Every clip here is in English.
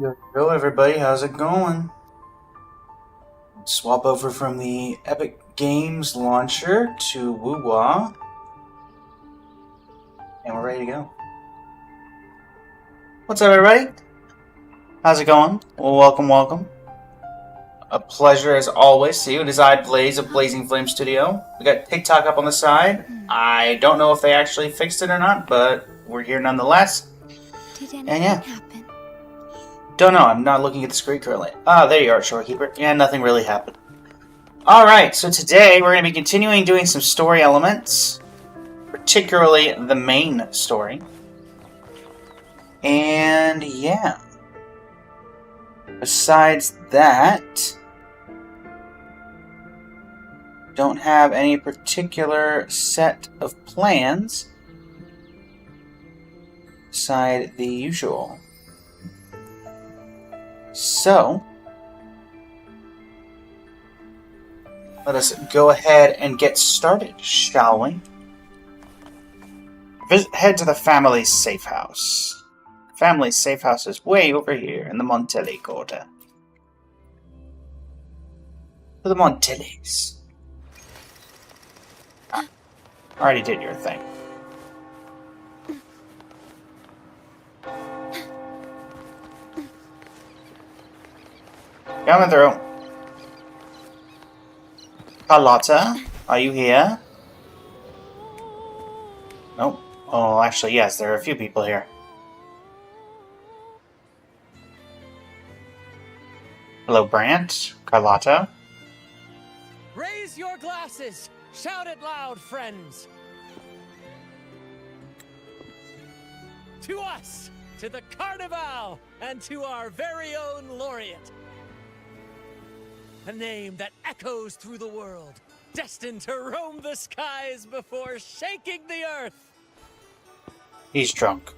Yo, everybody, how's it going? Swap over from the Epic Games launcher to Woo-Wah, and we're ready to go. What's up, everybody? How's it going? Well, welcome. A pleasure as always to you. It is I, Blaze of Blazing Flame Studio. We got TikTok up on the side. I don't know if they actually fixed it or not, but we're here nonetheless. Did anything happen? Don't know, I'm not looking at the screen currently. Ah, there you are, Shorekeeper. Yeah, nothing really happened. Alright, so today we're going to be continuing doing some story elements, particularly the main story. And yeah. Besides that, don't have any particular set of plans beside the usual. So, let us go ahead and get started, shall we? Head to the family's safe house. Family's safe house is way over here in the Montelli quarter. For the Montellis. Already did your thing. Coming through. Carlotta, are you here? Nope. Oh, actually, yes, there are a few people here. Hello, Brant. Carlotta. Raise your glasses! Shout it loud, friends! To us! To the Carnival! And to our very own laureate! A name that echoes through the world, destined to roam the skies before shaking the earth! He's drunk.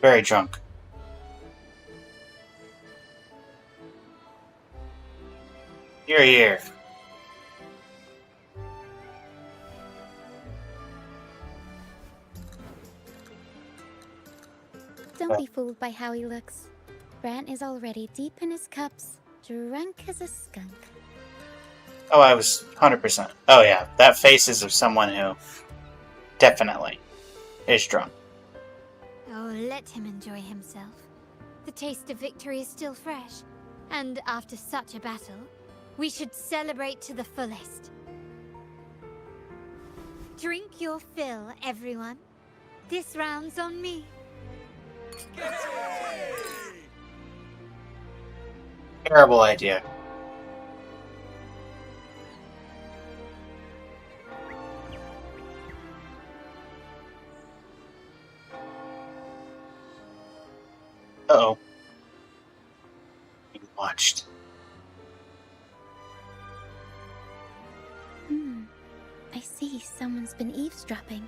Very drunk. Here. Don't be fooled by how he looks. Brant is already deep in his cups, drunk as a skunk. Oh, I was 100%. Oh yeah, that face is of someone who definitely is drunk. Oh, let him enjoy himself. The taste of victory is still fresh, and after such a battle, we should celebrate to the fullest. Drink your fill, everyone. This round's on me. Terrible idea. Uh-oh. Being watched. I see someone's been eavesdropping.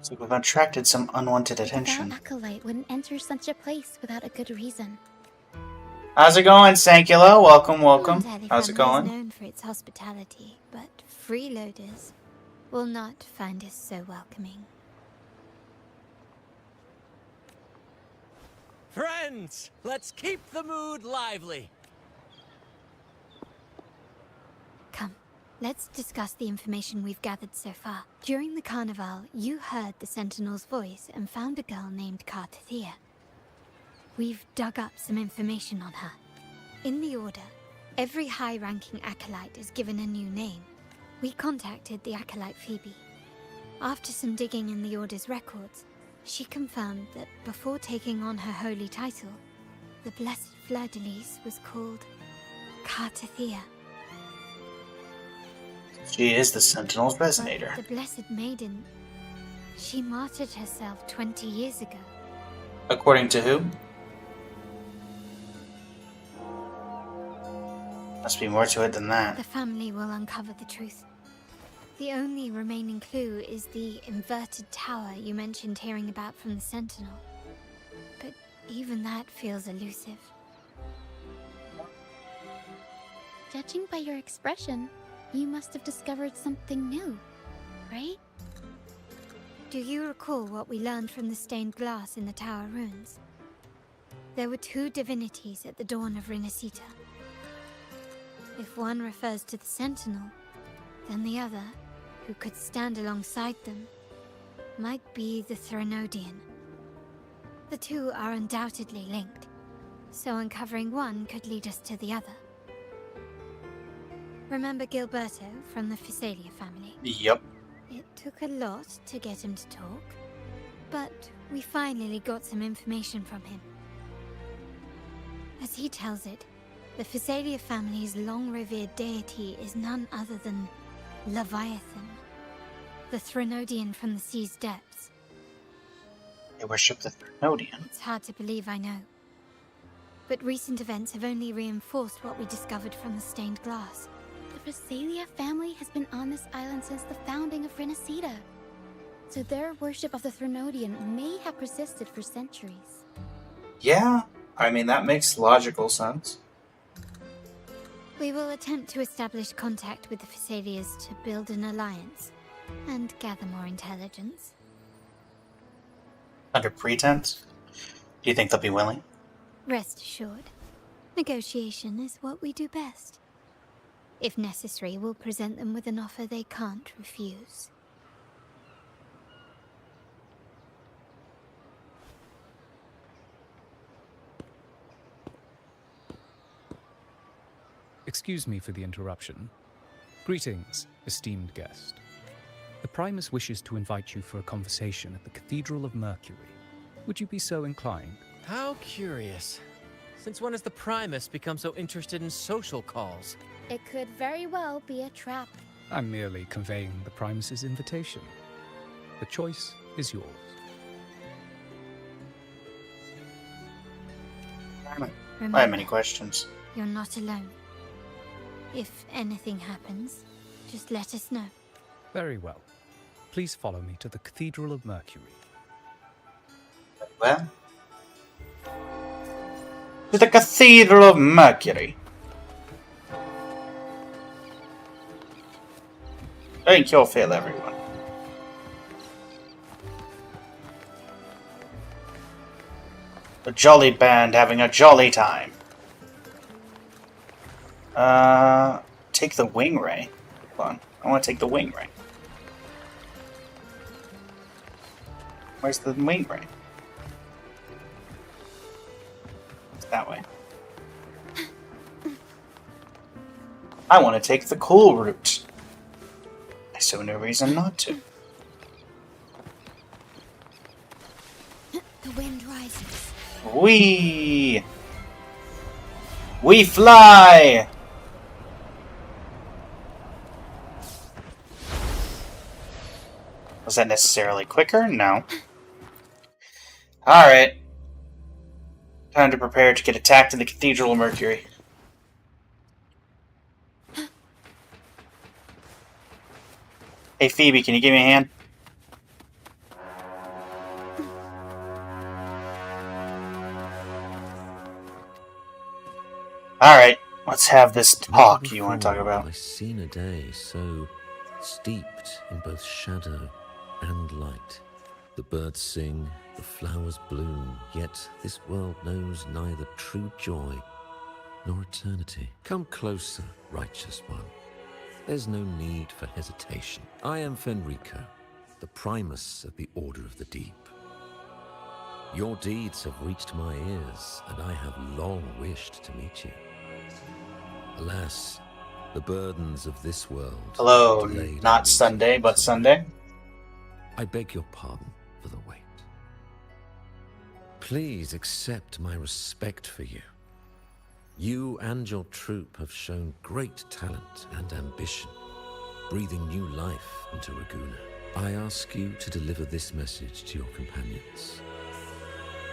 So we've attracted some unwanted attention. That acolyte wouldn't enter such a place without a good reason. How's it going, Sankula? Welcome. Montelli How's it family going? is known for its hospitality, but freeloaders will not find us so welcoming. Friends, let's keep the mood lively! Come, let's discuss the information we've gathered so far. During the carnival, you heard the Sentinel's voice and found a girl named Carlotta. We've dug up some information on her. In the Order, every high-ranking acolyte is given a new name. We contacted the acolyte Phoebe. After some digging in the Order's records, she confirmed that before taking on her holy title, the Blessed Fleur-de-Lis was called Carlotta. She is the Sentinel's resonator. But the Blessed Maiden, she martyred herself 20 years ago. According to who? Must be more to it than that. The family will uncover the truth. The only remaining clue is the inverted tower you mentioned hearing about from the Sentinel. But even that feels elusive. Judging by your expression, you must have discovered something new, right? Do you recall what we learned from the stained glass in the tower ruins? There were two divinities at the dawn of Renacita. If one refers to the Sentinel, then the other, who could stand alongside them, might be the Threnodian. The two are undoubtedly linked, so uncovering one could lead us to the other. Remember Gilberto from the Physalia family? Yep. It took a lot to get him to talk, but we finally got some information from him. As he tells it, the Physalia family's long-revered deity is none other than Leviathan, the Threnodian from the sea's depths. They worship the Threnodian. It's hard to believe, I know. But recent events have only reinforced what we discovered from the stained glass. The Physalia family has been on this island since the founding of Renacita. So their worship of the Threnodian may have persisted for centuries. Yeah, I mean, that makes logical sense. We will attempt to establish contact with the Physalias to build an alliance and gather more intelligence. Under pretense? Do you think they'll be willing? Rest assured, negotiation is what we do best. If necessary, we'll present them with an offer they can't refuse. Excuse me for the interruption. Greetings, esteemed guest. The Primus wishes to invite you for a conversation at the Cathedral of Mercury. Would you be so inclined? How curious. Since when has the Primus become so interested in social calls? It could very well be a trap. I'm merely conveying the Primus's invitation. The choice is yours. I have many questions. You're not alone. If anything happens, just let us know. Very well. Please follow me to the Cathedral of Mercury. Well, to the Cathedral of Mercury. Thank you, Phil, everyone. A jolly band having a jolly time. Take the wing ray. Hold on. I want to take the wing ray. Where's the wing ray? It's that way. I want to take the cool route. I saw no reason not to. The wind rises. We fly! Was that necessarily quicker? No. Alright. Time to prepare to get attacked in the Cathedral of Mercury. Hey Phoebe, can you give me a hand? Alright, let's have this talk you want to talk about. I've seen a day so steeped in both shadow and light. The birds sing, the flowers bloom, yet this world knows neither true joy nor eternity. Come closer, righteous one. There's no need for hesitation. I am Fenrico, the Primus of the Order of the Deep. Your deeds have reached my ears, and I have long wished to meet you. Alas, the burdens of this world... Hello, delayed not our Sunday, but meeting. Sunday. I beg your pardon for the wait. Please accept my respect for you. You and your troop have shown great talent and ambition, breathing new life into Raguna. I ask you to deliver this message to your companions.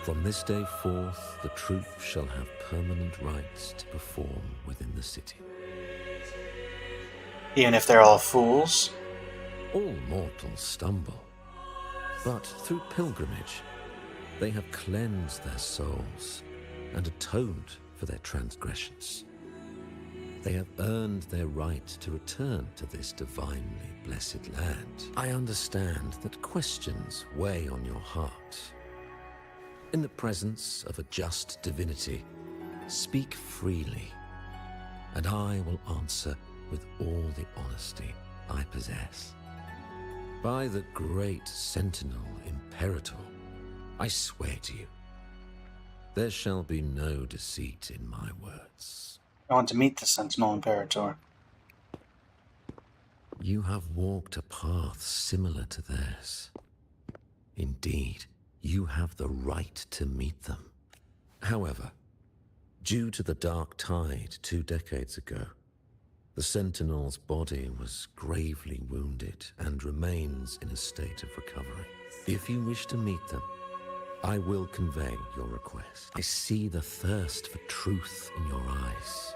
From this day forth, the troop shall have permanent rights to perform within the city. Even if they're all fools. All mortals stumble, but through pilgrimage, they have cleansed their souls and atoned for their transgressions. They have earned their right to return to this divinely blessed land. I understand that questions weigh on your heart. In the presence of a just divinity, speak freely, and I will answer with all the honesty I possess. By the great Sentinel Imperator, I swear to you, there shall be no deceit in my words. I want to meet the Sentinel Imperator. You have walked a path similar to theirs. Indeed, you have the right to meet them. However, due to the Dark Tide 2 decades ago, the Sentinel's body was gravely wounded and remains in a state of recovery. If you wish to meet them, I will convey your request. I see the thirst for truth in your eyes.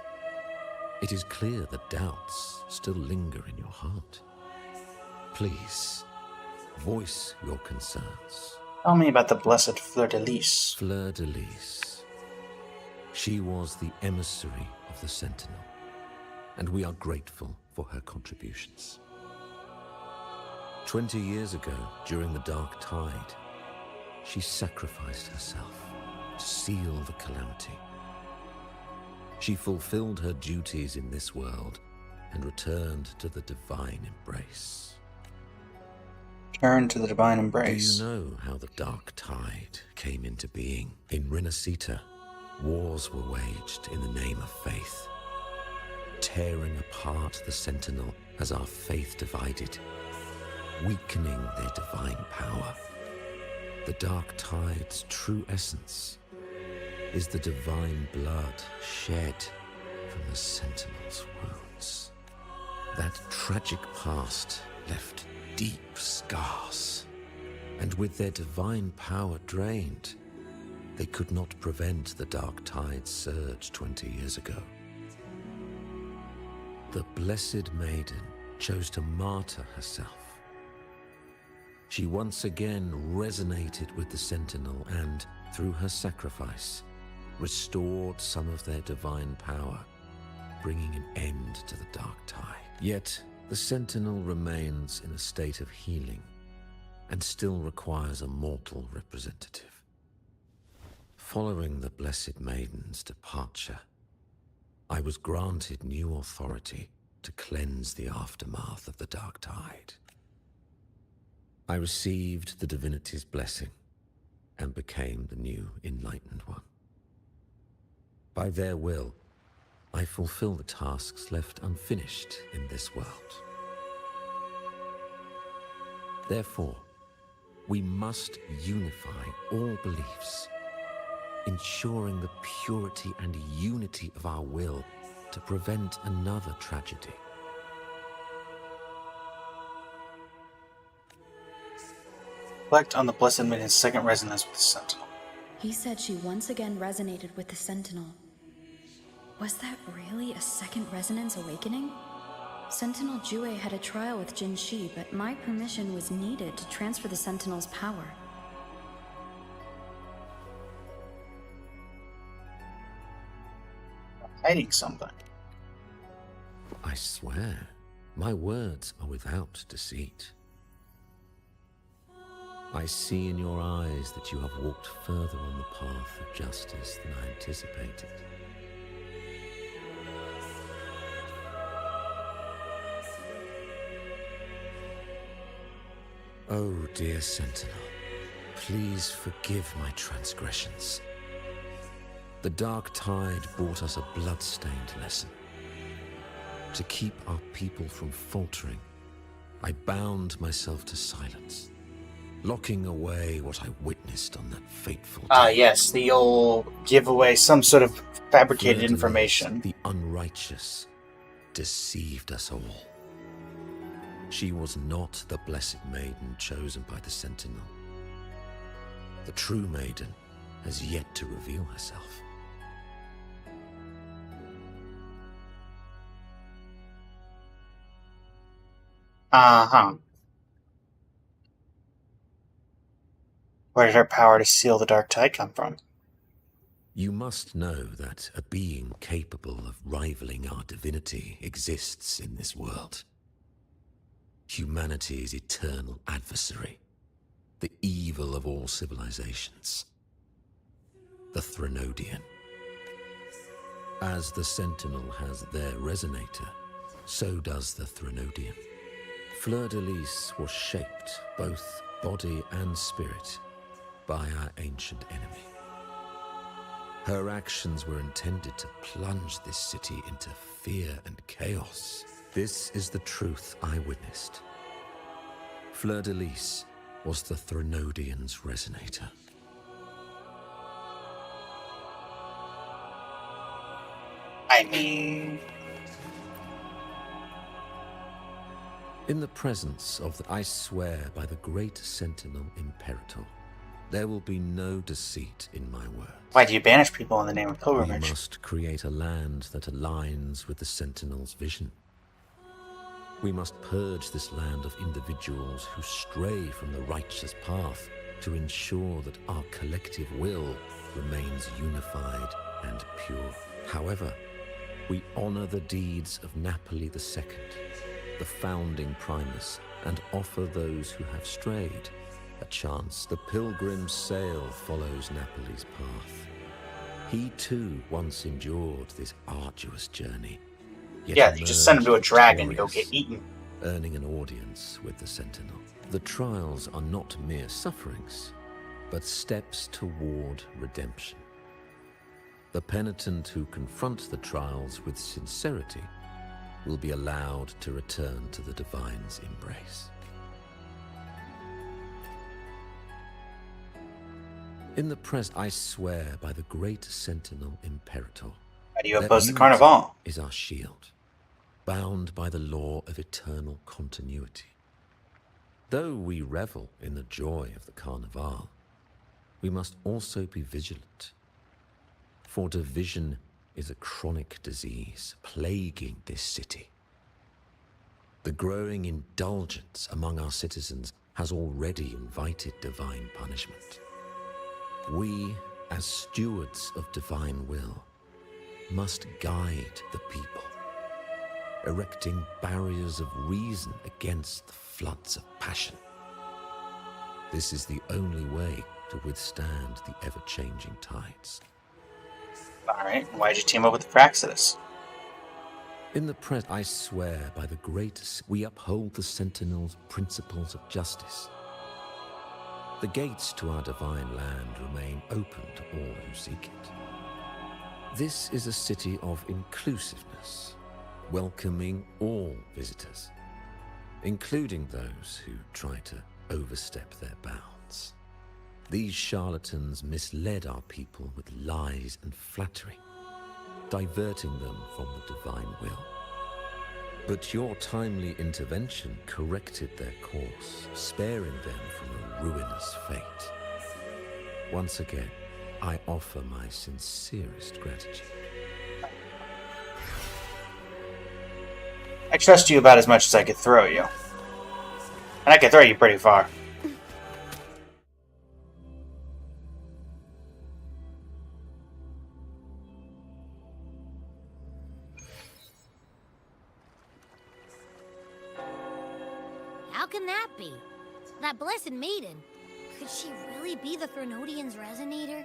It is clear that doubts still linger in your heart. Please, voice your concerns. Tell me about the blessed Fleur-de-Lis. Fleur-de-Lis. She was the emissary of the Sentinel, and we are grateful for her contributions. 20 years ago, during the Dark Tide, she sacrificed herself to seal the calamity. She fulfilled her duties in this world and returned to the divine embrace. Turn to the divine embrace. Do you know how the Dark Tide came into being? In Renacita, wars were waged in the name of faith, tearing apart the Sentinel as our faith divided, weakening their divine power. The Dark Tide's true essence is the divine blood shed from the Sentinel's wounds. That tragic past left deep scars, and with their divine power drained, they could not prevent the Dark Tide's surge 20 years ago. The Blessed Maiden chose to martyr herself. She once again resonated with the Sentinel and, through her sacrifice, restored some of their divine power, bringing an end to the Dark Tide. Yet, the Sentinel remains in a state of healing and still requires a mortal representative. Following the Blessed Maiden's departure, I was granted new authority to cleanse the aftermath of the Dark Tide. I received the divinity's blessing and became the new Enlightened One. By their will, I fulfill the tasks left unfinished in this world. Therefore, we must unify all beliefs, ensuring the purity and unity of our will to prevent another tragedy. Reflect on the Blessed Maiden's second resonance with the Sentinel. He said she once again resonated with the Sentinel. Was that really a second resonance awakening? Sentinel Jue had a trial with Jin Shi, but my permission was needed to transfer the Sentinel's power. Hiding something. I swear, my words are without deceit. I see in your eyes that you have walked further on the path of justice than I anticipated. Oh, dear Sentinel, please forgive my transgressions. The Dark Tide brought us a blood-stained lesson. To keep our people from faltering, I bound myself to silence, locking away what I witnessed on that fateful day. Ah, yes, the old giveaway, some sort of fabricated Fleur-de-Lis, information. The unrighteous deceived us all. She was not the Blessed Maiden chosen by the Sentinel. The true Maiden has yet to reveal herself. Uh-huh. Where did her power to seal the Dark Tide come from? You must know that a being capable of rivaling our divinity exists in this world. Humanity's eternal adversary, the evil of all civilizations, the Threnodian. As the Sentinel has their resonator, so does the Threnodian. Fleur-de-Lis was shaped, both body and spirit, by our ancient enemy. Her actions were intended to plunge this city into fear and chaos. This is the truth I witnessed. Fleur-de-Lis was the Threnodian's resonator. I mean... In the presence of I swear by the great Sentinel Imperator, there will be no deceit in my words. Why do you banish people in the name of We pilgrimage? must create a land that aligns with the Sentinel's vision. We must purge this land of individuals who stray from the righteous path to ensure that our collective will remains unified and pure. However, we honor the deeds of Napoli II, the founding Primus, and offer those who have strayed a chance. The pilgrim's sail follows Napoli's path. He too once endured this arduous journey. Yet Yeah, you just send him to a emerged dragon to go victorious, get eaten. earning an audience with the Sentinel. The trials are not mere sufferings, but steps toward redemption. The penitent who confront the trials with sincerity will be allowed to return to the Divine's embrace. In the present, I swear by the great Sentinel Imperator, How do you that oppose the unity Carnival? is our shield, bound by the law of eternal continuity. Though we revel in the joy of the Carnival, we must also be vigilant. For division is a chronic disease plaguing this city. The growing indulgence among our citizens has already invited divine punishment. We, as stewards of divine will, must guide the people, erecting barriers of reason against the floods of passion. This is the only way to withstand the ever-changing tides. Alright, why'd you team up with Praxis? In the present, I swear by the great, we uphold the Sentinel's principles of justice. The gates to our divine land remain open to all who seek it. This is a city of inclusiveness, welcoming all visitors, including those who try to overstep their bounds. These charlatans misled our people with lies and flattery, diverting them from the divine will. But your timely intervention corrected their course, sparing them from a ruinous fate. Once again, I offer my sincerest gratitude. I trust you about as much as I could throw you. And I could throw you pretty far. How can that be? That blessed maiden. Could she really be the Threnodian's resonator?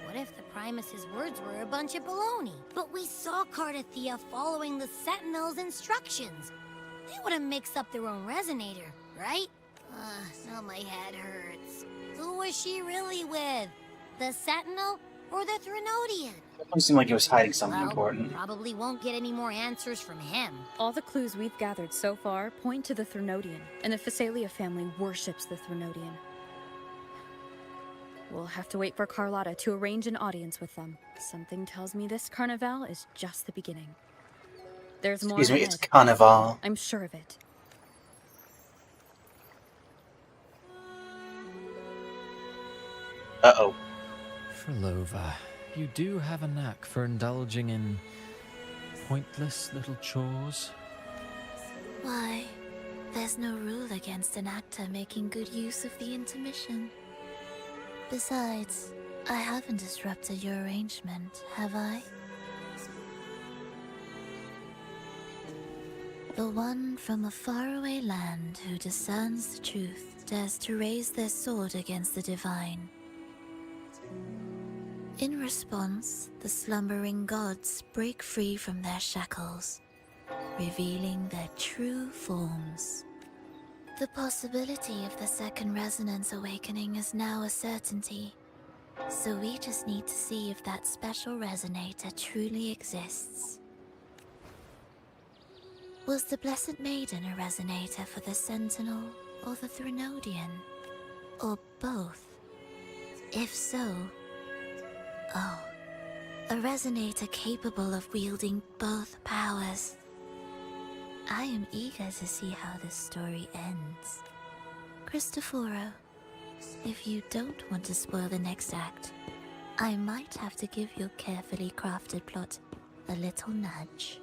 What if the Primus's words were a bunch of baloney? But we saw Carlotta following the Sentinel's instructions. They wouldn't mix up their own resonator, right? Now my head hurts. Who was she really with? The Sentinel or the Threnodian? It seemed like he was hiding something Well, important. probably won't get any more answers from him. All the clues we've gathered so far point to the Threnodian, and the Phasalia family worships the Threnodian. We'll have to wait for Carlotta to arrange an audience with them. Something tells me this carnival is just the beginning. There's more Excuse me, ahead. it's Carnival. I'm sure of it. Uh-oh. Frolova, you do have a knack for indulging in pointless little chores. Why? There's no rule against an actor making good use of the intermission. Besides, I haven't disrupted your arrangement, have I? The one from a faraway land who discerns the truth dares to raise their sword against the divine. In response, the slumbering gods break free from their shackles, revealing their true forms. The possibility of the second resonance awakening is now a certainty, so we just need to see if that special resonator truly exists. Was the Blessed Maiden a resonator for the Sentinel or the Threnodian? Or both? If so, oh, a resonator capable of wielding both powers. I am eager to see how this story ends. Cristoforo, if you don't want to spoil the next act, I might have to give your carefully crafted plot a little nudge.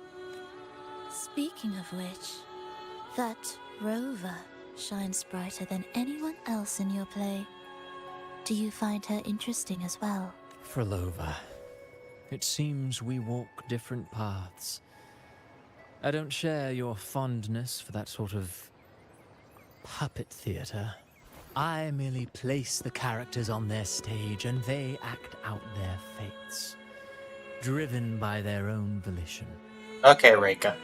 Speaking of which, that rover shines brighter than anyone else in your play. Do you find her interesting as well? Frolova, it seems we walk different paths. I don't share your fondness for that sort of puppet theater. I merely place the characters on their stage and they act out their fates, driven by their own volition. Okay, Reika.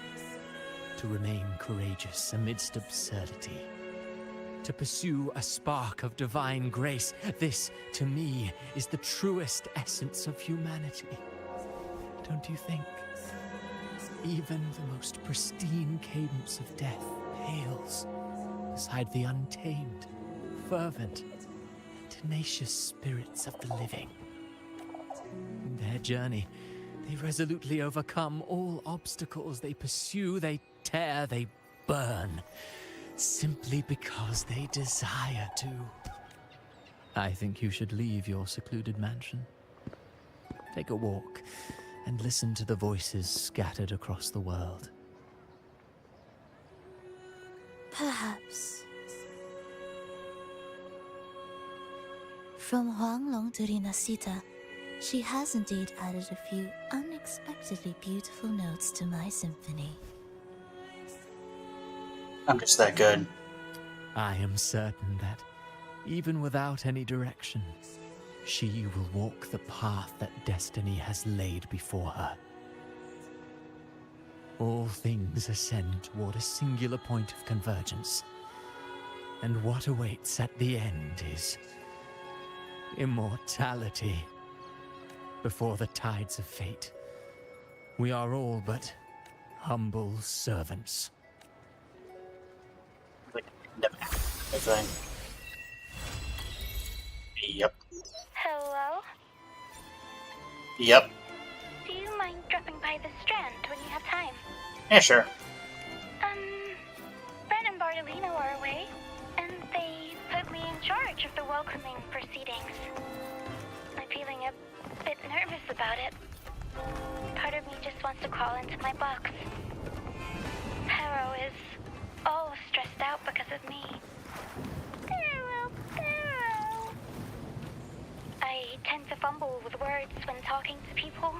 To remain courageous amidst absurdity. To pursue a spark of divine grace. This, to me, is the truest essence of humanity. Don't you think? Even the most pristine cadence of death pales beside the untamed, fervent, tenacious spirits of the living. In their journey, they resolutely overcome all obstacles. They pursue, they tear, they burn, simply because they desire to. I think you should leave your secluded mansion. Take a walk and listen to the voices scattered across the world. Perhaps. From Huanglong to Rinasita, she has indeed added a few unexpectedly beautiful notes to my symphony. I'm just that good. I am certain that, even without any direction, she will walk the path that destiny has laid before her. All things ascend toward a singular point of convergence, and what awaits at the end is immortality. Before the tides of fate, we are all but humble servants. Like, everything. Yep. Hello? Yep. Do you mind dropping by the Strand when you have time? Yeah, sure. Brent and Bartolino are away, and they put me in charge of the welcoming proceedings. I'm feeling a bit nervous about it. Part of me just wants to crawl into my box. Harrow is all stressed out because of me. Harrow. I tend to fumble with words when talking to people.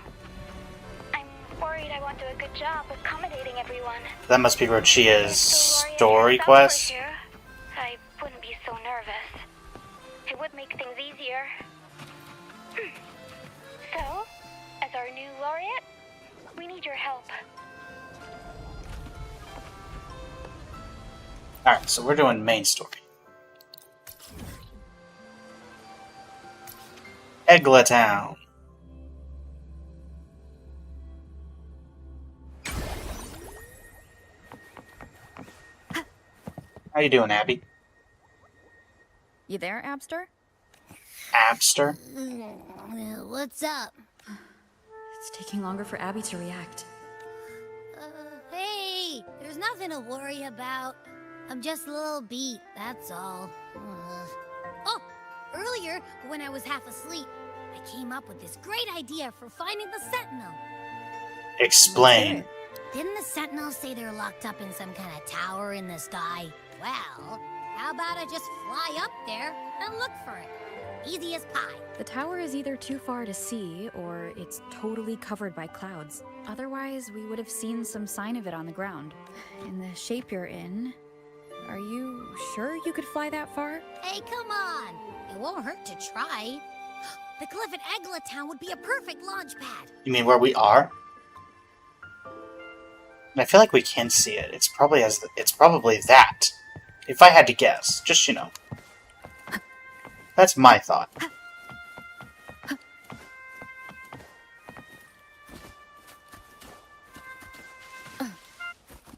I'm worried I won't do a good job accommodating everyone. That must be Rochia's If the story herself were quest. here, I wouldn't be so nervous. It would make things easier. So, as our new laureate, we need your help. Alright, so we're doing main story. Egla Town. How you doing, Abby? You there, Abster? Abster? What's up? It's taking longer for Abby to react. Hey, there's nothing to worry about. I'm just a little beat, that's all. Oh, earlier, when I was half asleep, I came up with this great idea for finding the Sentinel. Explain. Didn't the Sentinels say they're locked up in some kind of tower in the sky? Well, how about I just fly up there and look for it? Easy as pie. The tower is either too far to see, or it's totally covered by clouds. Otherwise, we would have seen some sign of it on the ground. In the shape you're in, are you sure you could fly that far? Hey, come on. It won't hurt to try. The cliff at Egla Town would be a perfect launch pad. You mean where we are? And I feel like we can see it. It's probably that. If I had to guess, just that's my thought.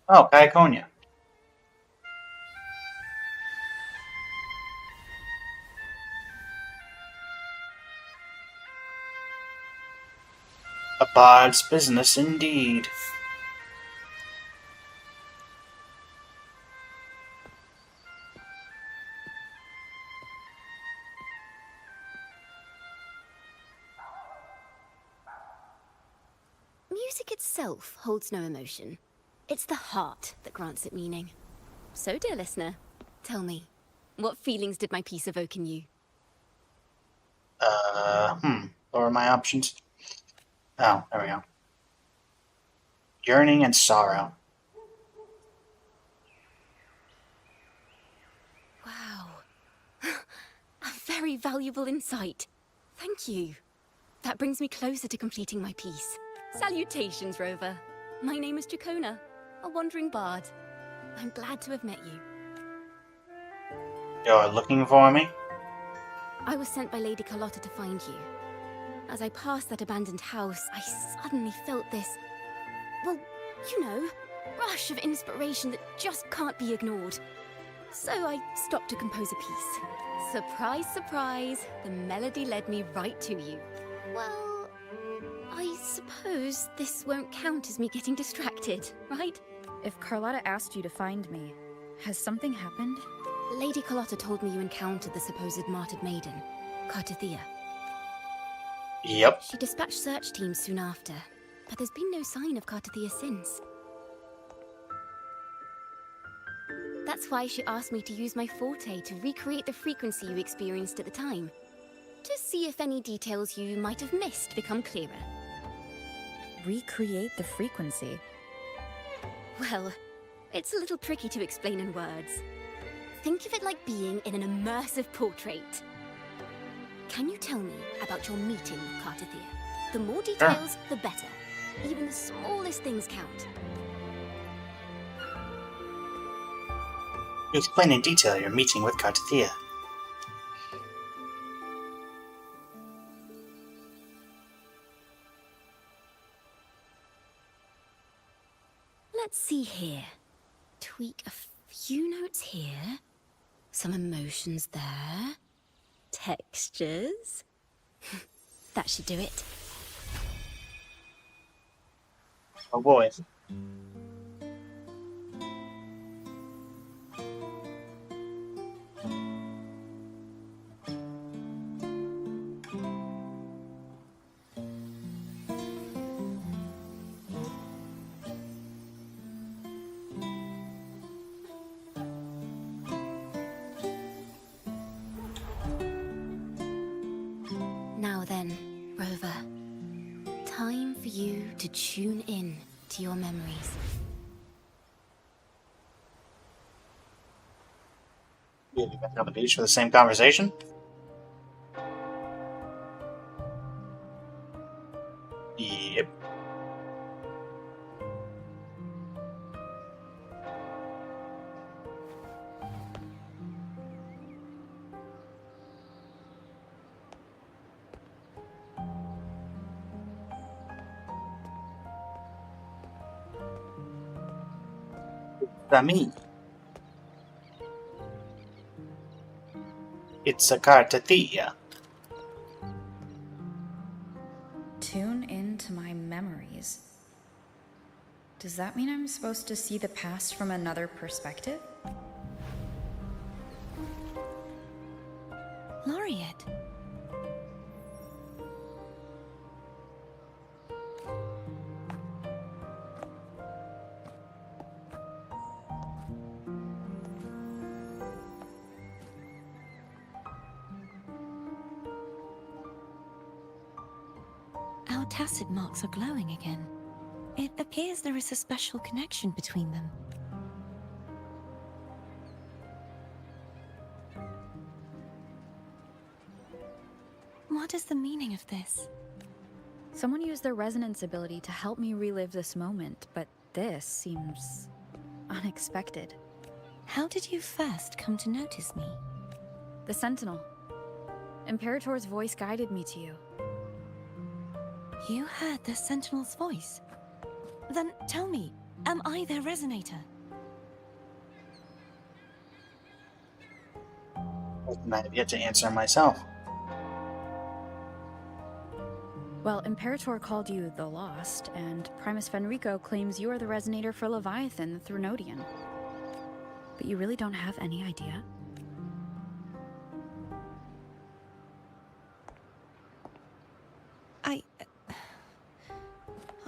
Oh, Kayakonia. A bard's business indeed. Music itself holds no emotion. It's the heart that grants it meaning. So, dear listener, tell me, what feelings did my piece evoke in you? What are my options? Oh, there we go. Yearning and sorrow. Wow. A very valuable insight. Thank you. That brings me closer to completing my piece. Salutations, Rover. My name is Jacona, a wandering bard. I'm glad to have met you. You're looking for me? I was sent by Lady Carlotta to find you. As I passed that abandoned house, I suddenly felt this, well, you know, rush of inspiration that just can't be ignored. So I stopped to compose a piece. Surprise, surprise, the melody led me right to you. Well, I suppose this won't count as me getting distracted, right? If Carlotta asked you to find me, has something happened? Lady Carlotta told me you encountered the supposed martyred maiden, Cartothea. Yep. She dispatched search teams soon after, but there's been no sign of Cartothea since. That's why she asked me to use my forte to recreate the frequency you experienced at the time, to see if any details you might have missed become clearer. Recreate the frequency? Well, it's a little tricky to explain in words. Think of it like being in an immersive portrait. Can you tell me about your meeting with Cartothea? The more details, the better. Even the smallest things count. You explain in detail your meeting with Cartothea. Let's see here. Tweak a few notes here. Some emotions there. Textures. That should do it. Oh boy. Now then, Rover. Time for you to tune in to your memories. Really back on the beach for the same conversation? Yep. That mean? It's a Cartothea. Tune into my memories. Does that mean I'm supposed to see the past from another perspective? Laureate. our tacit marks are glowing again. It appears there is a special connection between them. What is the meaning of this? Someone used their resonance ability to help me relive this moment, but this seems unexpected. How did you first come to notice me? The Sentinel. Imperator's voice guided me to you. You heard the Sentinel's voice? Then tell me, am I their resonator? I have yet to answer myself. Well, Imperator called you the Lost, and Primus Fenrico claims you are the resonator for Leviathan, the Threnodian. But you really don't have any idea?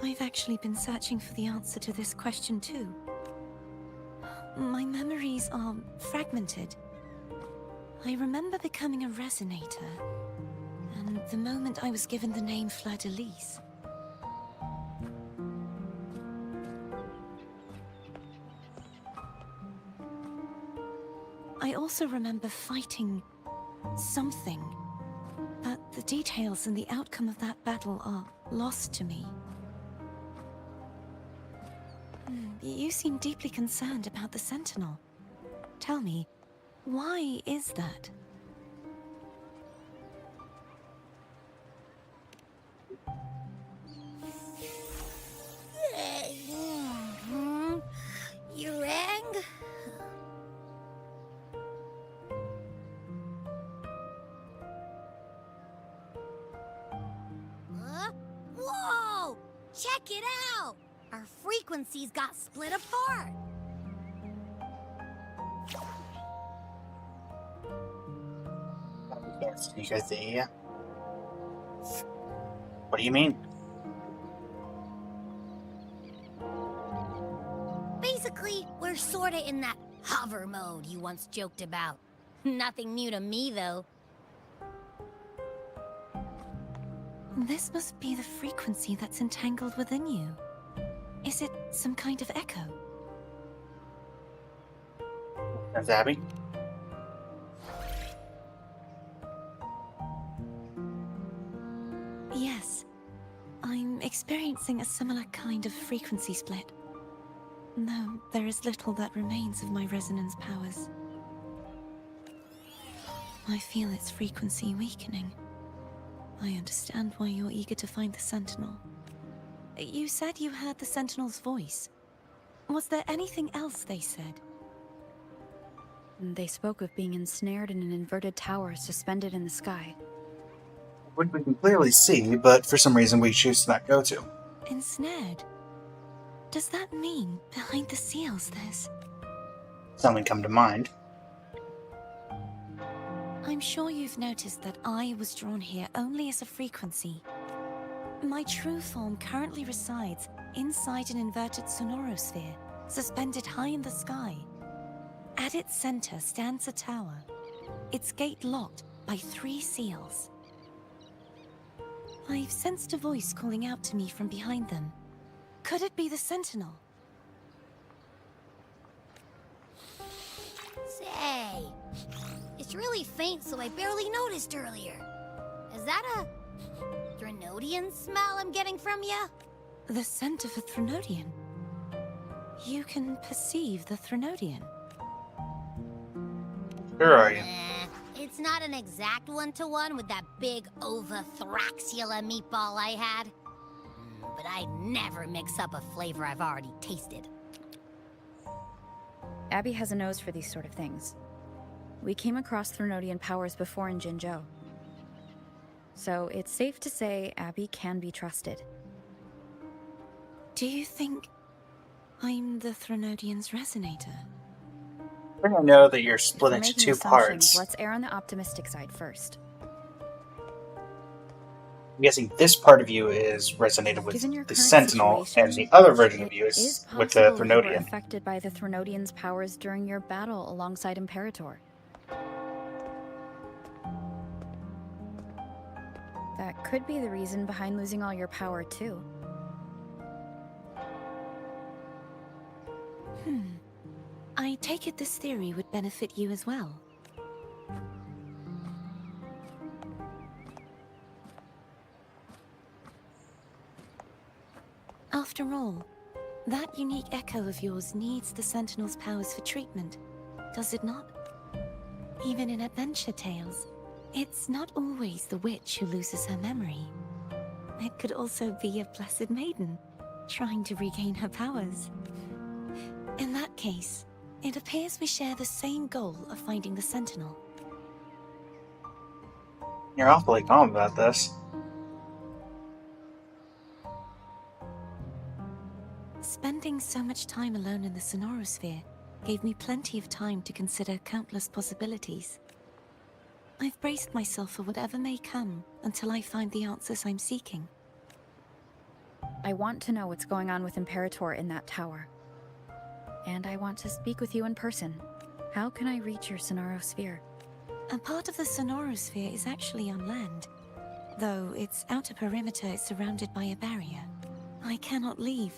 I've actually been searching for the answer to this question too. My memories are fragmented. I remember becoming a resonator, and the moment I was given the name Fleur-de-Lis. I also remember fighting something, but the details and the outcome of that battle are lost to me. You seem deeply concerned about the Sentinel. Tell me, why is that? You rang? Huh? Whoa! Check it out! Our frequencies got split apart. You guys see? What do you mean? Basically, we're sorta in that hover mode you once joked about. Nothing new to me, though. This must be the frequency that's entangled within you. Is it some kind of echo? That's Abby. Yes. I'm experiencing a similar kind of frequency split. Though there is little that remains of my resonance powers. I feel its frequency weakening. I understand why you're eager to find the Sentinel. You said you heard the Sentinel's voice. Was there anything else they said? They spoke of being ensnared in an inverted tower suspended in the sky. Which we can clearly see, but for some reason we choose to not go to. Ensnared? Does that mean behind the seals there's... Something come to mind. I'm sure you've noticed that I was drawn here only as a frequency. My true form currently resides inside an inverted sonorosphere, suspended high in the sky. At its center stands a tower, its gate locked by 3 seals. I've sensed a voice calling out to me from behind them. Could it be the Sentinel? Say, it's really faint, so I barely noticed earlier. Is that a Threnodian smell I'm getting from you? The scent of a Threnodian. You can perceive the Threnodian. Where are you? It's not an exact one-to-one with that big Ovathraxula meatball I had. But I'd never mix up a flavor I've already tasted. Abby has a nose for these sort of things. We came across Threnodian powers before in Jinzhou. So it's safe to say Abby can be trusted. Do you think I'm the Threnodian's resonator? I think I know that you're split If we're into making 2 assumptions, parts. let's err on the optimistic side first. I'm guessing this part of you is resonated with Given your the current Sentinel, situation, and the other version of it you is is with the possible you were Threnodian. affected by the Threnodian's powers during your battle alongside Imperator. That could be the reason behind losing all your power, too. I take it this theory would benefit you as well. After all, that unique echo of yours needs the Sentinel's powers for treatment, does it not? Even in adventure tales, it's not always the witch who loses her memory. It could also be a blessed maiden, trying to regain her powers. In that case, it appears we share the same goal of finding the Sentinel. You're awfully calm about this. Spending so much time alone in the Sonorosphere gave me plenty of time to consider countless possibilities. I've braced myself for whatever may come until I find the answers I'm seeking. I want to know what's going on with Imperator in that tower. And I want to speak with you in person. How can I reach your Sonorosphere? A part of the Sonorosphere is actually on land, though its outer perimeter is surrounded by a barrier. I cannot leave,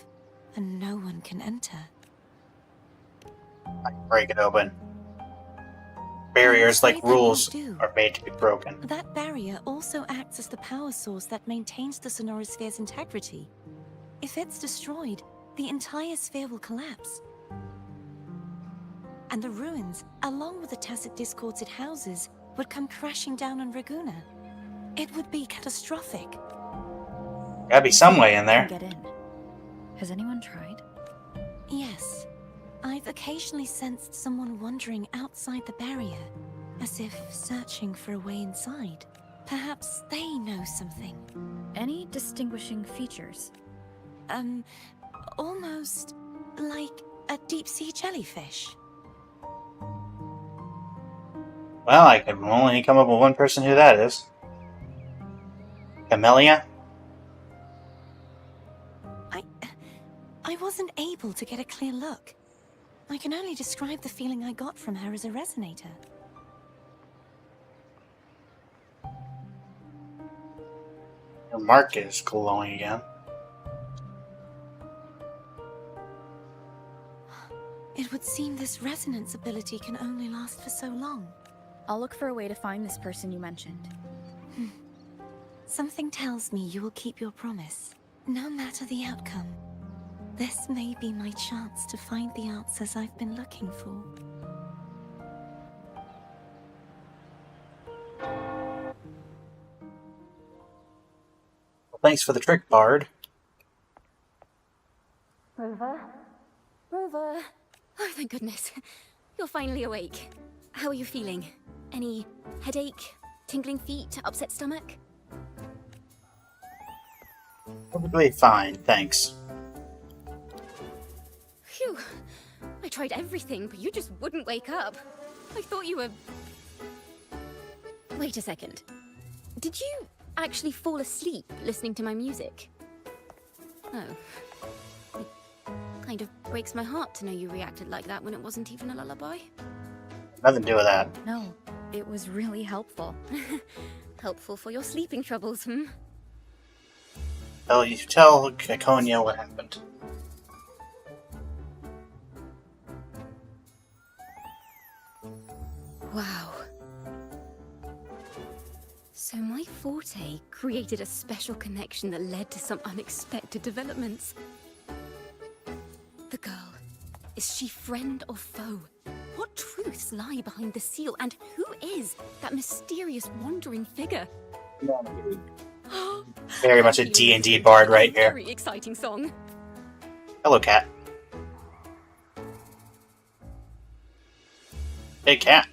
and no one can enter. I can break it open. Barriers, like rules, are made to be broken. That barrier also acts as the power source that maintains the Sonorosphere's integrity. If it's destroyed, the entire sphere will collapse. And the ruins, along with the tacit discords it houses, would come crashing down on Raguna. It would be catastrophic. Gotta be some way in there. Get in. Has anyone tried? Yes. I've occasionally sensed someone wandering outside the barrier, as if searching for a way inside. Perhaps they know something. Any distinguishing features? Almost like a deep-sea jellyfish. Well, I can only come up with one person who that is. Camellia? I wasn't able to get a clear look. I can only describe the feeling I got from her as a resonator. Your mark is glowing again. It would seem this resonance ability can only last for so long. I'll look for a way to find this person you mentioned. Something tells me you will keep your promise, no matter the outcome. This may be my chance to find the answers I've been looking for. Well, thanks for the trick, Bard. Rover? Rover! Oh, thank goodness. You're finally awake. How are you feeling? Any headache, tingling feet, upset stomach? Perfectly fine, thanks. Phew. I tried everything, but you just wouldn't wake up. I thought you were... Wait a second. Did you actually fall asleep listening to my music? Oh. It kind of breaks my heart to know you reacted like that when it wasn't even a lullaby. Nothing to do with that. No, it was really helpful. Helpful for your sleeping troubles, hmm? Tell Caconia what happened. Wow. So my forte created a special connection that led to some unexpected developments. The girl, is she friend or foe? What truths lie behind the seal, and who is that mysterious wandering figure? Very much a D&D bard right here. Very exciting song. Hello, cat. Hey, cat.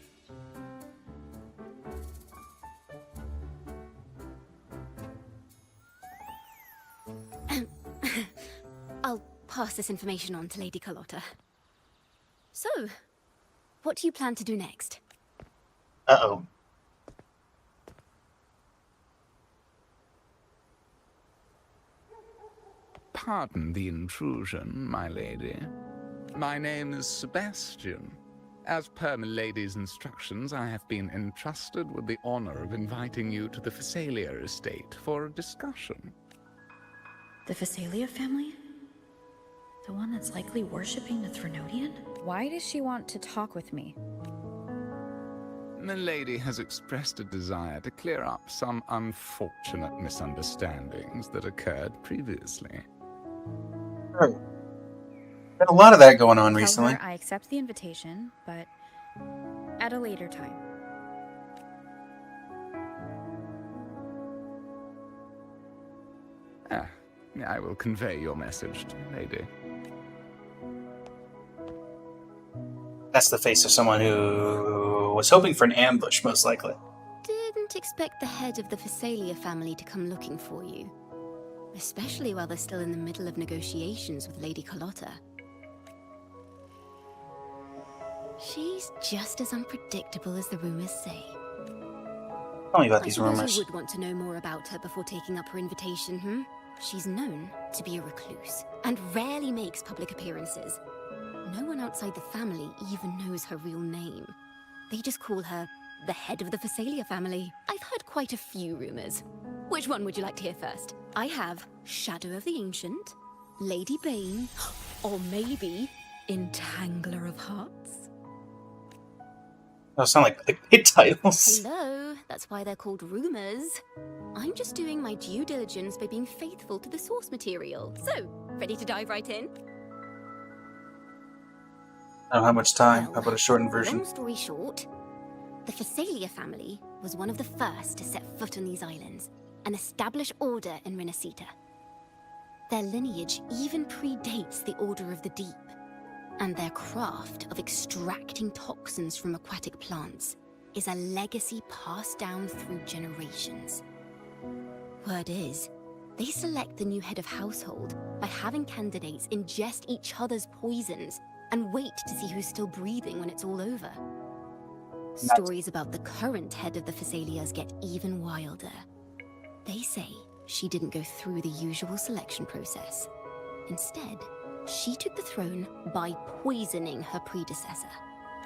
I'll pass this information on to Lady Carlotta. So, what do you plan to do next? Uh-oh. Pardon the intrusion, my lady. My name is Sebastian. As per Milady's instructions, I have been entrusted with the honor of inviting you to the Phasalia estate for a discussion. The Phasalia family? The one that's likely worshipping the Threnodian? Why does she want to talk with me? Milady has expressed a desire to clear up some unfortunate misunderstandings that occurred previously. Right. Got a lot of that going on Tell recently. her I accept the invitation, but at a later time. I will convey your message to Milady. That's the face of someone who was hoping for an ambush, most likely. Didn't expect the head of the Phasalia family to come looking for you. Especially while they're still in the middle of negotiations with Lady Carlotta. She's just as unpredictable as the rumors say. Tell me about I these suppose rumors. you would want to know more about her before taking up her invitation, hmm? She's known to be a recluse, and rarely makes public appearances. No one outside the family even knows her real name. They just call her the head of the Phasalia family. I've heard quite a few rumors. Which one would you like to hear first? I have Shadow of the Ancient, Lady Bane, or maybe Entangler of Hearts. Those sound like clickbait titles. Hello, that's why they're called rumors. I'm just doing my due diligence by being faithful to the source material. So, ready to dive right in? I don't have much time. Well, How about a shortened version? Long story short, the Phasalia family was one of the first to set foot on these islands and establish order in Renacita. Their lineage even predates the Order of the Deep, and their craft of extracting toxins from aquatic plants is a legacy passed down through generations. Word is, they select the new head of household by having candidates ingest each other's poisons and wait to see who's still breathing when it's all over. Stories about the current head of the Phasalias get even wilder. They say she didn't go through the usual selection process. Instead, she took the throne by poisoning her predecessor.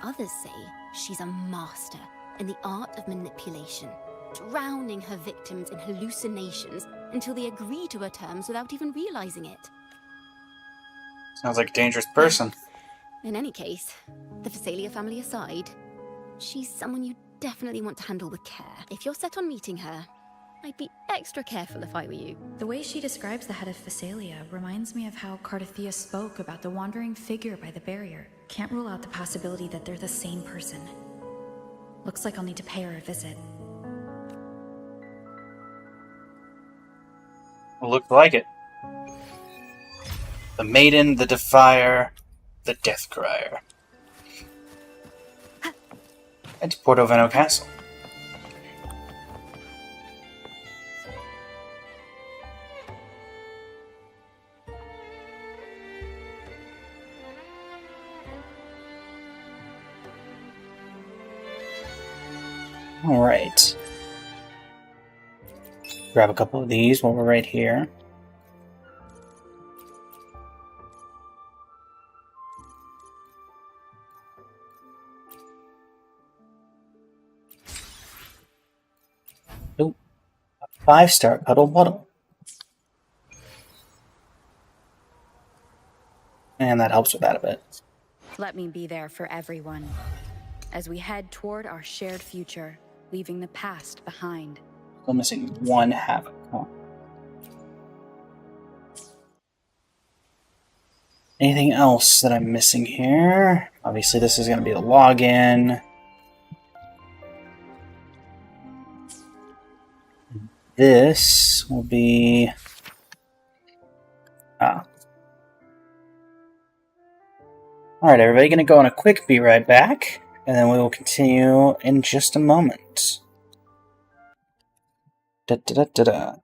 Others say she's a master in the art of manipulation, drowning her victims in hallucinations until they agree to her terms without even realizing it. Sounds like a dangerous person. In any case, the Phasalia family aside, she's someone you definitely want to handle with care. If you're set on meeting her, I'd be extra careful if I were you. The way she describes the head of Phasalia reminds me of how Carlotta spoke about the wandering figure by the barrier. Can't rule out the possibility that they're the same person. Looks like I'll need to pay her a visit. Looked like it. The Maiden, the Defier, the Death Crier. And to Portoveno Castle. Alright. Grab a couple of these while we're right here. Nope. 5-star Puddle Puddle. And that helps with that a bit. Let me be there for everyone as we head toward our shared future, leaving the past behind. Still missing one Havoc. Huh? Anything else that I'm missing here? Obviously, this is going to be the login. This will be... Alright, everybody, going to go on a quick be right back, and then we will continue in just a moment. Da-da-da-da-da.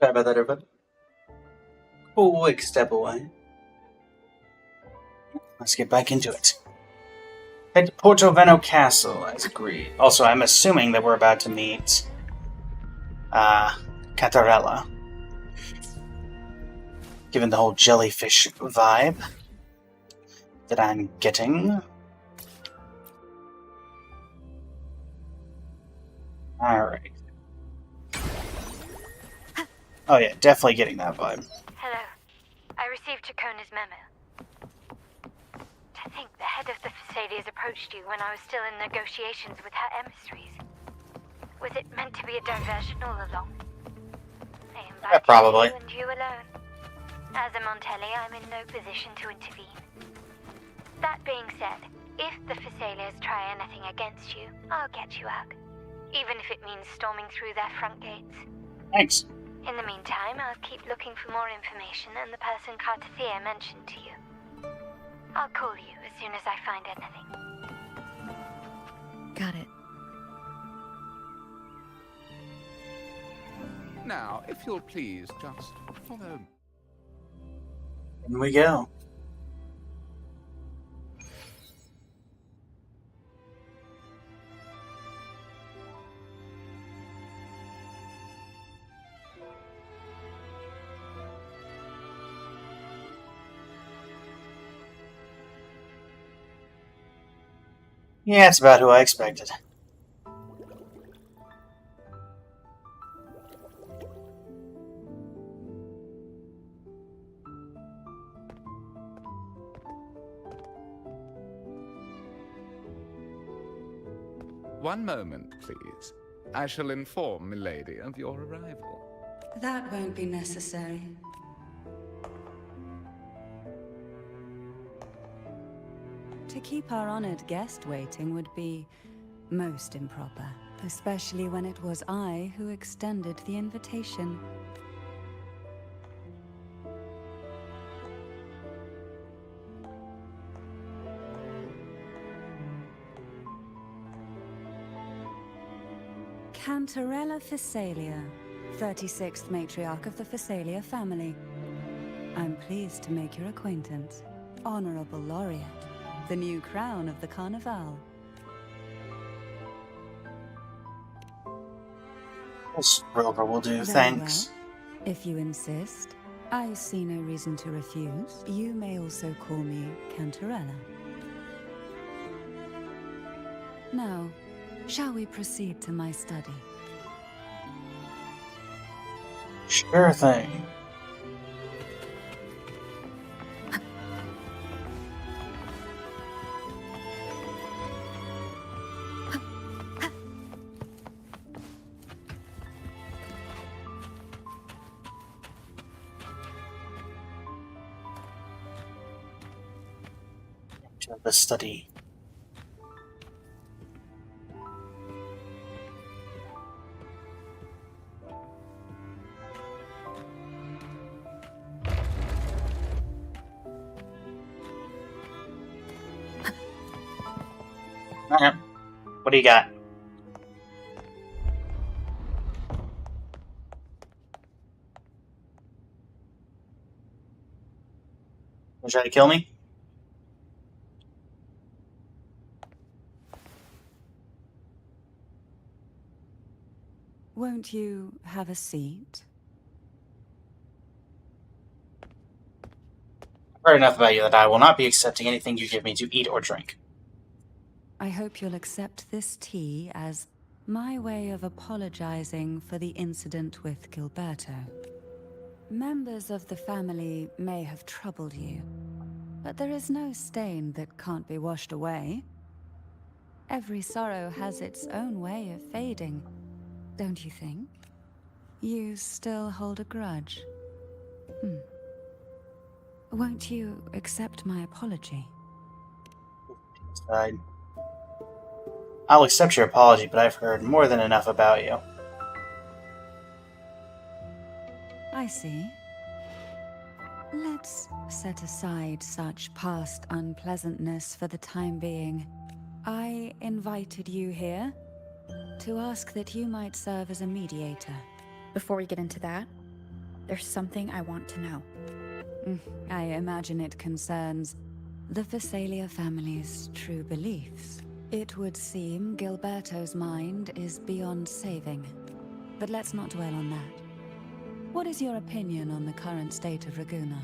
Sorry about that, everybody. Quick step away. Let's get back into it. Head to Porto Veno Castle, as agreed. Also, I'm assuming that we're about to meet Cantarella. Given the whole jellyfish vibe that I'm getting. Alright. Oh yeah, definitely getting that vibe. Hello. I received Chacona's memo. To think the head of the Thessalians approached you when I was still in negotiations with her emissaries. Was it meant to be a diversion all along? I invited probably. you and you alone. As a Montelli, I'm in no position to intervene. That being said, if the Thessalians try anything against you, I'll get you out. Even if it means storming through their front gates. Thanks. In the meantime, I'll keep looking for more information and the person Carlotta mentioned to you. I'll call you as soon as I find anything. Got it. Now, if you'll please, just follow me. In we go. Yeah, it's about who I expected. One moment, please. I shall inform Milady of your arrival. That won't be necessary. To keep our honored guest waiting would be most improper, especially when it was I who extended the invitation. Cantarella Thessalia, 36th matriarch of the Thessalia family. I'm pleased to make your acquaintance. Honorable Laureate, the new crown of the Carnival. This rover will do, Very thanks. well. If you insist, I see no reason to refuse. You may also call me Cantarella. Now, shall we proceed to my study? Sure thing. To the study. Okay. What do you got? You try to kill me? Won't you have a seat? I've heard enough about you that I will not be accepting anything you give me to eat or drink. I hope you'll accept this tea as my way of apologizing for the incident with Gilberto. Members of the family may have troubled you, but there is no stain that can't be washed away. Every sorrow has its own way of fading, don't you think? You still hold a grudge? Won't you accept my apology? I'll accept your apology, but I've heard more than enough about you. I see. Let's set aside such past unpleasantness for the time being. I invited you here to ask that you might serve as a mediator. Before we get into that, There's something I want to know. I imagine it concerns the Phasalia family's true beliefs. It would seem Gilberto's mind is beyond saving. But let's not dwell on that. What is your opinion on the current state of Raguna?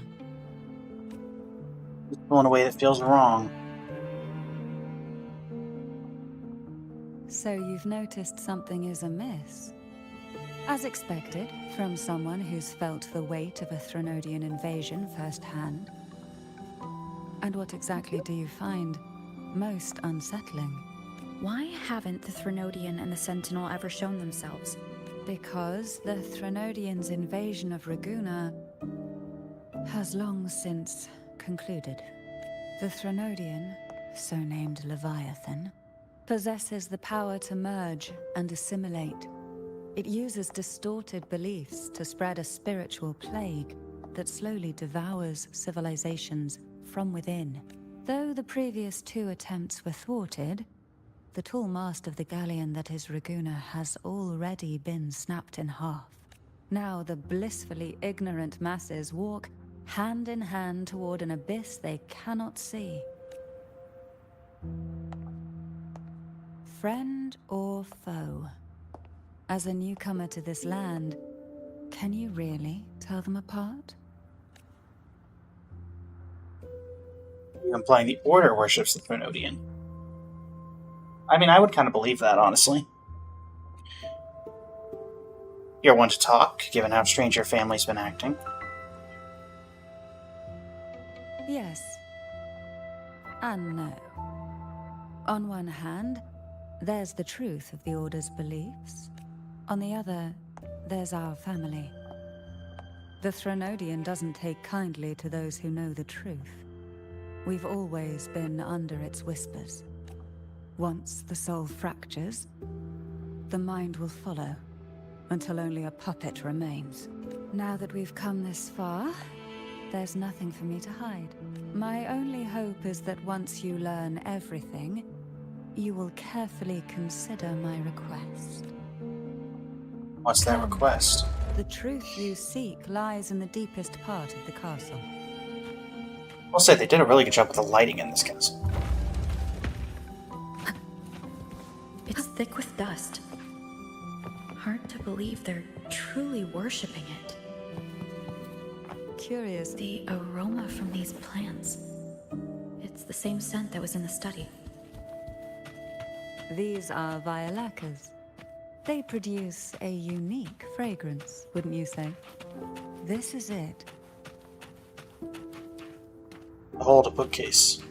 It's going a way that feels wrong. So you've noticed something is amiss? As expected, from someone who's felt the weight of a Threnodian invasion firsthand. And what exactly do you find most unsettling? Why haven't the Threnodian and the Sentinel ever shown themselves? Because the Threnodians' invasion of Raguna has long since concluded. The Threnodian, so named Leviathan, possesses the power to merge and assimilate. It uses distorted beliefs to spread a spiritual plague that slowly devours civilizations from within. Though the previous 2 attempts were thwarted, the tall mast of the galleon that is Raguna has already been snapped in half. Now the blissfully ignorant masses walk hand in hand toward an abyss they cannot see. Friend or foe? As a newcomer to this land, can you really tell them apart? You're implying the Order worships the Threnodian. I mean, I would kind of believe that, honestly. You're one to talk, given how strange your family's been acting. Yes. And no. On one hand, there's the truth of the Order's beliefs. On the other, there's our family. The Threnodian doesn't take kindly to those who know the truth. We've always been under its whispers. Once the soul fractures, the mind will follow, until only a puppet remains. Now that we've come this far, there's nothing for me to hide. My only hope is that once you learn everything, you will carefully consider my request. What's that request? The truth you seek lies in the deepest part of the castle. I'll say they did a really good job with the lighting in this castle. It's thick with dust. Hard to believe they're truly worshipping it. Curious. The aroma from these plants. It's the same scent that was in the study. These are violacas. They produce a unique fragrance, wouldn't you say? This is it. Hold a bookcase.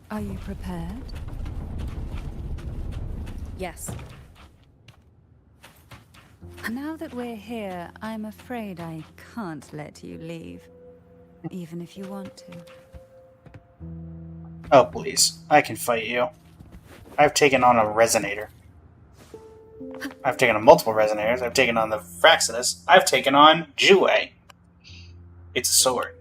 Are you prepared? Yes. Now that we're here, I'm afraid I can't let you leave. Even if you want to. Oh, please. I can fight you. I've taken on a resonator. I've taken on multiple resonators. I've taken on the Fraxinus. I've taken on Jue. It's a sword.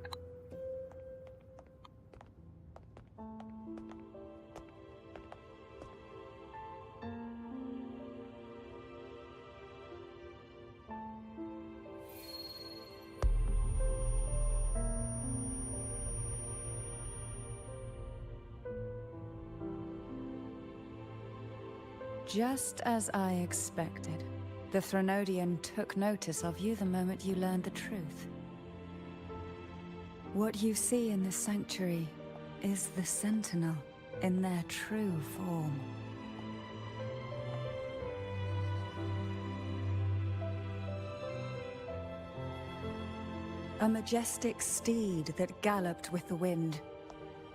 Just as I expected. The Threnodian took notice of you the moment you learned the truth. What you see in the sanctuary is the Sentinel in their true form. A majestic steed that galloped with the wind.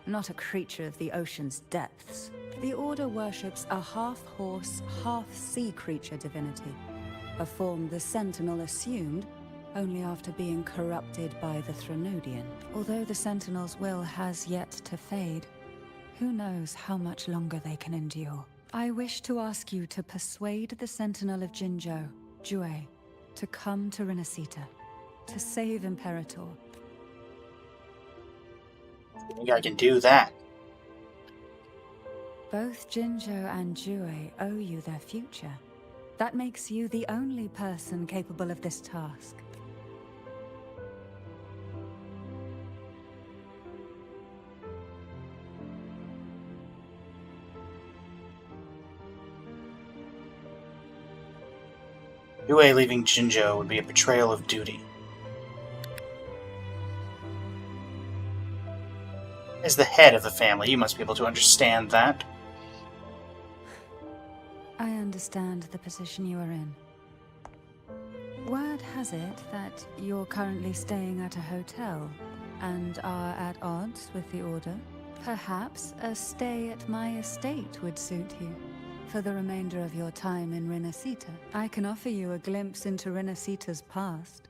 Not a creature of the ocean's depths. The Order worships a half-horse, half-sea creature divinity. A form the Sentinel assumed only after being corrupted by the Threnodian. Although the Sentinel's will has yet to fade, who knows how much longer they can endure. I wish to ask you to persuade the Sentinel of Jinzhou, Jue, to come to Renacita, to save Imperator. I think I can do that. Both Jinzhou and Jue owe you their future. That makes you the only person capable of this task. Yue leaving Jinzhou would be a betrayal of duty. As the head of the family, you must be able to understand that. I understand the position you are in. Word has it that you're currently staying at a hotel and are at odds with the Order. Perhaps a stay at my estate would suit you. For the remainder of your time in Renacita, I can offer you a glimpse into Renacita's past,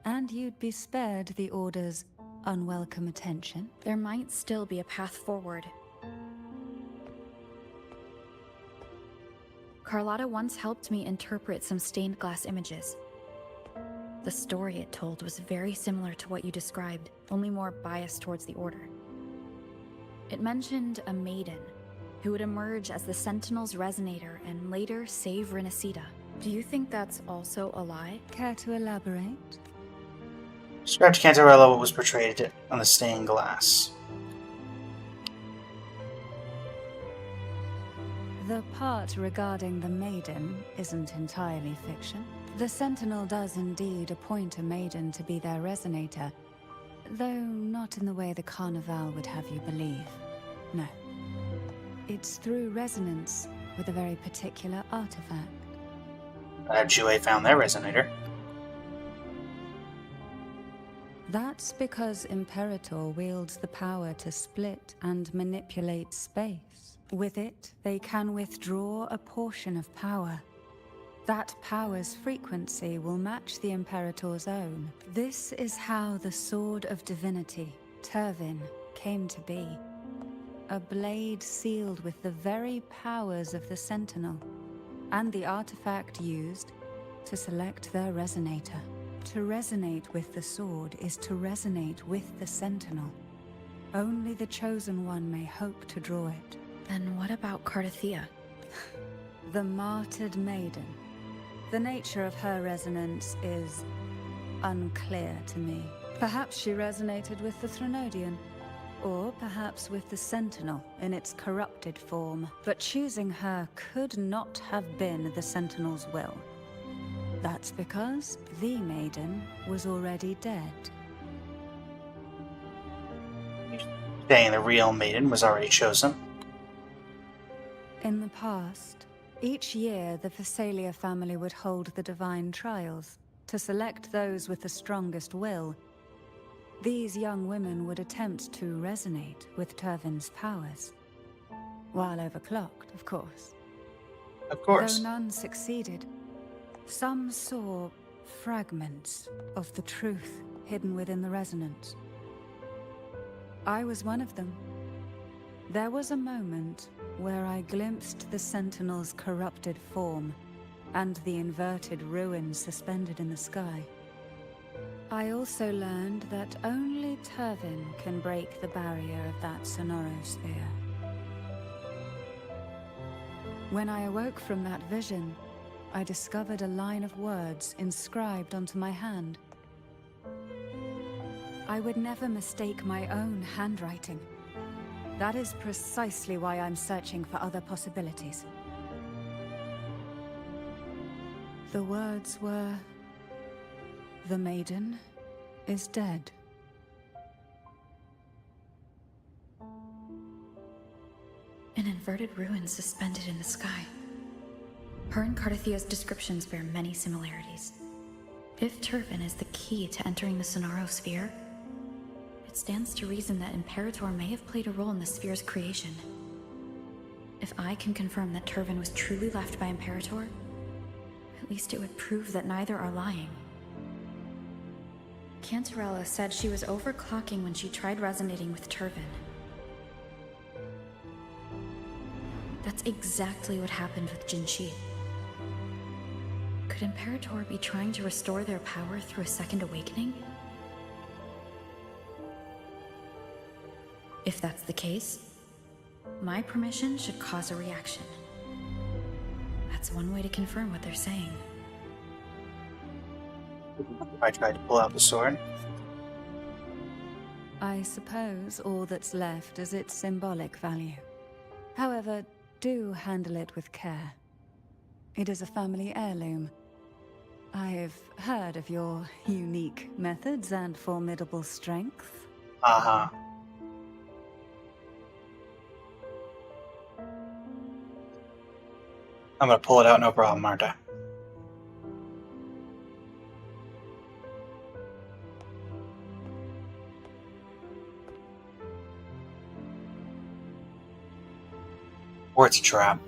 and you'd be spared the Order's unwelcome attention. There might still be a path forward. Carlotta once helped me interpret some stained glass images. The story it told was very similar to what you described, only more biased towards the Order. It mentioned a maiden who would emerge as the Sentinel's resonator and later save Renacita. Do you think that's also a lie? Care to elaborate? Describe to Cantarella what was portrayed on the stained glass. The part regarding the maiden isn't entirely fiction. The Sentinel does indeed appoint a maiden to be their resonator, though not in the way the Carnival would have you believe. No. It's through resonance with a very particular artifact. Jue found their resonator. That's because Imperator wields the power to split and manipulate space. With it, they can withdraw a portion of power. That power's frequency will match the Imperator's own. This is how the Sword of Divinity, Turvin, came to be. A blade sealed with the very powers of the Sentinel, and the artifact used to select their resonator. To resonate with the sword is to resonate with the Sentinel. Only the Chosen One may hope to draw it. Then what about Carlotta? The martyred maiden. The nature of her resonance is unclear to me. Perhaps she resonated with the Threnodian, or perhaps with the Sentinel in its corrupted form. But choosing her could not have been the Sentinel's will. That's because the maiden was already dead. Saying the real maiden was already chosen. In the past, each year the Phasalia family would hold the Divine Trials to select those with the strongest will. These young women would attempt to resonate with Turvin's powers. While overclocked, of course. Of course. Though none succeeded, some saw fragments of the truth hidden within the resonance. I was one of them. There was a moment where I glimpsed the Sentinel's corrupted form and the inverted ruins suspended in the sky. I also learned that only Turvin can break the barrier of that sonorosphere. When I awoke from that vision, I discovered a line of words inscribed onto my hand. I would never mistake my own handwriting. That is precisely why I'm searching for other possibilities. The words were, "The maiden is dead." An inverted ruin suspended in the sky. Her and Carlotha's descriptions bear many similarities. If Turvin is the key to entering the sonorosphere, it stands to reason that Imperator may have played a role in the sphere's creation. If I can confirm that Turvin was truly left by Imperator, at least it would prove that neither are lying. Cantarella said she was overclocking when she tried resonating with Turvin. That's exactly what happened with Jinshi. Could Imperator be trying to restore their power through a second awakening? If that's the case, My permission should cause a reaction. That's one way to confirm what they're saying. I tried to pull out the sword. I suppose all that's left is its symbolic value. However, do handle it with care. It is a family heirloom. I've heard of your unique methods and formidable strength. Uh-huh. I'm gonna pull it out, no problem, aren't I? Or it's a trap.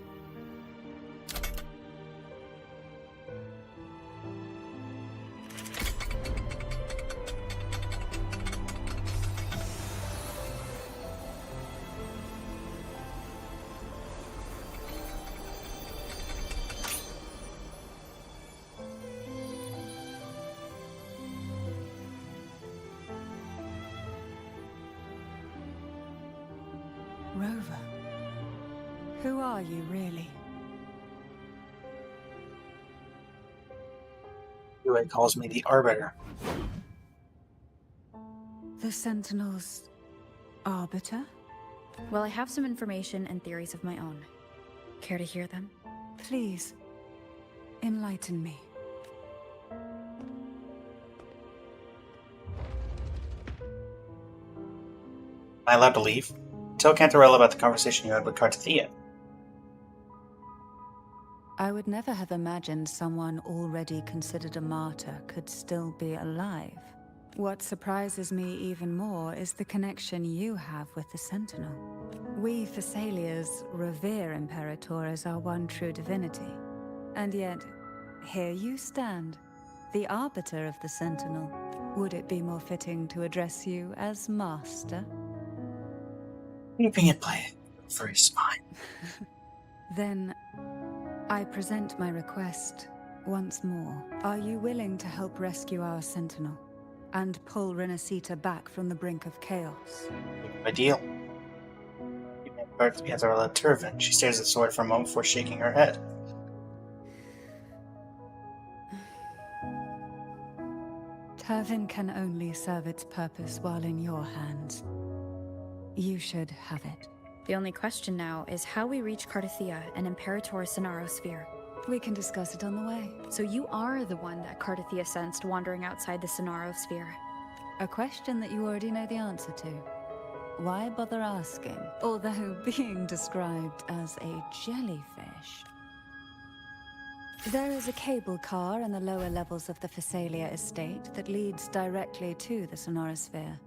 Rover, who are you really? Yue calls me the Arbiter. The Sentinel's arbiter? Well, I have some information and theories of my own. Care to hear them? Please, enlighten me. Am I allowed to leave? Tell Cantarella about the conversation you had with Carlotta. I would never have imagined someone already considered a martyr could still be alive. What surprises me even more is the connection you have with the Sentinel. We Thessalians revere Imperator as our one true divinity. And yet, here you stand, the arbiter of the Sentinel. Would it be more fitting to address you as Master? Keeping it play for his spine. Then, I present my request once more. Are you willing to help rescue our Sentinel and pull Renacita back from the brink of chaos? My deal. Cantarella Turvin. She stares at the sword for a moment before shaking her head. Turvin can only serve its purpose while in your hands. You should have it. The only question now is how we reach Carlotta and Imperator Sonaro Sphere. We can discuss it on the way. So you are the one that Carlotta sensed wandering outside the Sonaro Sphere. A question that you already know the answer to. Why bother asking? Although being described as a jellyfish. There is a cable car in the lower levels of the Thessalia estate that leads directly to the Sonorosphere.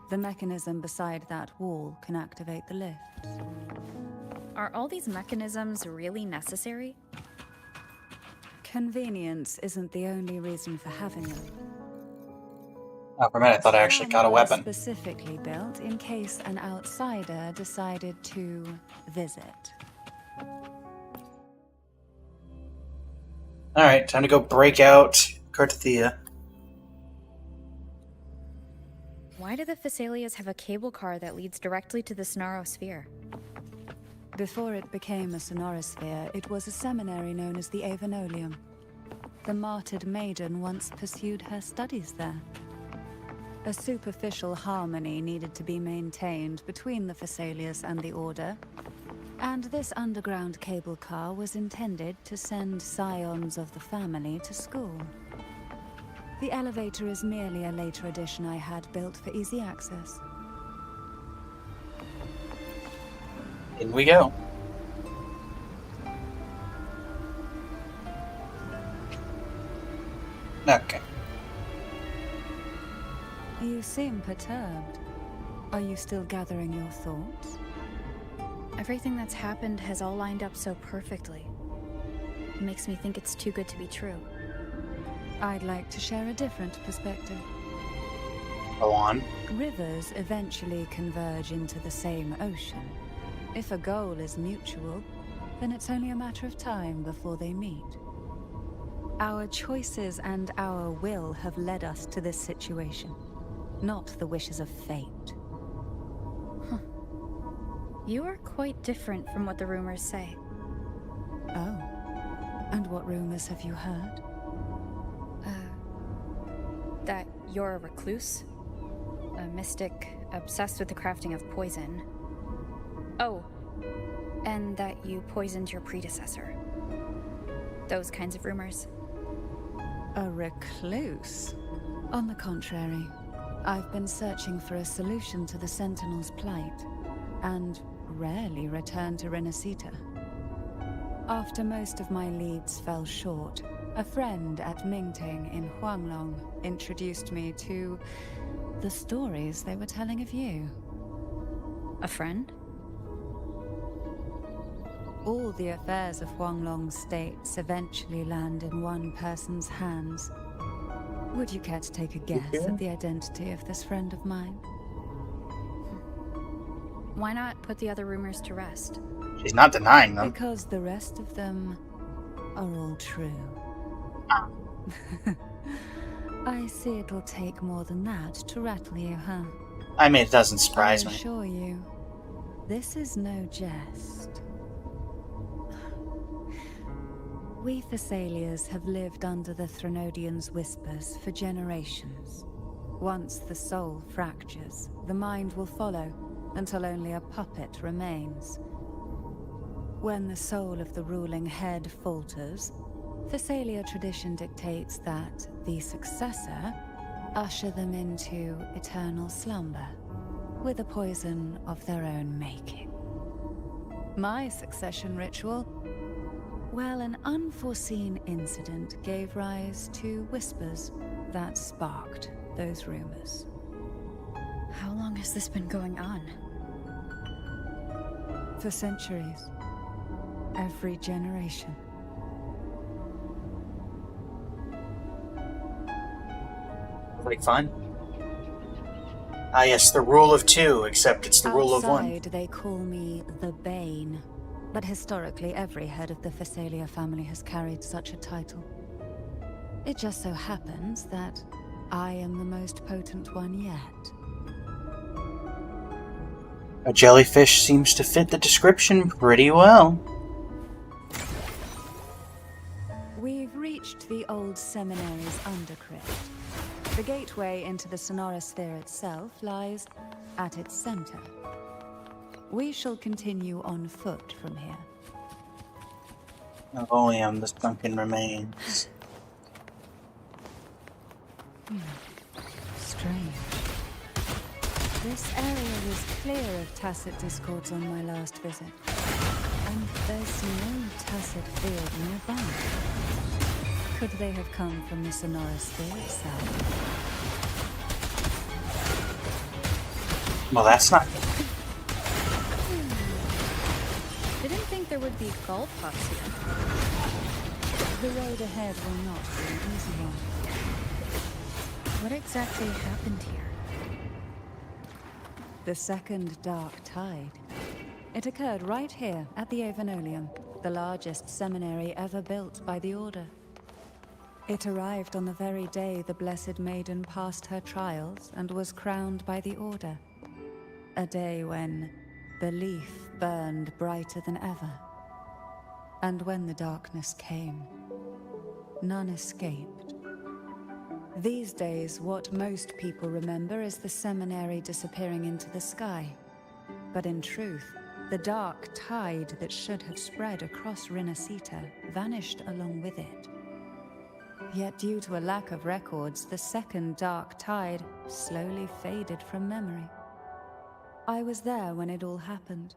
The mechanism beside that wall can activate the lift. Are all these mechanisms really necessary? Convenience isn't the only reason for having them. Oh, for a minute I thought I actually got a weapon. Specifically built in case an outsider decided to visit. Alright, time to go break out Carlotta. Why do the Thessalians have a cable car that leads directly to the Sonaro Sphere? Before it became a Sonorosphere, it was a seminary known as the Avenolium. The martyred maiden once pursued her studies there. A superficial harmony needed to be maintained between the Thessalians and the Order, and this underground cable car was intended to send scions of the family to school. The elevator is merely a later addition I had built for easy access. In we go. Okay. You seem perturbed. Are you still gathering your thoughts? Everything that's happened has all lined up so perfectly. It makes me think it's too good to be true. I'd like to share a different perspective. Go on. Rivers eventually converge into the same ocean. If a goal is mutual, then it's only a matter of time before they meet. Our choices and our will have led us to this situation, not the wishes of fate. You are quite different from what the rumors say. Oh. And what rumors have you heard? That you're a recluse? A mystic obsessed with the crafting of poison. Oh, and that you poisoned your predecessor. Those kinds of rumors. A recluse? On the contrary, I've been searching for a solution to the Sentinel's plight, and rarely return to Renacita. After most of my leads fell short, a friend at Mingting in Huanglong introduced me to the stories they were telling of you. A friend? All the affairs of Huanglong's states eventually land in one person's hands. Would you care to take a guess at the identity of this friend of mine? Why not put the other rumors to rest? She's not denying them. Because the rest of them are all true. I see it'll take more than that to rattle you, huh? I mean, it doesn't surprise I me. assure you, this is no jest. We Thessalians have lived under the Threnodians' whispers for generations. Once the soul fractures, the mind will follow, until only a puppet remains. When the soul of the ruling head falters, Thessalia tradition dictates that the successor usher them into eternal slumber, with a poison of their own making. My succession ritual? Well, an unforeseen incident gave rise to whispers that sparked those rumors. How long has this been going on? For centuries. Every generation. Like fun? Ah, yes, the rule of two, except it's the rule of one. Outside, they call me the Bane, but historically every head of the Thessalia family has carried such a title. It just so happens that I am the most potent one yet. A jellyfish seems to fit the description pretty well. We've reached the old seminary's undercrypt. The gateway into the Sonorosphere itself lies at its center. We shall continue on foot from here. If only the sunken remains. Strange. This area was clear of tacit discords on my last visit. And there's no tacit field nearby. Could they have come from the Sonorosphere itself? Well, that's not good. Didn't think there would be golf huts here. The road ahead will not be an easy one. What exactly happened here? The second dark tide. It occurred right here at the Avenolium, the largest seminary ever built by the Order. It arrived on the very day the Blessed Maiden passed her trials and was crowned by the Order. A day when belief burned brighter than ever. And when the darkness came, none escaped. These days, what most people remember is the seminary disappearing into the sky. But in truth, the dark tide that should have spread across Renacita vanished along with it. Yet due to a lack of records, the second dark tide slowly faded from memory. I was there when it all happened,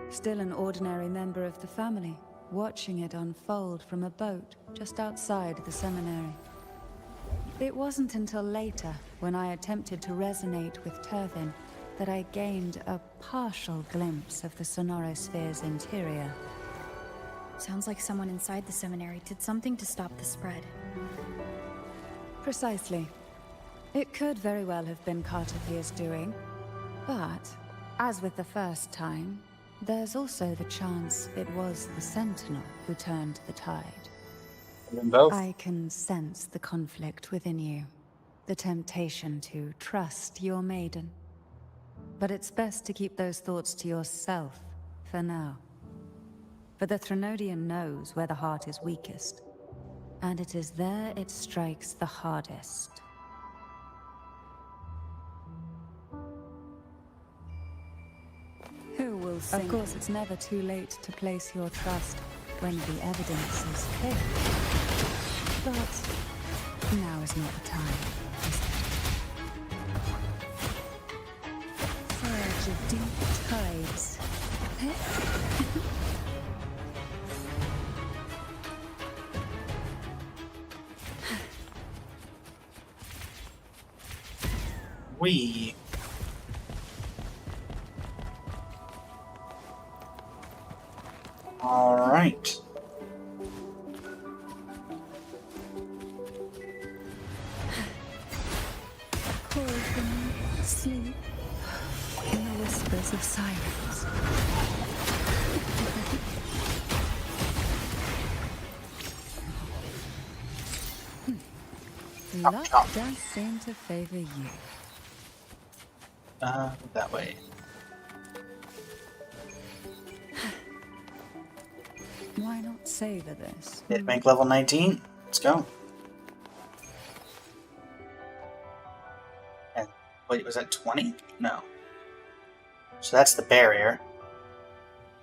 still an ordinary member of the family, watching it unfold from a boat just outside the seminary. It wasn't until later, when I attempted to resonate with Turvin, that I gained a partial glimpse of the Sonorosphere's interior. Sounds like someone inside the seminary did something to stop the spread. Precisely. It could very well have been Cartothia's doing, but, as with the first time, there's also the chance it was the Sentinel who turned the tide. Them both. I can sense the conflict within you, the temptation to trust your maiden. But it's best to keep those thoughts to yourself for now. But the Threnodian knows where the heart is weakest, and it is there it strikes the hardest. Who will sink? Of course, it's never too late to place your trust when the evidence is clear. But now is not the time, is it? Surge of deep tides. We. All right. Call from sleep in the whispers of silence. Luck does seem to favor you. That way. Why not savor this? Hit bank level 19. Let's go. And wait, was that 20? No. So that's the barrier.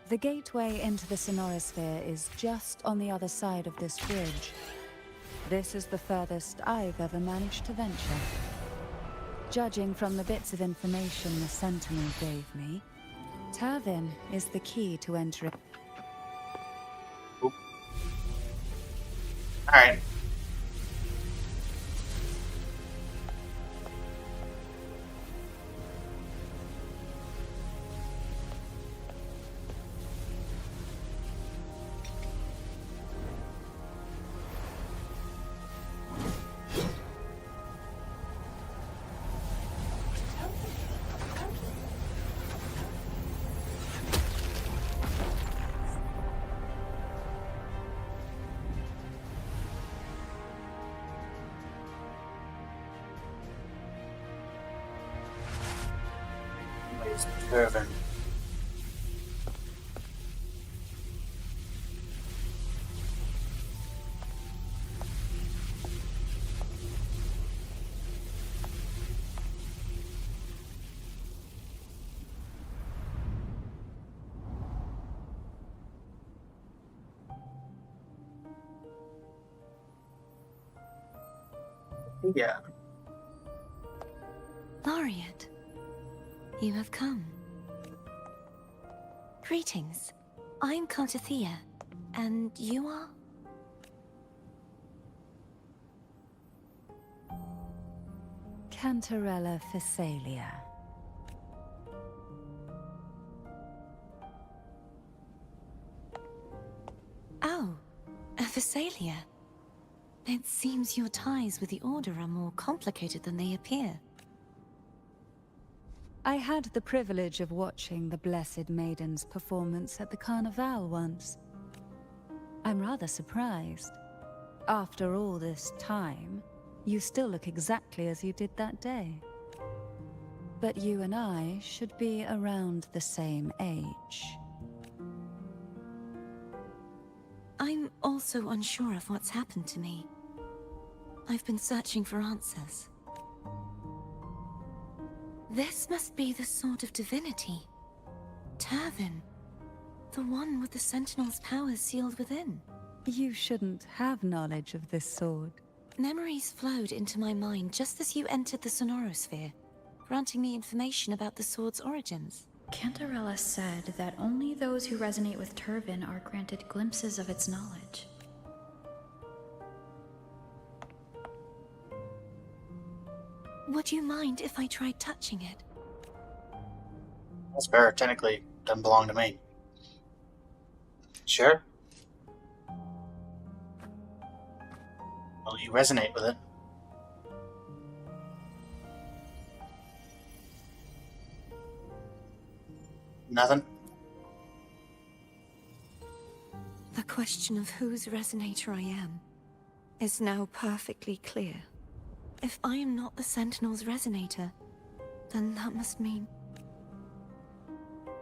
The gateway into the Sonorosphere is just on the other side of this bridge. This is the furthest I've ever managed to venture. Judging from the bits of information the Sentinel gave me, Turvin is the key to entering. Alright. Turvin. Yeah. Laureate, you have come. Greetings. I'm Carlotta, and you are? Cantarella Physalia. Oh, a Physalia. It seems your ties with the Order are more complicated than they appear. I had the privilege of watching the Blessed Maiden's performance at the Carnival once. I'm rather surprised. After all this time, you still look exactly as you did that day. But you and I should be around the same age. I'm also unsure of what's happened to me. I've been searching for answers. This must be the Sword of Divinity. Turvin. The one with the Sentinel's powers sealed within. You shouldn't have knowledge of this sword. Memories flowed into my mind just as you entered the Sonorosphere, granting me information about the sword's origins. Cantarella said that only those who resonate with Turvin are granted glimpses of its knowledge. Would you mind if I tried touching it? That's fair. Technically, doesn't belong to me. Sure. Well, you resonate with it. Nothing? The question of whose resonator I am is now perfectly clear. If I am not the Sentinel's resonator, then that must mean...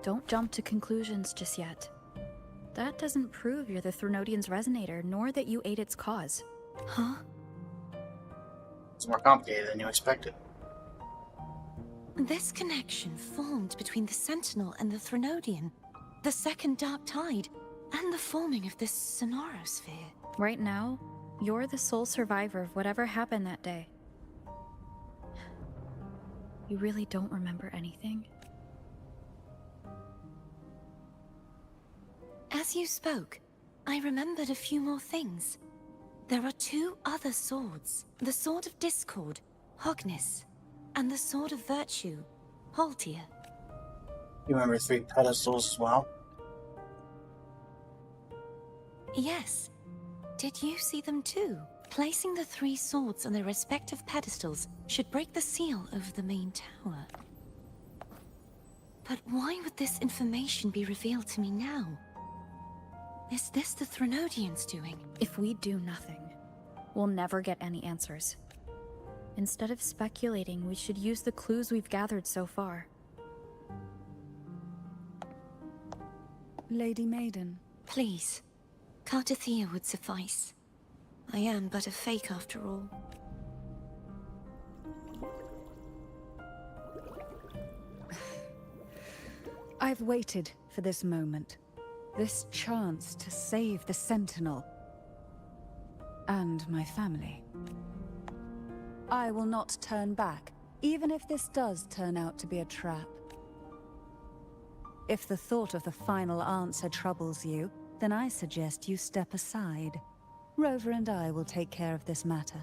Don't jump to conclusions just yet. That doesn't prove you're the Threnodian's resonator, nor that you ate its cause. Huh? It's more complicated than you expected. This connection formed between the Sentinel and the Threnodian, the second Dark Tide, and the forming of this Sonorosphere. Right now, you're the sole survivor of whatever happened that day. You really don't remember anything? As you spoke, I remembered a few more things. There are 2 other swords. The Sword of Discord, Hognis, and the Sword of Virtue, Haltia. You remember 3 pedestals as well? Yes. Did you see them too? Placing the 3 swords on their respective pedestals should break the seal over the main tower. But why would this information be revealed to me now? Is this the Threnodians' doing? If we do nothing, we'll never get any answers. Instead of speculating, we should use the clues we've gathered so far. Lady Maiden. Please. Carlotta would suffice. I am but a fake after all. I've waited for this moment. This chance to save the Sentinel. And my family. I will not turn back, even if this does turn out to be a trap. If the thought of the final answer troubles you, then I suggest you step aside. Rover and I will take care of this matter.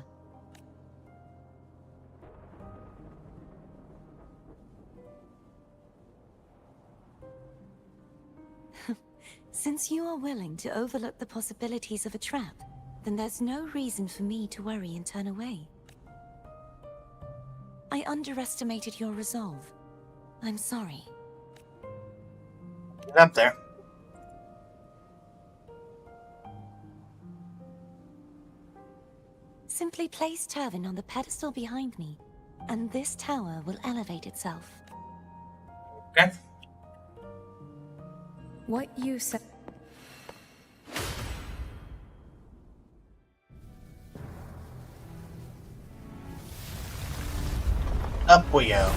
Since you are willing to overlook the possibilities of a trap, then there's no reason for me to worry and turn away. I underestimated your resolve. I'm sorry. Get up there. Simply place Turvin on the pedestal behind me, and this tower will elevate itself. Okay. What you said... Up we go.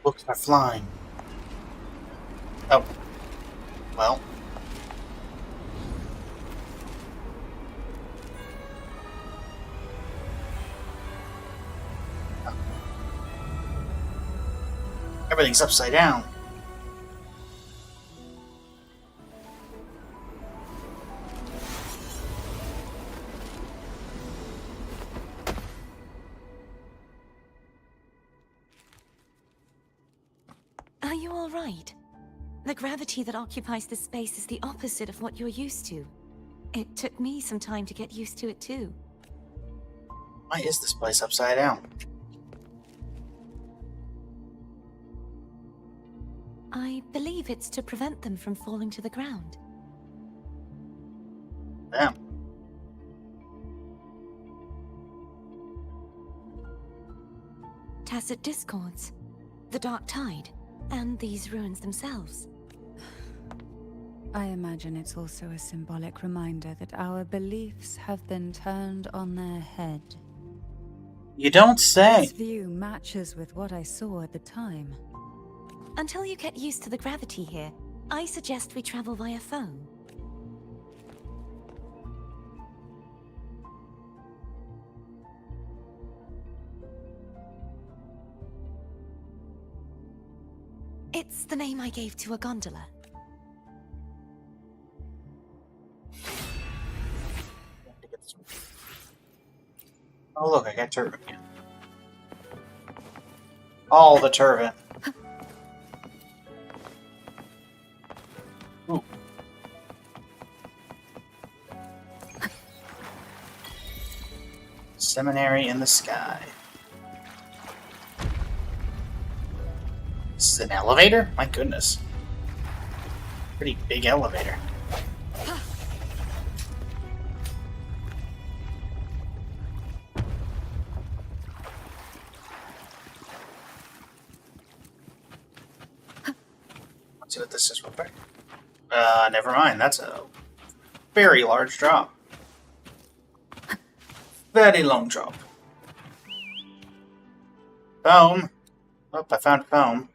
Books are flying. Oh. Well. Everything's upside down. Are you all right? The gravity that occupies this space is the opposite of what you're used to. It took me some time to get used to it too. Why is this place upside down? I believe it's to prevent them from falling to the ground. Damn. Tacit discords, the Dark Tide, and these ruins themselves. I imagine it's also a symbolic reminder that our beliefs have been turned on their head. You don't say. This view matches with what I saw at the time. Until you get used to the gravity here, I suggest we travel via phone. It's the name I gave to a gondola. Oh look, I got turban again. All the turban. Ooh. Seminary in the sky. This is an elevator? My goodness. Pretty big elevator. Let's see what this is real quick. Never mind. That's a very large drop. Very long drop. Foam. Oh, I found foam.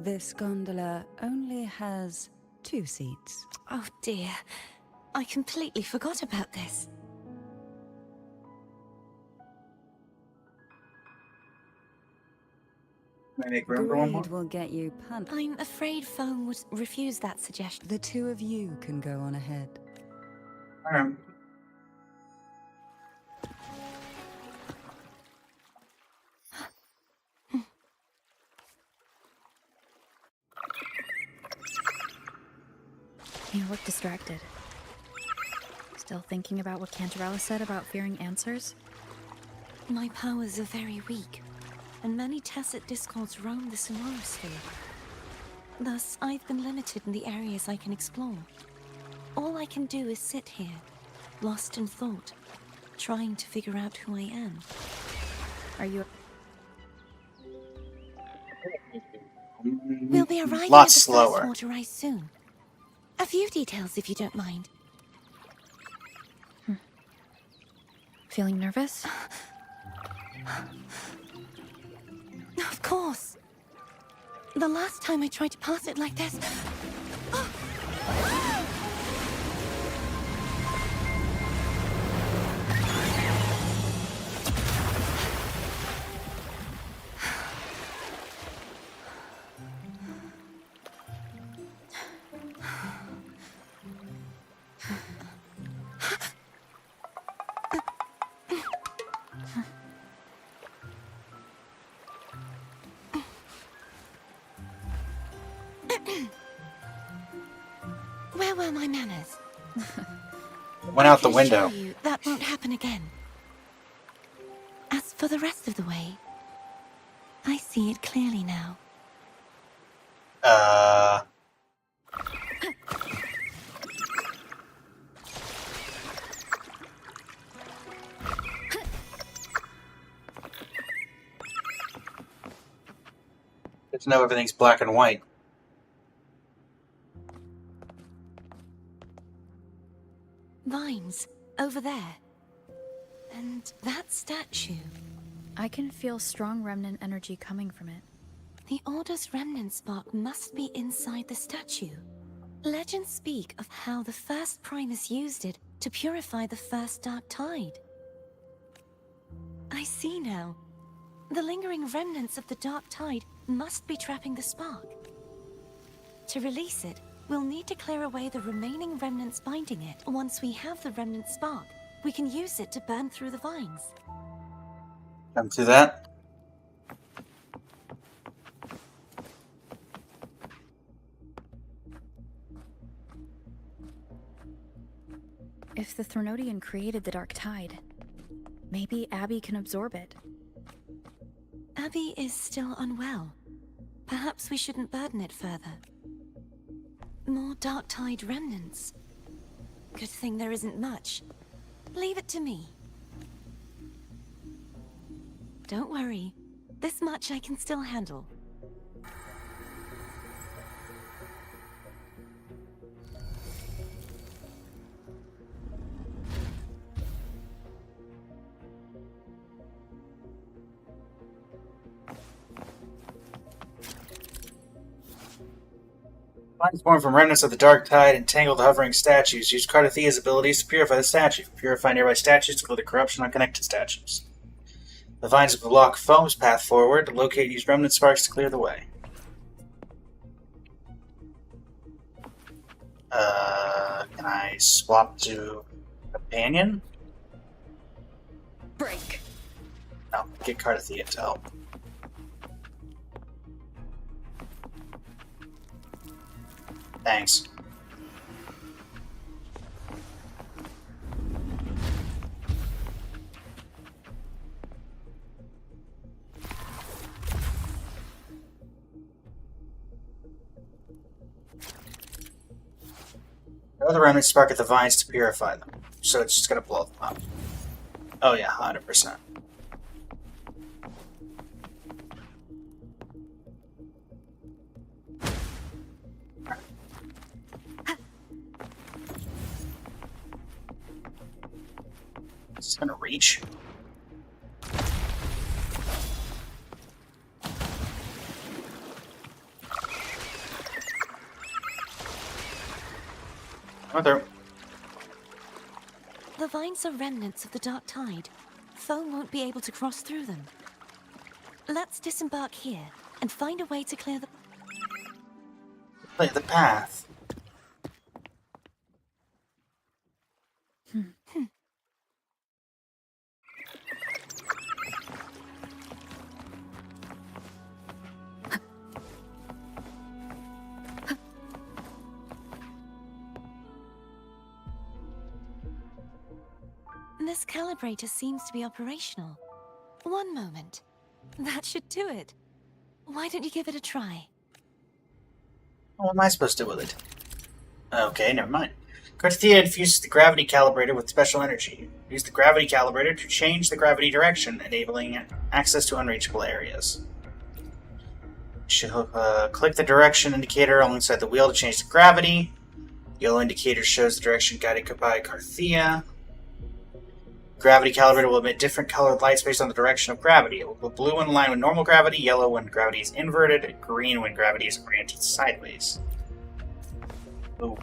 This gondola only has 2 seats. Oh dear. I completely forgot about this. Can I make room for one more? Greed will get you punched. I'm afraid Foam would refuse that suggestion. The 2 of you can go on ahead. Alright. You look distracted. Still thinking about what Cantarella said about fearing answers? My powers are very weak, and many tacit discords roam the sonorosphere. Thus, I've been limited in the areas I can explore. All I can do is sit here, lost in thought, trying to figure out who I am. Are you... We'll be arriving at Lot the slower. first water rise soon. A few details, if you don't mind. feeling nervous? Of course. The last time I tried to pass it like this... Where were my manners? Went out the I can window. assure you that won't happen again. As for the rest of the way, I see it clearly now. Good to know everything's black and white. Vines, over there. And that statue. I can feel strong remnant energy coming from it. The Order's remnant spark must be inside the statue. Legends speak of how the first Primus used it to purify the first Dark Tide. I see now. The lingering remnants of the Dark Tide must be trapping the spark. To release it, we'll need to clear away the remaining remnants binding it. Once we have the remnant spark, we can use it to burn through the vines. Come to that. If the Threnodian created the Dark Tide, maybe Abby can absorb it. Abby is still unwell. Perhaps we shouldn't burden it further. More Dark Tide remnants. Good thing there isn't much. Leave it to me. Don't worry. This much I can still handle. Vines born from remnants of the Dark Tide entangle the hovering statues. Use Carlottia's abilities to purify the statue. Purify nearby statues to clear the corruption on connected statues. The vines block Foam's path forward. Locate and use remnant sparks to clear the way. Can I swap to Companion? Break. No, get Carlotta to help. Thanks. Throw the remnant spark at the vines to purify them. So it's just gonna blow them up. Oh yeah, 100%. It's gonna reach. Mother. The vines are remnants of the Dark Tide. Foe won't be able to cross through them. Let's disembark here and find a way to clear the... Play the path. This calibrator seems to be operational. One moment. That should do it. Why don't you give it a try? What am I supposed to do with it? Okay, never mind. Carlotta infuses the gravity calibrator with special energy. Use the gravity calibrator to change the gravity direction, enabling access to unreachable areas. Click the direction indicator alongside the wheel to change the gravity. Yellow indicator shows the direction guided by Carlotta. Gravity calibrator will emit different colored lights based on the direction of gravity. It will go blue in line with normal gravity, yellow when gravity is inverted, green when gravity is oriented sideways. Ooh.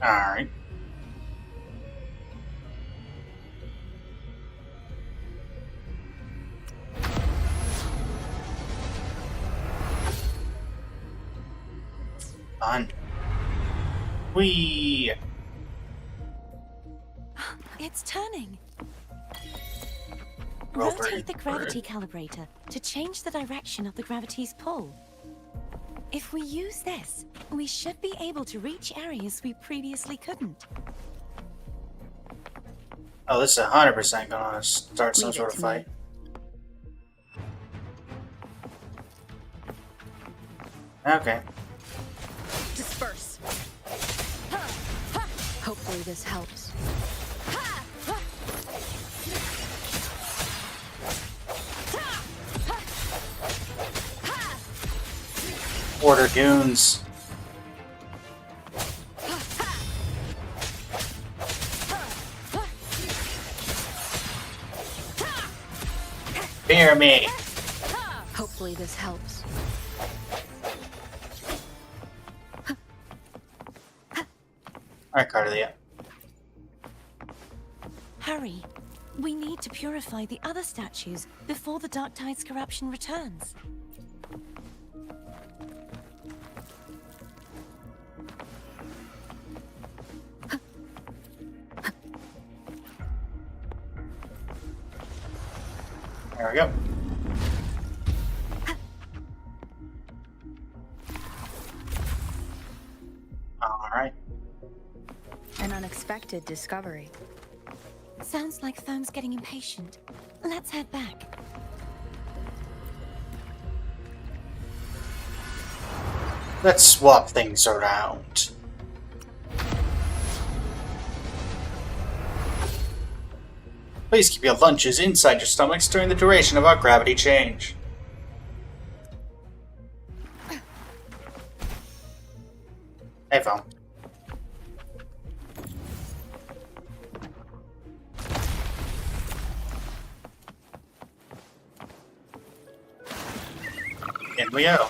Alright. On. Whee! It's turning. Roper Rotate the gravity calibrator to change the direction of the gravity's pull. If we use this, we should be able to reach areas we previously couldn't. Oh, this is 100% gonna start some Leave it sort of to fight. Okay. Disperse. Hopefully this helps. Order goons. Fear me. Hopefully this helps. Alright, Carlotta. Hurry. We need to purify the other statues before the Dark Tide's corruption returns. There we go. Alright. An unexpected discovery. Sounds like Thome's getting impatient. Let's head back. Let's swap things around. Please keep your lunches inside your stomachs during the duration of our gravity change. Hey, phone. In we go.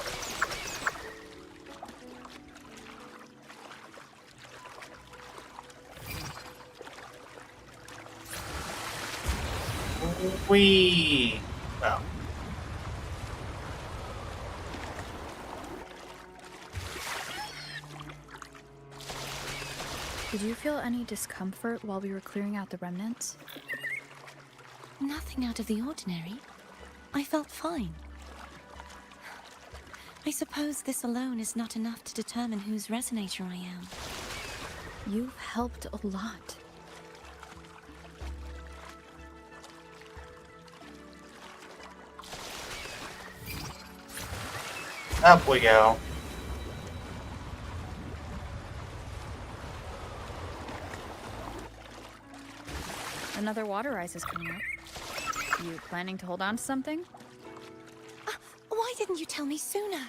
Wee. Well. Did you feel any discomfort while we were clearing out the remnants? Nothing out of the ordinary. I felt fine. I suppose this alone is not enough to determine whose resonator I am. You've helped a lot. Up we go. Another water rise is coming up. You planning to hold on to something? Why didn't you tell me sooner?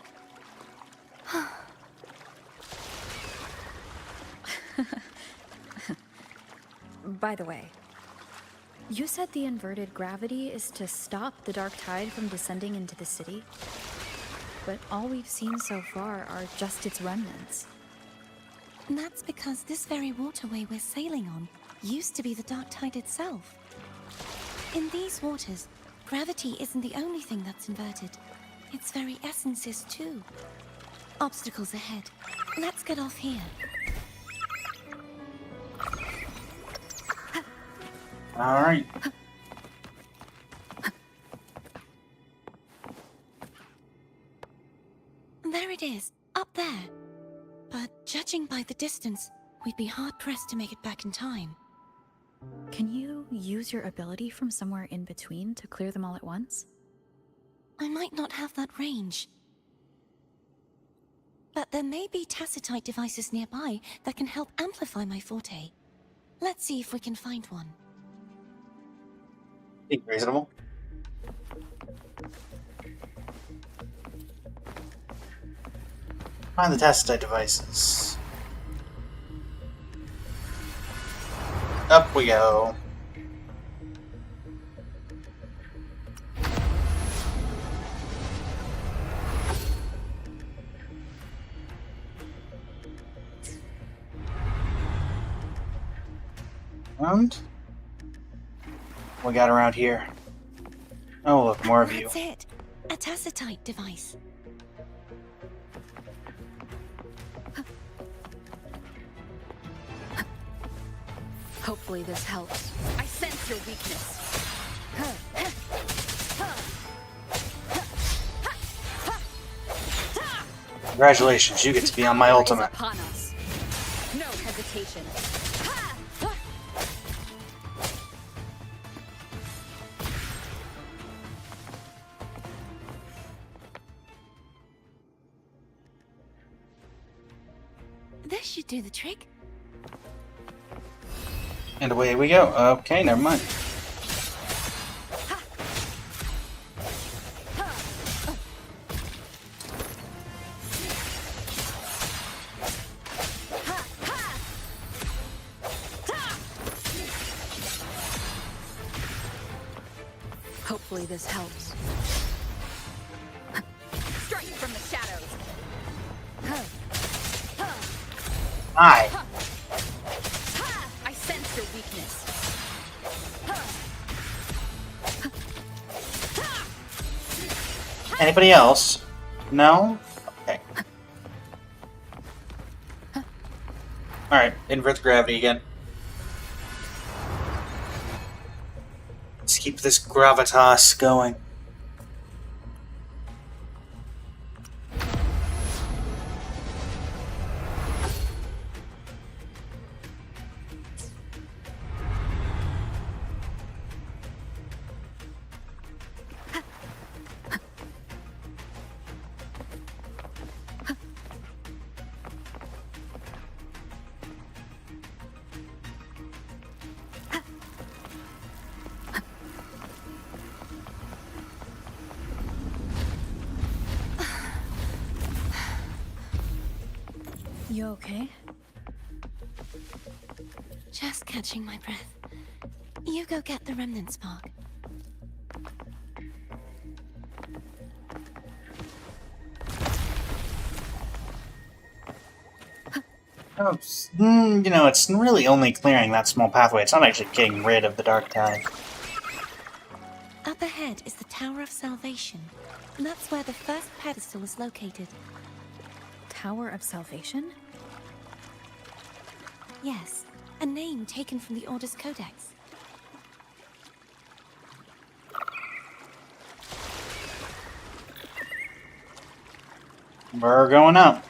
By the way, you said the inverted gravity is to stop the dark tide from descending into the city, but all we've seen so far are just its remnants. And that's because this very waterway we're sailing on used to be the dark tide itself. In these waters, gravity isn't the only thing that's inverted. Its very essence is too. Obstacles ahead. Let's get off here. All right. There it is, up there. But judging by the distance, we'd be hard-pressed to make it back in time. Can you use your ability from somewhere in between to clear them all at once? I might not have that range. But there may be tacitite devices nearby that can help amplify my forte. Let's see if we can find one. Seems reasonable. Find the tacitite devices. Up we go. And what we got around here? Oh, look, more of you. That's it. A tacitite device. Hopefully this helps. I sense your weakness. Congratulations, you get to be on my ultimate. Upon us. No hesitation. This should do the trick. And away we go. Okay, never mind. Hopefully this helps. Strike from the shadows. Hi. I sense your weakness. Anybody else? No? Okay. Alright, invert gravity again. Let's keep this gravitas going. You okay? Just catching my breath. You go get the remnant spark. Oh, you know, it's really only clearing that small pathway. It's not actually getting rid of the dark tide. Up ahead is the Tower of Salvation. And that's where the first pedestal is located. Tower of Salvation? Yes, a name taken from the Order's Codex. We're going up.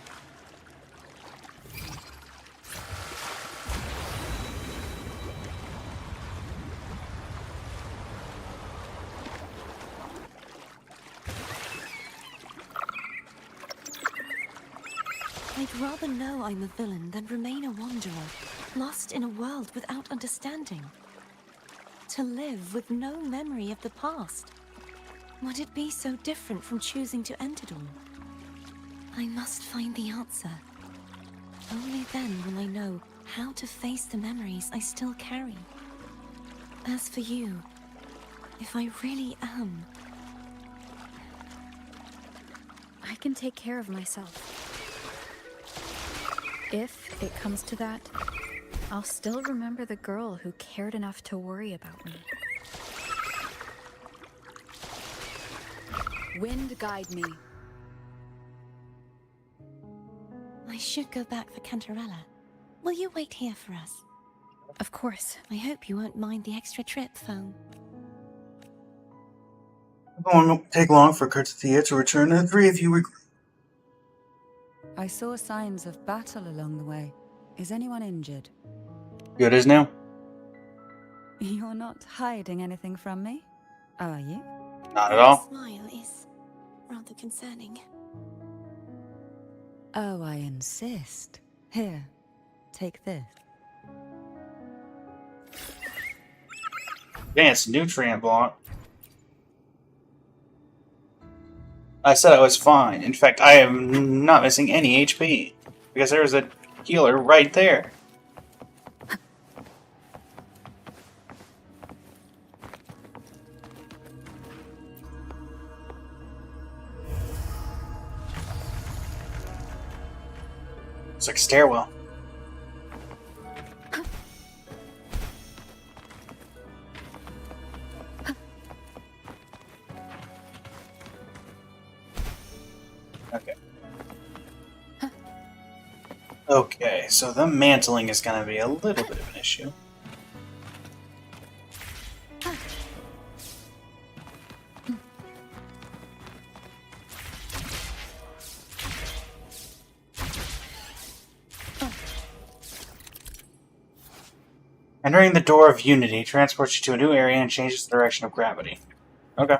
I'd rather know I'm a villain than remain a wanderer, lost in a world without understanding. To live with no memory of the past. Would it be so different from choosing to end it all? I must find the answer. Only then will I know how to face the memories I still carry. As for you, if I really am... I can take care of myself. If it comes to that, I'll still remember the girl who cared enough to worry about me. Wind guide me. I should go back for Cantarella. Will you wait here for us? Of course. I hope you won't mind the extra trip, Foam. It won't take long for Carlotta to return, and the three of you will... I saw signs of battle along the way. Is anyone injured? Good as new. You're not hiding anything from me, are you? Not at all. Smile is rather concerning. Oh, I insist. Here, take this. Advanced nutrient block. I said I was fine. In fact, I am not missing any HP. Because there was a healer right there. It's like a stairwell. Okay. Okay, so the mantling is going to be a little bit of an issue. Entering the Door of Unity transports you to a new area and changes the direction of gravity. Okay.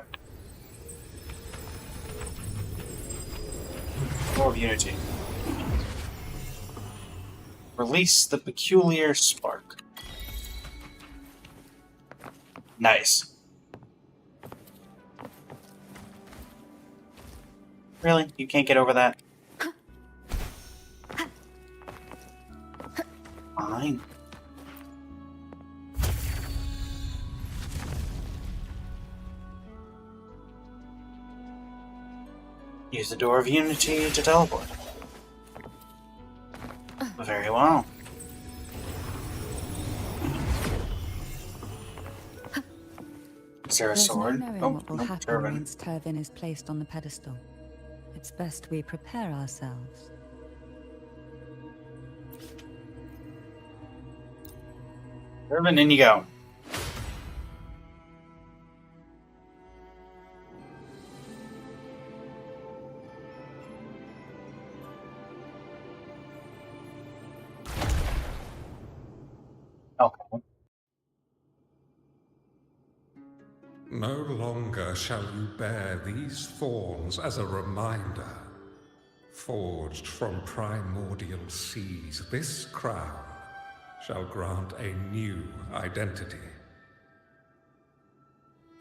Door of Unity. Release the peculiar spark. Nice. Really? You can't get over that? Fine. Use the Door of Unity to teleport. Very well. Is there a There's sword? no knowing what will happen turban. once Turvin is placed on the pedestal. It's best we prepare ourselves. Turban, in you go. Okay. No longer shall you bear these thorns as a reminder. Forged from primordial seas, this crown shall grant a new identity.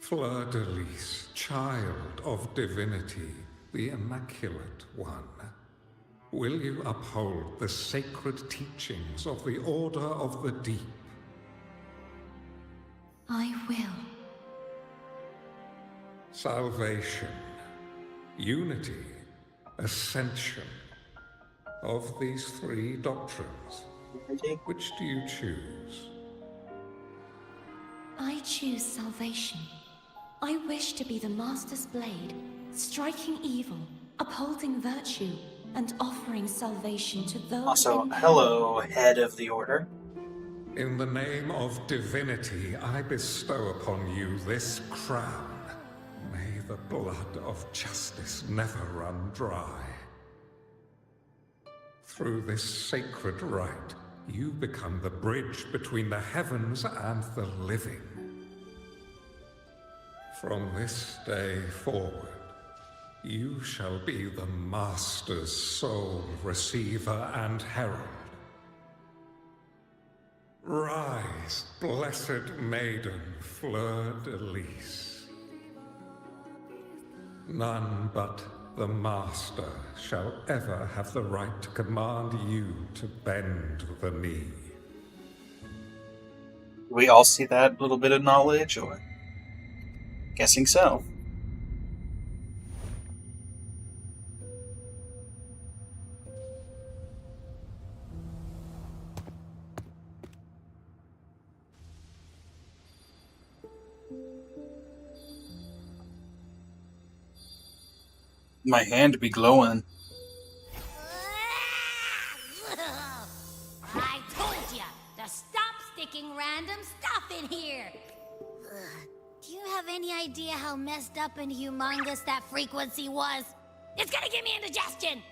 Fleur-de-Lis, child of divinity, the Immaculate One. Will you uphold the sacred teachings of the Order of the Deep? I will. Salvation, unity, ascension. Of these three doctrines, which do you choose? I choose salvation. I wish to be the Master's blade, striking evil, upholding virtue, and offering salvation to those Also, in hello, head of the Order. In the name of divinity, I bestow upon you this crown. May the blood of justice never run dry. Through this sacred rite, you become the bridge between the heavens and the living. From this day forward, you shall be the Master's sole receiver and herald. Rise, blessed maiden, fleur-de-lis. None but the Master shall ever have the right to command you to bend the knee. We all see that little bit of knowledge, or guessing so. My hand be glowing. I told ya to stop sticking random stuff in here. Do you have any idea how messed up and humongous that frequency was? It's gonna give me indigestion.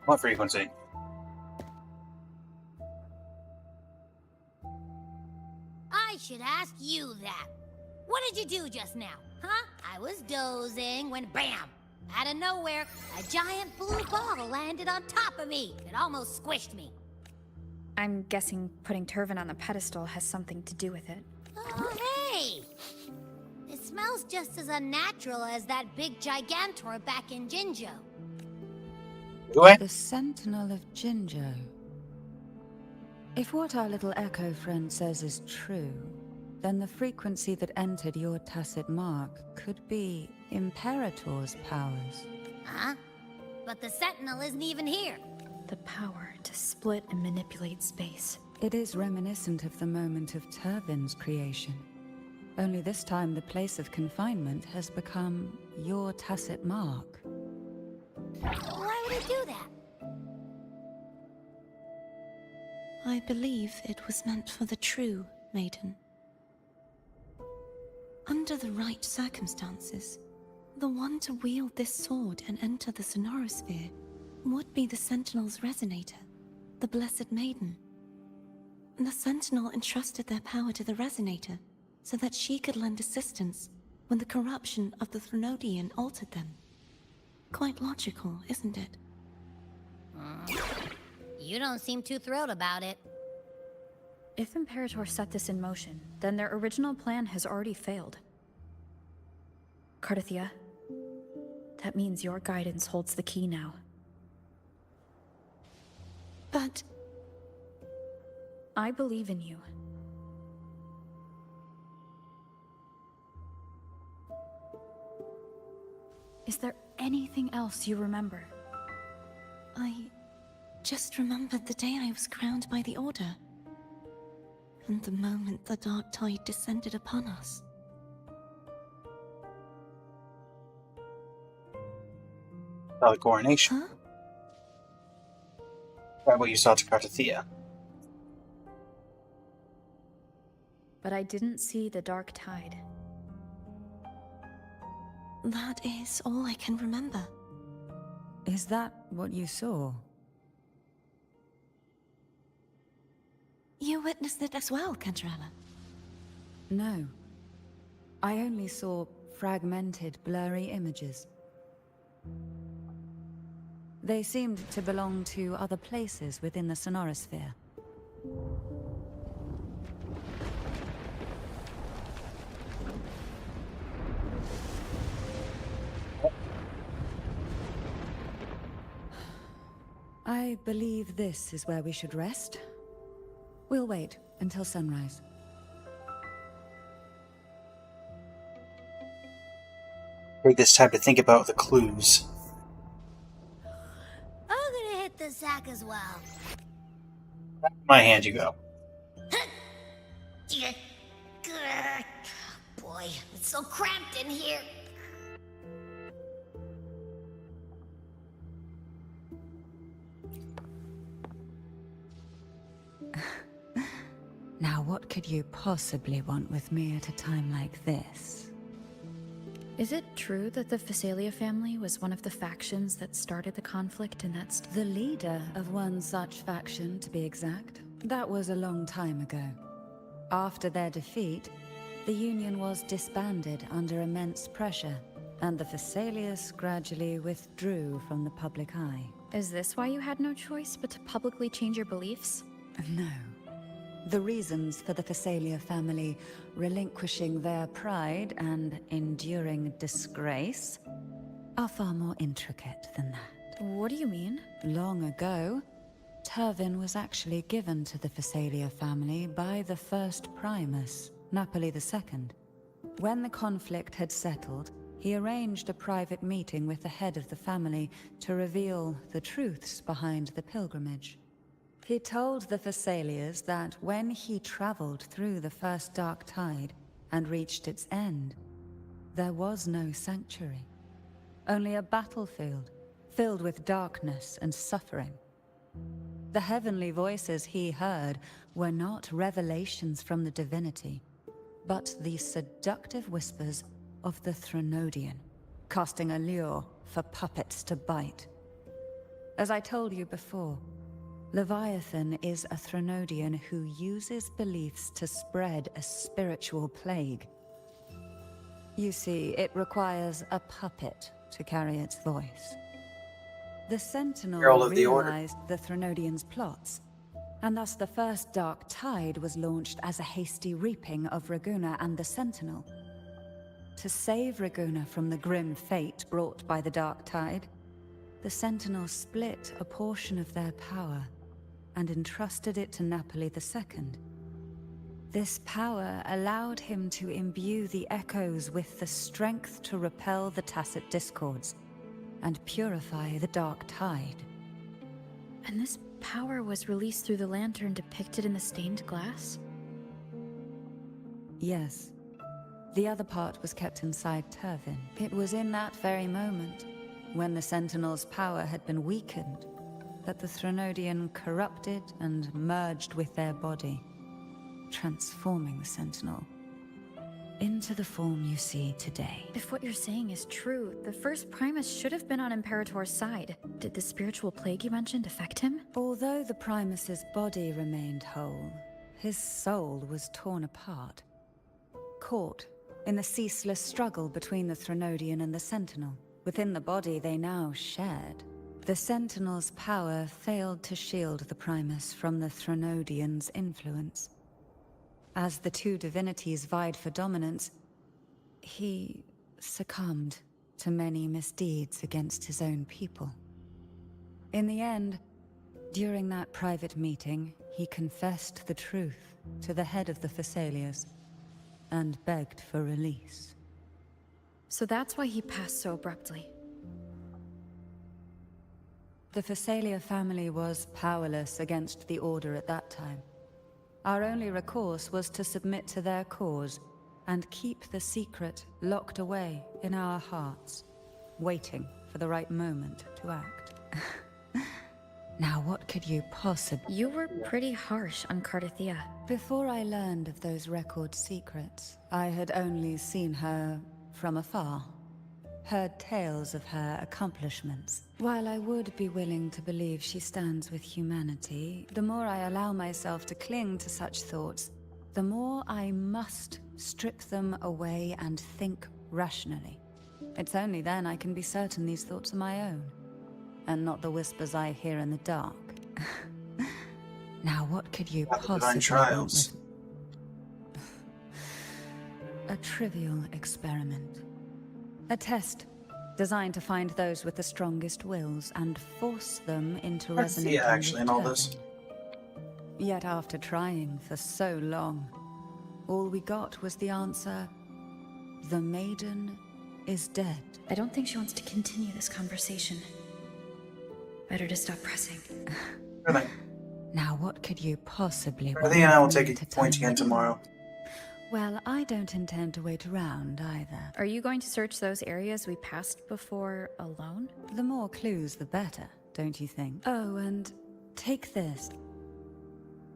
What frequency? I should ask you that. What did you do just now, huh? I was dozing when bam! Out of nowhere, a giant blue ball landed on top of me. It almost squished me. I'm guessing putting Turvin on the pedestal has something to do with it. Oh, hey! It smells just as unnatural as that big Gigantor back in Jinjo. The Sentinel of Jinjo. If what our little Echo friend says is true, then the frequency that entered your tacit mark could be Imperator's powers. Huh? But the Sentinel isn't even here. The power to split and manipulate space. It is reminiscent of the moment of Turvin's creation. Only this time the place of confinement has become your tacit mark. Why would he do that? I believe it was meant for the true maiden. Under the right circumstances, the one to wield this sword and enter the Sonorosphere would be the Sentinel's resonator, the Blessed Maiden. The Sentinel entrusted their power to the resonator so that she could lend assistance when the corruption of the Threnodian altered them. Quite logical, isn't it? You don't seem too thrilled about it. If Imperator set this in motion, then their original plan has already failed. Carlotta, that means your guidance holds the key now. But... I believe in you. Is there anything else you remember? I just remembered the day I was crowned by the Order. And the moment the dark tide descended upon us. The coronation. Huh? That what you saw to Carlotta. But I didn't see the dark tide. That is all I can remember. Is that what you saw? You witnessed it as well, Cantarella? No. I only saw fragmented, blurry images. They seemed to belong to other places within the Sonorosphere. I believe this is where we should rest. We'll wait until sunrise. Take this time to think about the clues. I'm gonna hit the sack as well. My hand, you go. Boy, it's so cramped in here. Now, what could you possibly want with me at a time like this? Is it true that the Phasalia family was one of the factions that started the conflict in that The leader of one such faction, to be exact. That was a long time ago. After their defeat, the Union was disbanded under immense pressure, and the Phasalias gradually withdrew from the public eye. Is this why you had no choice but to publicly change your beliefs? No. The reasons for the Phasalia family relinquishing their pride and enduring disgrace are far more intricate than that. What do you mean? Long ago, Turvin was actually given to the Phasalia family by the first Primus, Napoli II. When the conflict had settled, he arranged a private meeting with the head of the family to reveal the truths behind the pilgrimage. He told the Phasalias that when he traveled through the first dark tide and reached its end, there was no sanctuary, only a battlefield filled with darkness and suffering. The heavenly voices he heard were not revelations from the divinity, but the seductive whispers of the Threnodian, casting a lure for puppets to bite. As I told you before, Leviathan is a Threnodian who uses beliefs to spread a spiritual plague. You see, it requires a puppet to carry its voice. The Sentinel realized the Threnodian's plots, and thus the first Dark Tide was launched as a hasty reaping of Raguna and the Sentinel. To save Raguna from the grim fate brought by the Dark Tide, the Sentinel split a portion of their power and entrusted it to Napoli II. This power allowed him to imbue the echoes with the strength to repel the tacit discords and purify the Dark Tide. And this power was released through the lantern depicted in the stained glass? Yes. The other part was kept inside Turvin. It was in that very moment, when the Sentinel's power had been weakened, that the Threnodian corrupted and merged with their body, transforming the Sentinel into the form you see today. If what you're saying is true, the first Primus should have been on Imperator's side. Did the spiritual plague you mentioned affect him? Although the Primus's body remained whole, his soul was torn apart, caught in the ceaseless struggle between the Threnodian and the Sentinel. Within the body they now shared. The Sentinel's power failed to shield the Primus from the Threnodian's influence. As the two divinities vied for dominance, he succumbed to many misdeeds against his own people. In the end, during that private meeting, he confessed the truth to the head of the Phasalias and begged for release. So that's why he passed so abruptly. The Phasalia family was powerless against the Order at that time. Our only recourse was to submit to their cause and keep the secret locked away in our hearts, waiting for the right moment to act. Now, what could you possibly... You were pretty harsh on Carlotta. Before I learned of those record secrets, I had only seen her from afar, heard tales of her accomplishments. While I would be willing to believe she stands with humanity, the more I allow myself to cling to such thoughts, the more I must strip them away and think rationally. It's only then I can be certain these thoughts are my own, and not the whispers I hear in the dark. Now, what could you possibly want with... A trivial experiment. A test designed to find those with the strongest wills and force them into resonating actually in all with this. Turvin. Yet after trying for so long, all we got was the answer, the maiden is dead. I don't think she wants to continue this conversation. Better to stop pressing. Really? Now what could you possibly I think I will take a point again tomorrow. Well, I don't intend to wait around either. Are you going to search those areas we passed before alone? The more clues, the better, don't you think? Oh, and take this.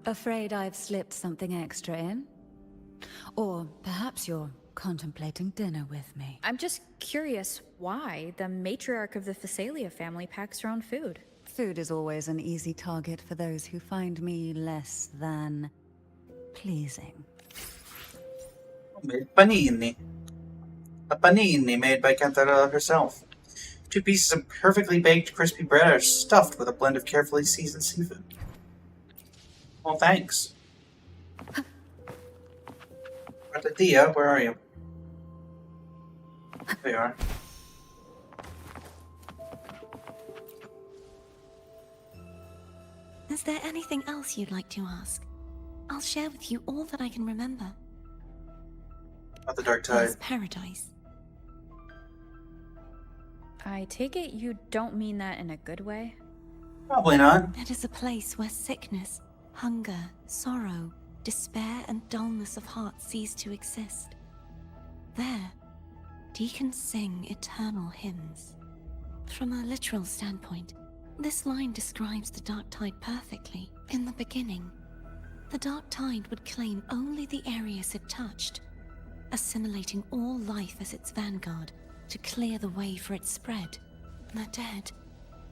Afraid I've slipped something extra in? Or perhaps you're contemplating dinner with me. I'm just curious why the matriarch of the Phasalia family packs her own food. Food is always an easy target for those who find me less than pleasing. Made panini. A panini made by Carlotta herself. 2 pieces of perfectly baked crispy bread are stuffed with a blend of carefully seasoned seafood. Well, thanks. Dia, where are you? There you are. Is there anything else you'd like to ask? I'll share with you all that I can remember. About the dark tide. Yes, paradise. I take it you don't mean that in a good way? Probably not. It is a place where sickness, hunger, sorrow, despair, and dullness of heart cease to exist. There, deacons sing eternal hymns. From a literal standpoint, this line describes the dark tide perfectly. In the beginning, the dark tide would claim only the areas it touched, assimilating all life as its vanguard to clear the way for its spread. The dead,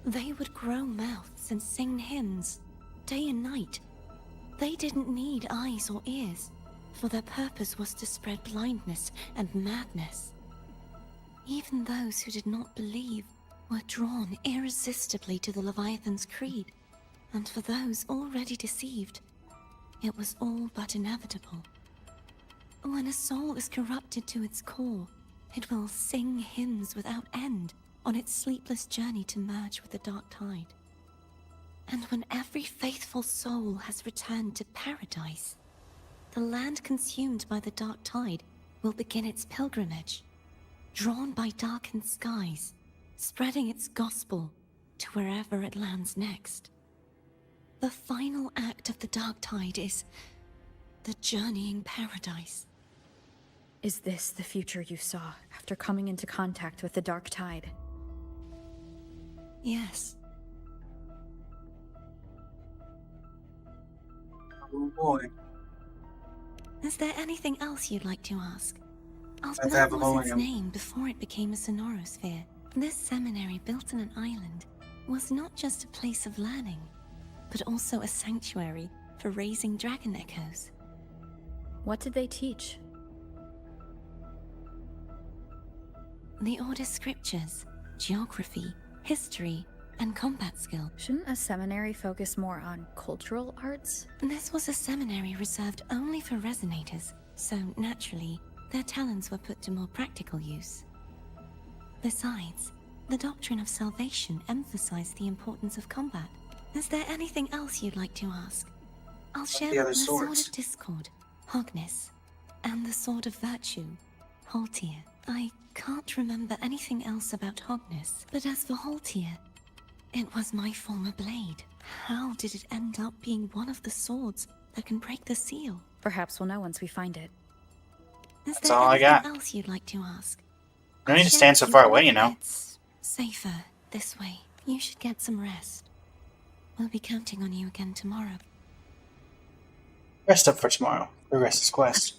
they would grow mouths and sing hymns, day and night. They didn't need eyes or ears, for their purpose was to spread blindness and madness. Even those who did not believe were drawn irresistibly to the Leviathan's creed, and for those already deceived, it was all but inevitable. When a soul is corrupted to its core, it will sing hymns without end on its sleepless journey to merge with the dark tide. And when every faithful soul has returned to paradise, the land consumed by the dark tide will begin its pilgrimage, drawn by darkened skies, spreading its gospel to wherever it lands next. The final act of the dark tide is the journeying paradise. Is this the future you saw after coming into contact with the dark tide? Yes. Oh boy. Is there anything else you'd like to ask? Let's What have a was its millennium. name before it became a sonorosphere? This seminary built on an island was not just a place of learning, but also a sanctuary for raising dragon echoes. What did they teach? The Order scriptures, geography, history, and combat skill. Shouldn't a seminary focus more on cultural arts? This was a seminary reserved only for resonators, so naturally, their talents were put to more practical use. Besides, the doctrine of salvation emphasized the importance of combat. Is there anything else you'd like to ask? I'll share the other the Sword swords? of Discord, Hogness, and the Sword of Virtue, Haltier. I can't remember anything else about Hogness, but as for Haltier, it was my former blade. How did it end up being one of the swords that can break the seal? Perhaps we'll know once we find it. Is That's there all I anything got. else you'd like to ask? You don't need to Share stand so with far all away, you of know. It's safer this way. You should get some rest. We'll be counting on you again tomorrow. Rest up for tomorrow. Progress this quest.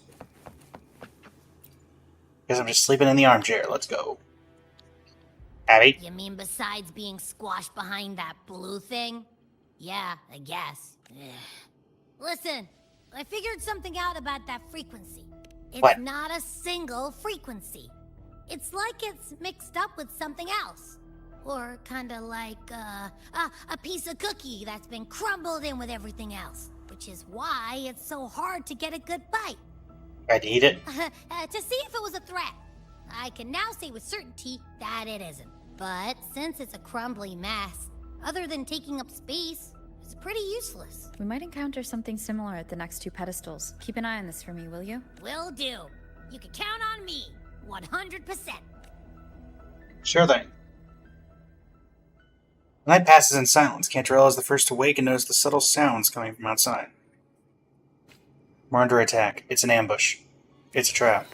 Because I'm just sleeping in the armchair. Let's go. Abby? You mean besides being squashed behind that blue thing? Yeah, I guess. Ugh. Listen, I figured something out about that frequency. It's What? not a single frequency. It's like it's mixed up with something else. Or kinda like a piece of cookie that's been crumbled in with everything else. Which is why it's so hard to get a good bite. Tried to eat it? To see if it was a threat. I can now say with certainty that it isn't. But since it's a crumbly mess, other than taking up space, it's pretty useless. We might encounter something similar at the next 2 pedestals. Keep an eye on this for me, will you? Will do. You can count on me. 100%. Sure thing. The night passes in silence. Cantrell is the first to wake and notice the subtle sounds coming from outside. We're under attack. It's an ambush. It's a trap.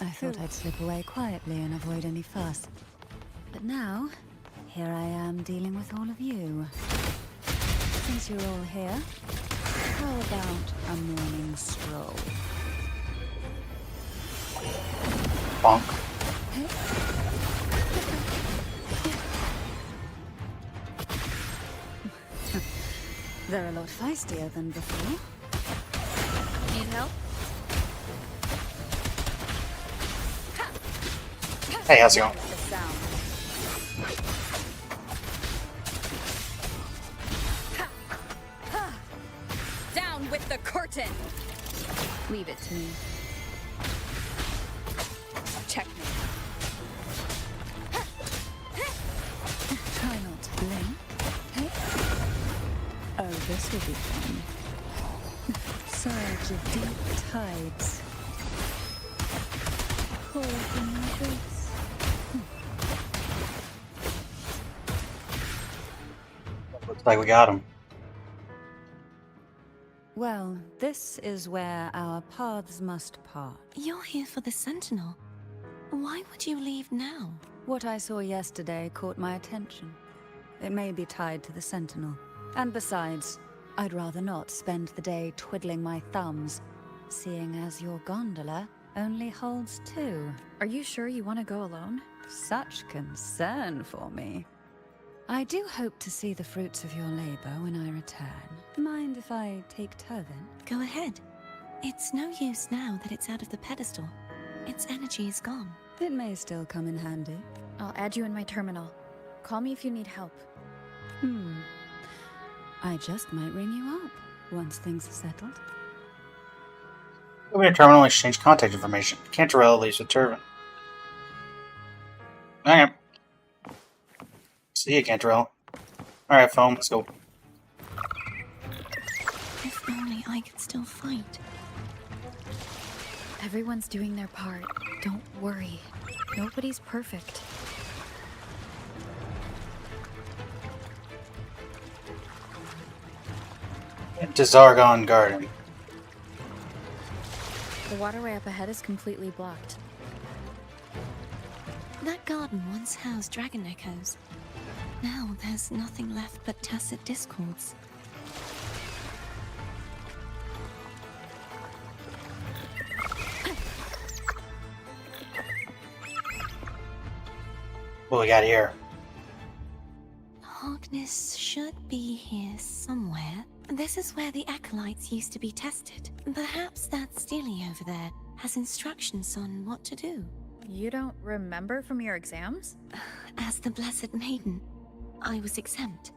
I thought I'd slip away quietly and avoid any fuss. But now, here I am dealing with all of you. Since you're all here, how about a morning stroll? Bonk. They're a lot feistier than before. Need help? Hey, how's it going? The sound. Down with the curtain! Leave it to me. Checkmate. Try not to blink. Hey. Oh, this will be fun. Surge of deep tides. Hold in my boots. Looks like we got him. Well, this is where our paths must part. You're here for the Sentinel. Why would you leave now? What I saw yesterday caught my attention. It may be tied to the Sentinel. And besides, I'd rather not spend the day twiddling my thumbs, seeing as your gondola only holds 2. Are you sure you want to go alone? Such concern for me. I do hope to see the fruits of your labor when I return. Mind if I take Turvin? Go ahead. It's no use now that it's out of the pedestal. Its energy is gone. It may still come in handy. I'll add you in my terminal. Call me if you need help. I just might ring you up once things are settled. Go to your terminal, exchange contact information. Cantarell leaves with Turvin. Okay. See you, Cantarell. Alright, phone, let's go. If only I could still fight. Everyone's doing their part. Don't worry. Nobody's perfect. To Zargon Garden. The waterway up ahead is completely blocked. That garden once housed dragon echoes. Now there's nothing left but tacit discords. What we got here? Harkness should be here somewhere. This is where the acolytes used to be tested. Perhaps that Steely over there has instructions on what to do. You don't remember from your exams? As the Blessed Maiden, I was exempt.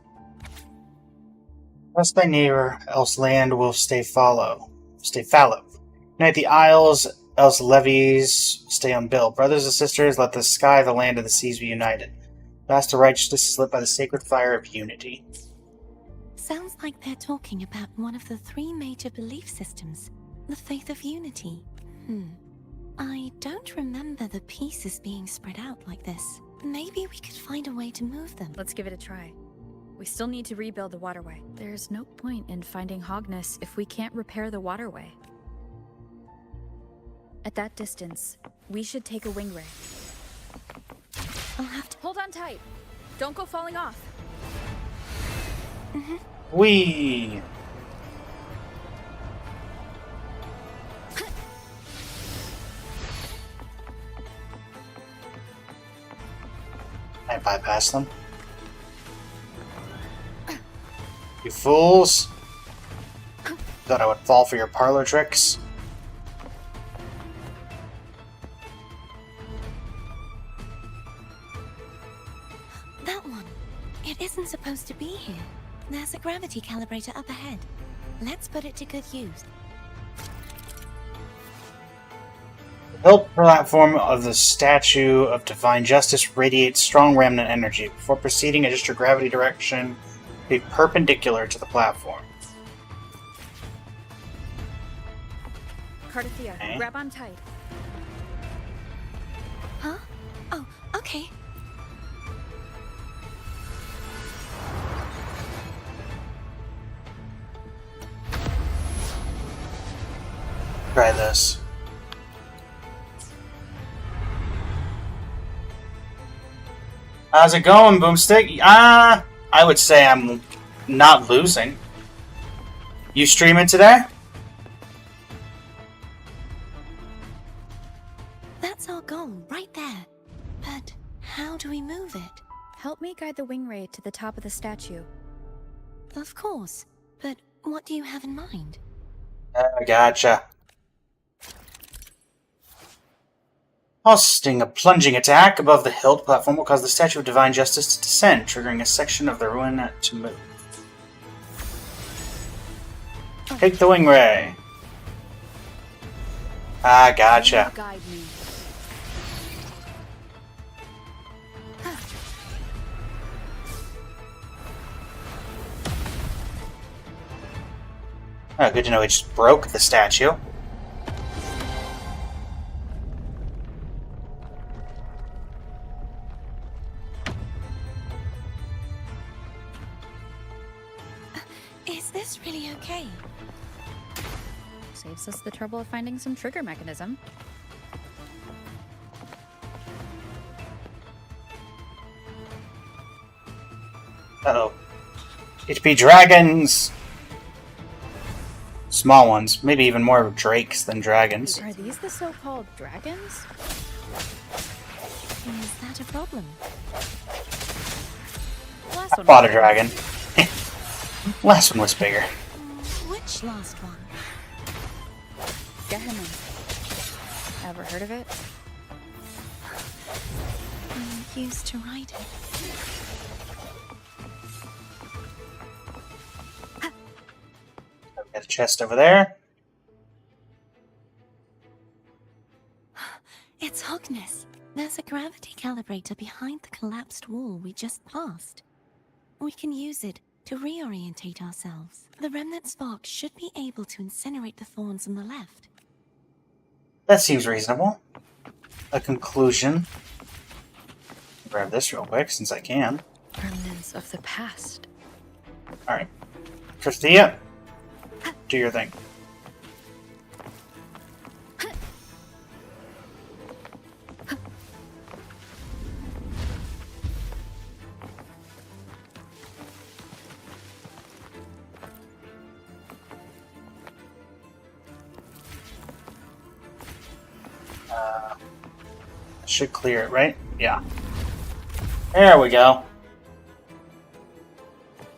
Trust thy neighbor, else land will stay fallow. Unite the isles, else levies stay unbuilt. Brothers and sisters, let the sky, the land, and the seas be united. Fast to righteousness is lit by the sacred fire of unity. Sounds like they're talking about one of the 3 major belief systems, the faith of unity. I don't remember the pieces being spread out like this. Maybe we could find a way to move them. Let's give it a try. We still need to rebuild the waterway. There's no point in finding Hogness if we can't repair the waterway. At that distance, we should take a wing ray. I'll have to... Hold on tight! Don't go falling off! Whee! I bypass them. You fools! Thought I would fall for your parlor tricks? That one. It isn't supposed to be here. There's a gravity calibrator up ahead. Let's put it to good use. The hill platform of the Statue of Divine Justice radiates strong remnant energy. Before proceeding, adjust your gravity direction to be perpendicular to the platform. Carlotta, Okay. grab on tight. Huh? Oh, okay. Try this. How's it going, Boomstick? I would say I'm not losing. You streaming today? That's our goal, right there. But how do we move it? Help me guide the wing ray to the top of the statue. Of course. But what do you have in mind? Gotcha. Hosting a plunging attack above the hilt platform will cause the Statue of Divine Justice to descend, triggering a section of the ruin to move. Take the wing ray. Ah, gotcha. Guide me. Oh, good to know it just broke the statue. Is this really okay? Saves us the trouble of finding some trigger mechanism. Uh-oh. It be dragons! Small ones. Maybe even more drakes than dragons. Are these the so-called dragons? Is that a problem? Last I one fought a was dragon. Last one was bigger. Which last one? Gehenna. Ever heard of it? I used to ride it. Got a chest over there. It's Hogness. There's a gravity calibrator behind the collapsed wall we just passed. We can use it to reorientate ourselves. The remnant spark should be able to incinerate the thorns on the left. That seems reasonable. A conclusion. Grab this real quick since I can. Remnants of the past. Alright. Christia, do your thing. Should clear it, right? Yeah. There we go.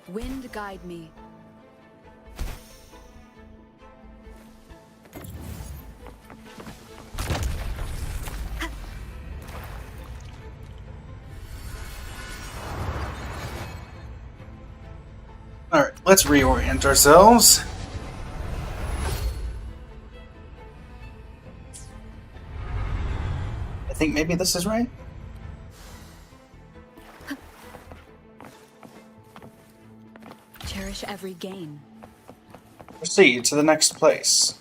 Wind guide me. Alright, let's reorient ourselves. I think maybe this is right. Cherish every gain. Proceed to the next place.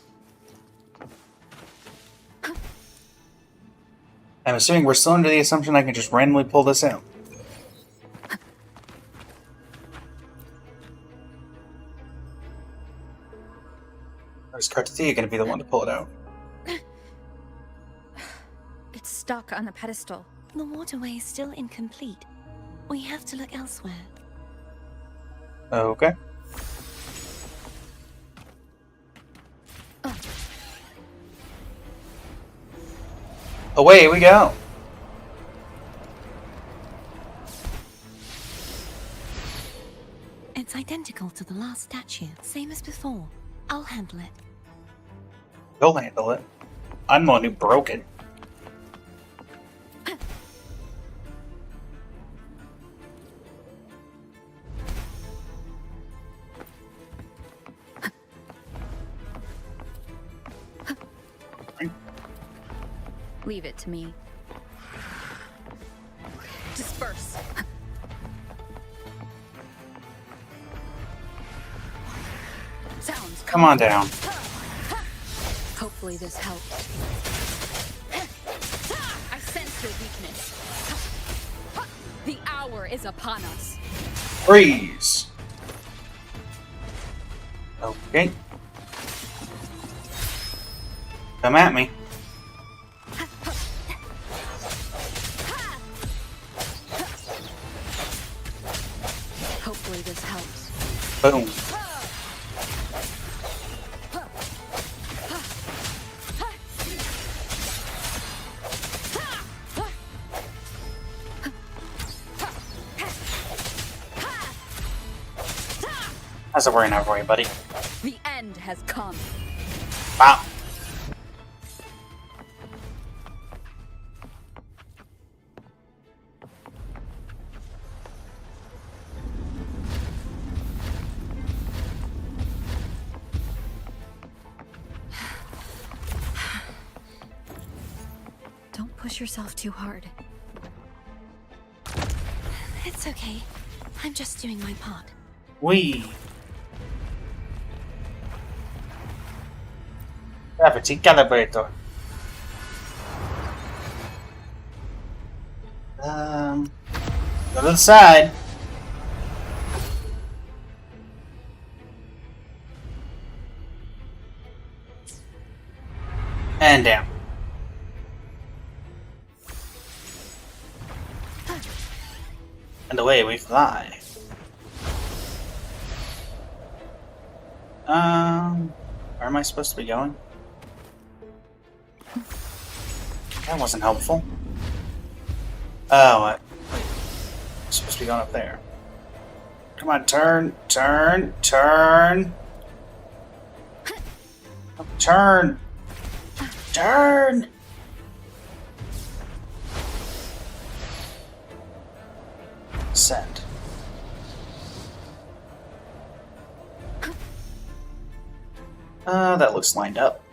I'm assuming we're still under the assumption I can just randomly pull this out. Or is Carlotta going to be the one to pull it out? It's stuck on the pedestal. The waterway is still incomplete. We have to look elsewhere. Okay. Away we go. It's identical to the last statue, same as before. I'll handle it. You'll handle it. I'm the one who broke it. Leave it to me. Disperse. Sounds. Come on down. Hopefully this helps. I sense your weakness. The hour is upon us. Freeze. Okay. Come at me. Hopefully this helps. Boom. How's it working out for you, buddy? The end has come. Wow. Don't push yourself too hard. It's okay. I'm just doing my part. Wee. Gravity calibrator. Go to the side. And down. And away we fly. Where am I supposed to be going? That wasn't helpful. Oh, I'm supposed to be going up there. Come on, turn, turn, turn. Turn. Turn. Send. That looks lined up.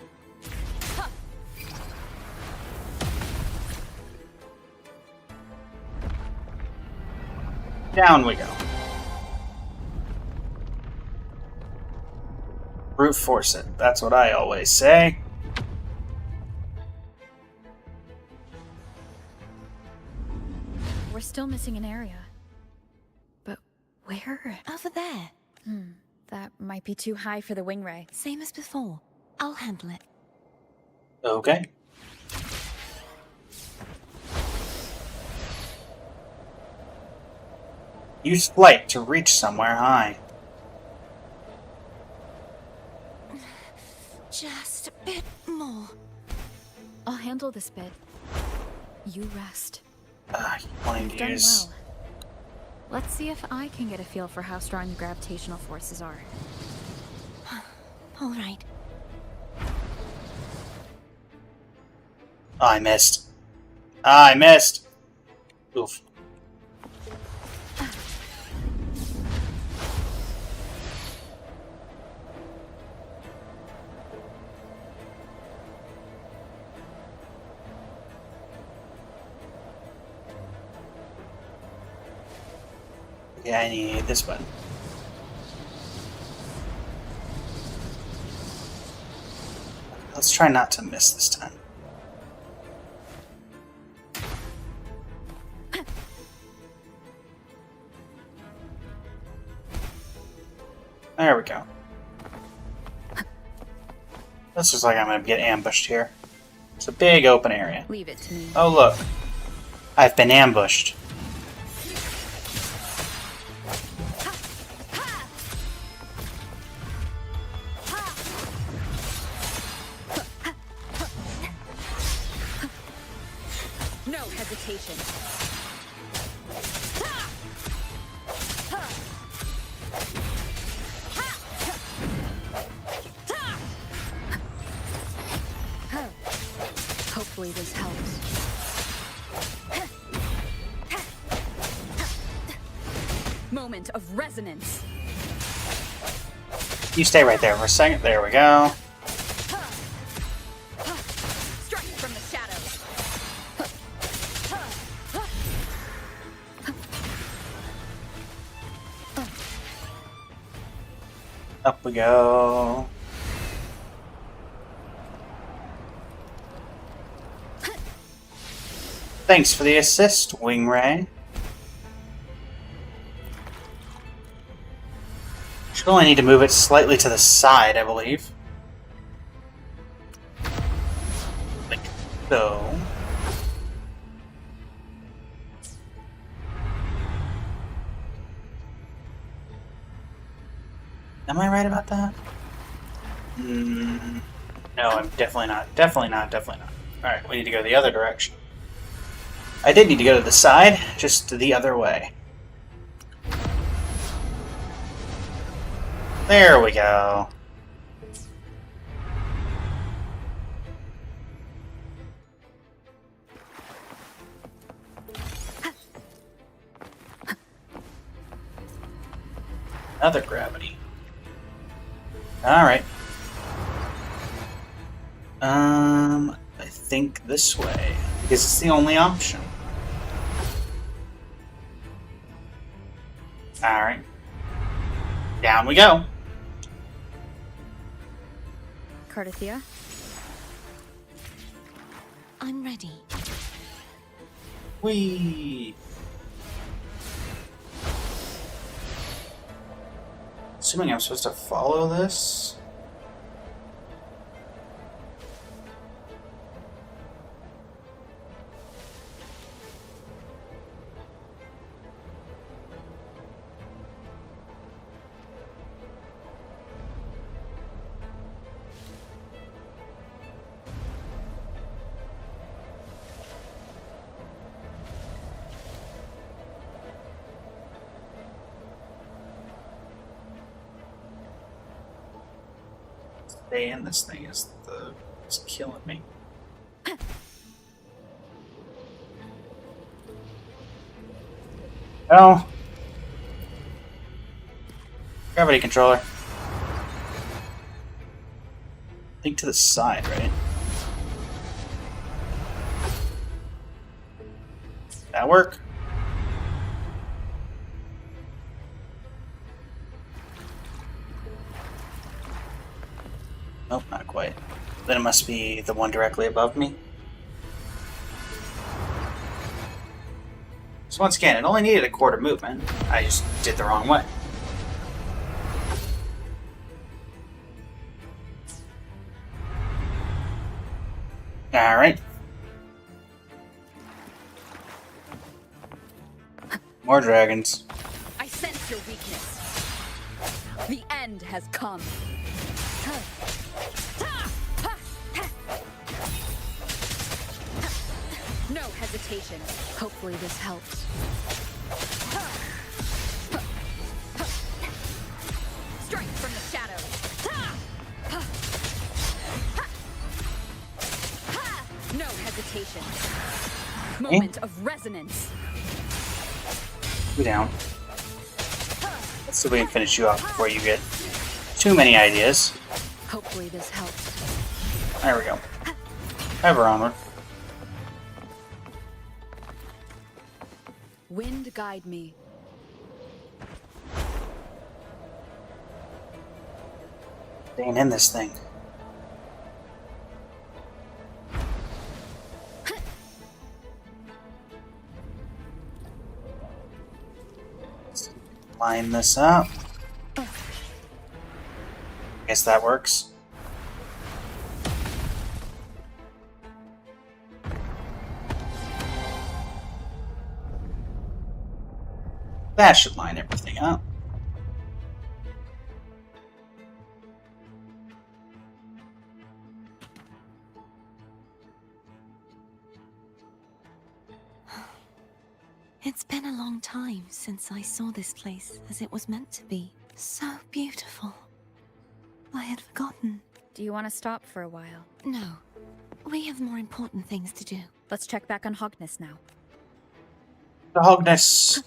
Down we go. Brute force it. That's what I always say. We're still missing an area. But where? Over there. That might be too high for the wing ray. Same as before. I'll handle it. Okay. Use flight to reach somewhere high. Just a bit more. I'll handle this bit. You rest. Wanting to Done use. well. Let's see if I can get a feel for how strong the gravitational forces are. All right. Oh, I missed. Ah, I missed. Oof. Yeah, I need this button. Let's try not to miss this time. There we go. This looks like I'm going to get ambushed here. It's a big open area. Leave it to me. Oh, look. I've been ambushed. No hesitation. Hopefully this helps. Moment of resonance. You stay right there for a second. There we go. Strike from the shadows. Up we go. Thanks for the assist, Wingray. Should only need to move it slightly to the side, I believe. Like so. Am I right about that? No, I'm definitely not. Definitely not. Definitely not. Alright, we need to go the other direction. I did need to go to the side, just the other way. There we go. Another gravity. Alright. I think this way, because it's the only option. Alright. Down we go. Carlotta? I'm ready. Whee! Assuming I'm supposed to follow this. Stay in this thing is killing me. Oh. Gravity controller. Think to the side, right? That work? Nope, not quite. Then it must be the one directly above me. So once again, it only needed a quarter movement. I just did the wrong way. Alright. More dragons. I sense your weakness. The end has come. No hesitation. Hopefully this helps. Strike from the shadows. No hesitation. Moment of resonance. Go down. Let's see if we can finish you off before you get too many ideas. Hopefully this helps. There we go. Ever onward. Wind guide me. Staying in this thing. Let's line this up. Guess that works. That should line everything up. It's been a long time since I saw this place as it was meant to be. So beautiful. I had forgotten. Do you want to stop for a while? No. We have more important things to do. Let's check back on Hogness now. The Hogness.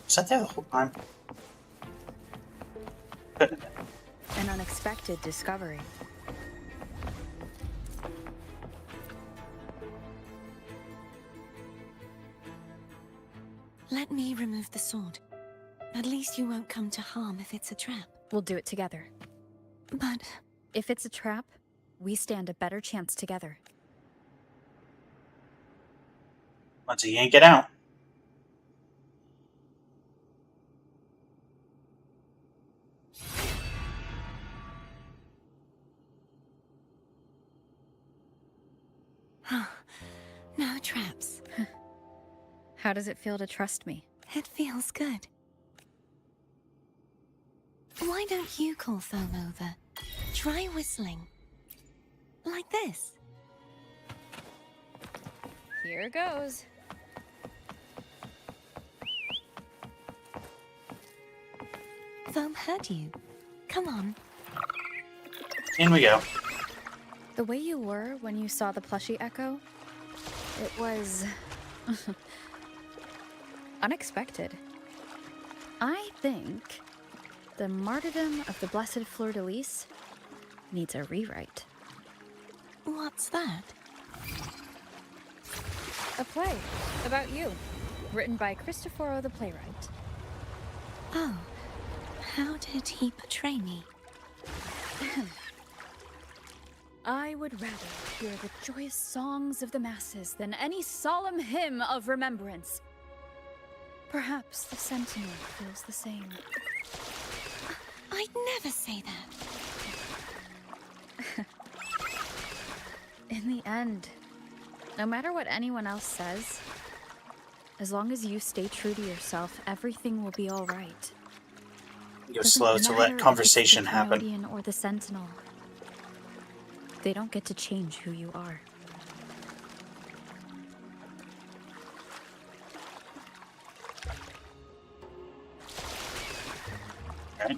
Was that there the whole time? An unexpected discovery. Let me remove the sword. At least you won't come to harm if it's a trap. We'll do it together. But if it's a trap, we stand a better chance together. Once you yank it out. no traps. How does it feel to trust me? It feels good. Why don't you call Foam over? Try whistling. Like this. Here goes. Foam heard you. Come on. In we go. The way you were when you saw the plushie Echo, it was unexpected. I think the martyrdom of the Blessed Fleur-de-Lis needs a rewrite. What's that? A play about you, written by Cristoforo the playwright. Oh, how did he portray me? I would rather hear the joyous songs of the masses than any solemn hymn of remembrance. Perhaps the Sentinel feels the same. I'd never say that. In the end, no matter what anyone else says, as long as you stay true to yourself, everything will be all right. You're Doesn't slow to matter let if conversation it's the happen. Thermodian or the Sentinel. They don't get to change who you are. Okay.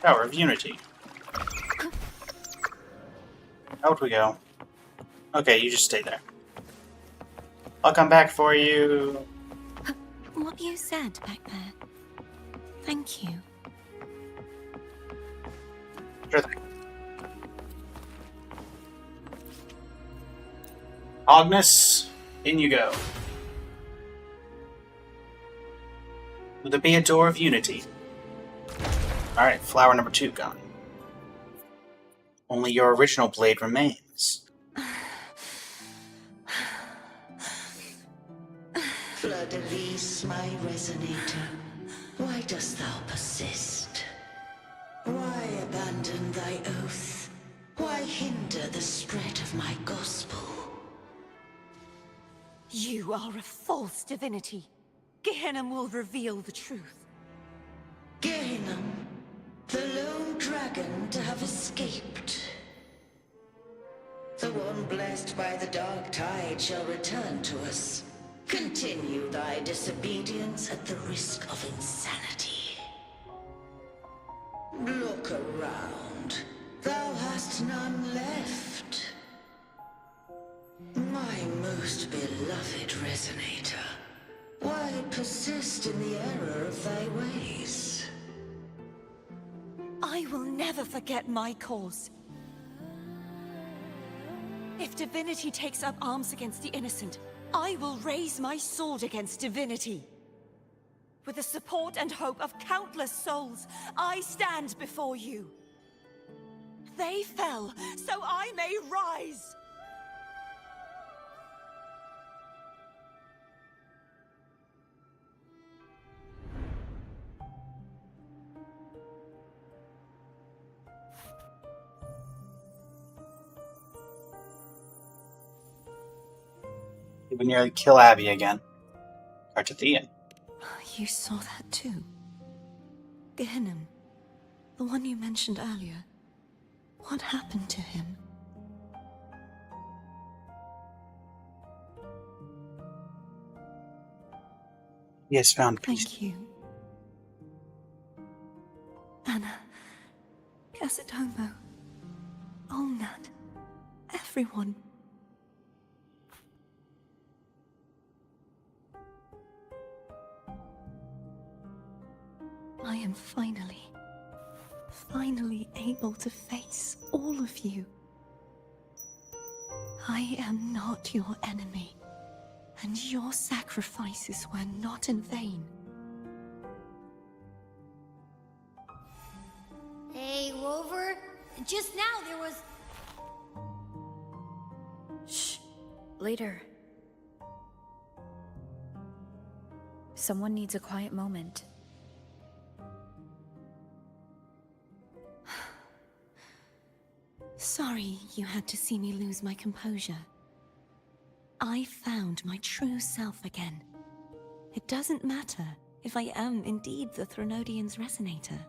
Tower of Unity. Out we go. Okay, you just stay there. I'll come back for you. What you said back there. Thank you. Sure thing. Agnes, in you go. Will there be a door of unity? Alright, flower number 2 gone. Only your original blade remains. Fleur-de-Lis, my resonator, why dost thou persist? Why abandon thy oath? Why hinder the spread of my gospel? You are a false divinity. Gehenna will reveal the truth. Gehenna, the lone dragon to have escaped. The one blessed by the dark tide shall return to us. Continue thy disobedience at the risk of insanity. Look around. Thou hast none left. My most beloved resonator, why persist in the error of thy ways? I will never forget my cause. If divinity takes up arms against the innocent, I will raise my sword against divinity. With the support and hope of countless souls, I stand before you. They fell, so I may rise! You would nearly kill Abby again. Cartothian. You saw that too. Gehenna, the one you mentioned earlier. What happened to him? He has found peace. Thank you. Anna, Casitomo, Olnat, everyone. I am finally able to face all of you. I am not your enemy, and your sacrifices were not in vain. Hey, Rover, just now there was... Shh. Later. Someone needs a quiet moment. Sorry you had to see me lose my composure. I found my true self again. It doesn't matter if I am indeed the Threnodian's resonator.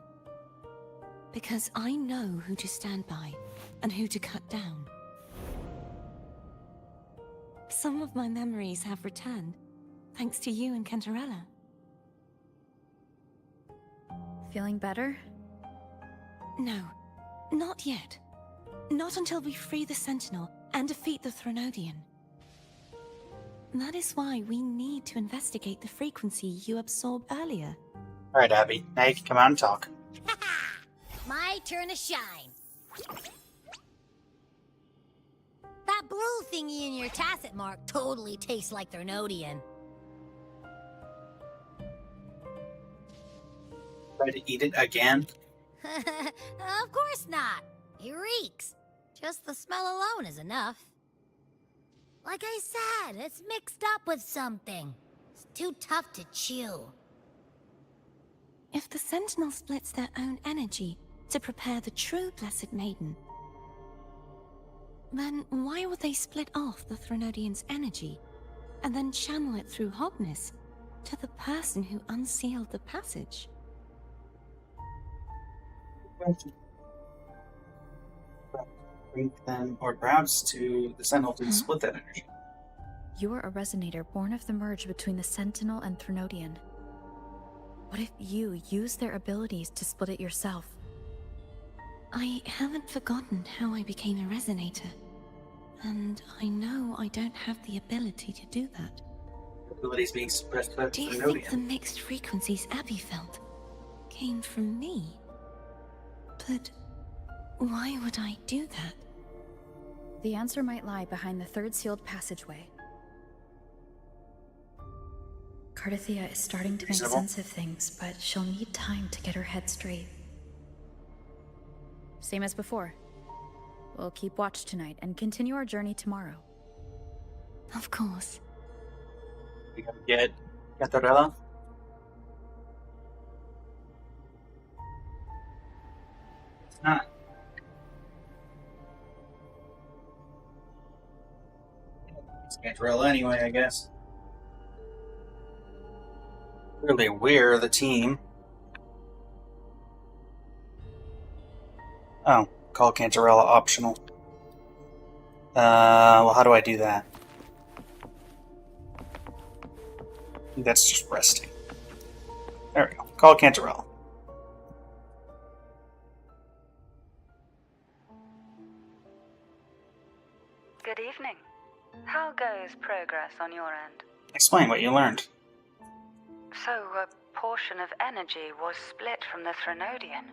Because I know who to stand by and who to cut down. Some of my memories have returned, thanks to you and Cantarella. Feeling better? No, not yet. Not until we free the Sentinel and defeat the Threnodian. That is why we need to investigate the frequency you absorbed earlier. Alright, Abby. Now you can come out and talk. My turn to shine. That blue thingy in your tacit mark totally tastes like Threnodian. Try to eat it again? Of course not. It reeks. Just the smell alone is enough. Like I said, it's mixed up with something. It's too tough to chew. If the Sentinel splits their own energy to prepare the true Blessed Maiden, then why would they split off the Threnodian's energy and then channel it through Hognis to the person who unsealed the passage? Then, or perhaps to the Sentinel to split that energy. You are a resonator born of the merge between the Sentinel and Threnodian. What if you use their abilities to split it yourself? I haven't forgotten how I became a resonator, and I know I don't have the ability to do that. Abilities being suppressed by Do you Threnodian. think the mixed frequencies Abby felt came from me? But why would I do that? The answer might lie behind the third sealed passageway. Carlotta is starting to make sense of things, but she'll need time to get her head straight. Same as before. We'll keep watch tonight and continue our journey tomorrow. Of course. We gotta get Cantarella. It's not. It's Cantarella anyway, I guess. Clearly, we're the team. Oh, call Cantarella optional. Well, how do I do that? I think that's just resting. There we go. Call Cantarella. Good evening. How goes progress on your end? Explain what you learned. So, a portion of energy was split from the Threnodian.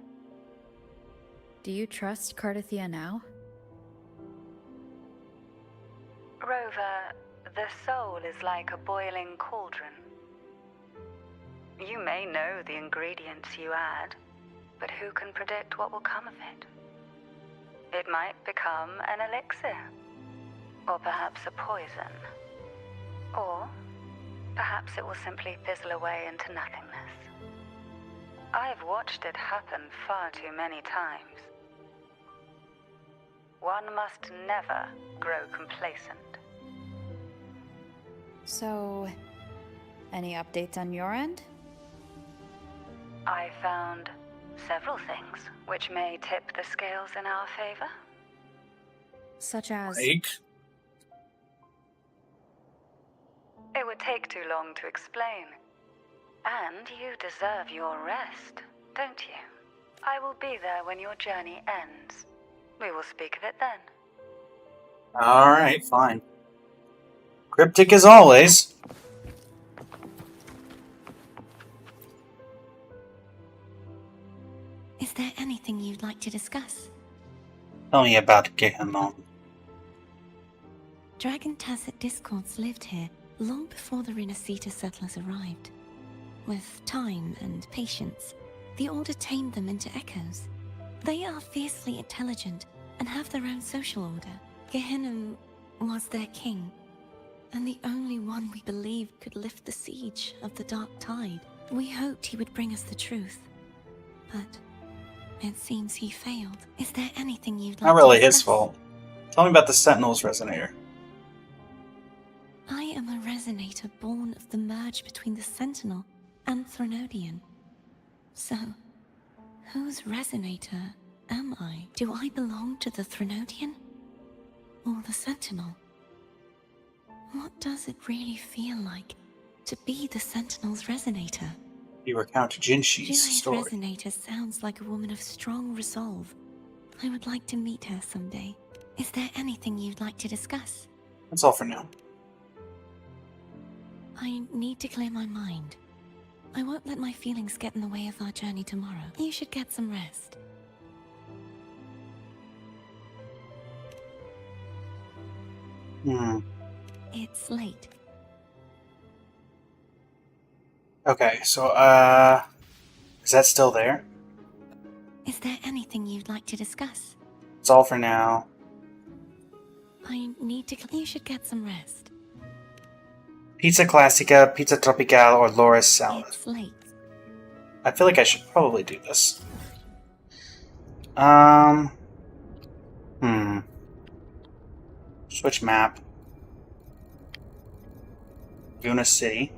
Do you trust Carlotta now? Rover, the soul is like a boiling cauldron. You may know the ingredients you add, but who can predict what will come of it? It might become an elixir, or perhaps a poison, or perhaps it will simply fizzle away into nothingness. I've watched it happen far too many times. One must never grow complacent. So, any updates on your end? I found several things which may tip the scales in our favor. Such as... Like? It would take too long to explain. And you deserve your rest, don't you? I will be there when your journey ends. We will speak of it then. Alright, fine. Cryptic as always. Is there anything you'd like to discuss? Tell me about Gehamon. Dragon Tacet discords lived here long before the Renacita settlers arrived. With time and patience, the Order tamed them into echoes. They are fiercely intelligent and have their own social order. Gehinnom was their king, and the only one we believed could lift the siege of the Dark Tide. We hoped he would bring us the truth, but It seems he failed. Is there anything you'd like Not really to his discuss? fault. Tell me about the Sentinel's Resonator. I am a resonator born of the merge between the Sentinel and Threnodian. So, whose resonator am I? Do I belong to the Threnodian? Or the Sentinel? What does it really feel like to be the Sentinel's resonator? You recount Jinshi's Jue's story. resonator sounds like a woman of strong resolve. I would like to meet her someday. Is there anything you'd like to discuss? That's all for now. I need to clear my mind. I won't let my feelings get in the way of our journey tomorrow. You should get some rest. It's late. Okay, so, is that still there? Is there anything you'd like to discuss? It's all for now. I need to. You should get some rest. Pizza Classica, Pizza Tropical, or Laura's Salad. It's late. I feel like I should probably do this. Switch map. Guna City.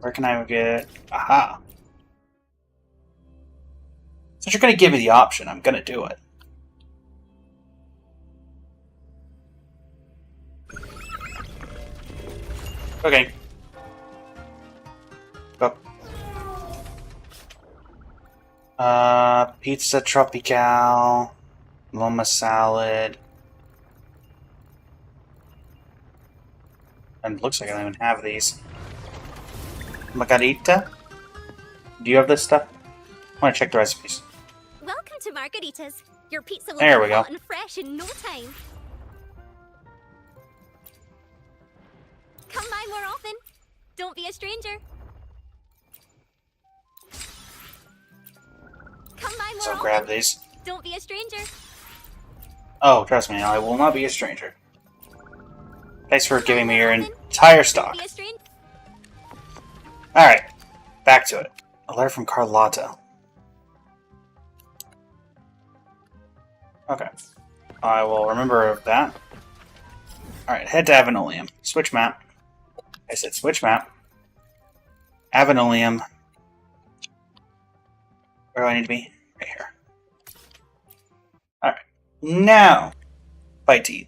Where can I get... Aha! Since you're gonna give me the option, I'm gonna do it. Okay. Go. Pizza Tropical, Loma Salad, and it looks like I don't even have these. Margarita? Do you have this stuff? I want to check the recipes. Welcome to Margaritas. Your pizza will There be we go. hot and fresh in no time. Come by more often. Don't be a stranger. Come by more So often. grab these. Don't be a stranger. Oh, trust me, I will not be a stranger. Thanks for giving me your entire stock. Be a stranger. Alright, back to it. A letter from Carlotta. Okay. I will remember that. Alright, head to Avenolium. Switch map. I said switch map. Avenolium. Where do I need to be? Right here. Alright. Now, bite to eat.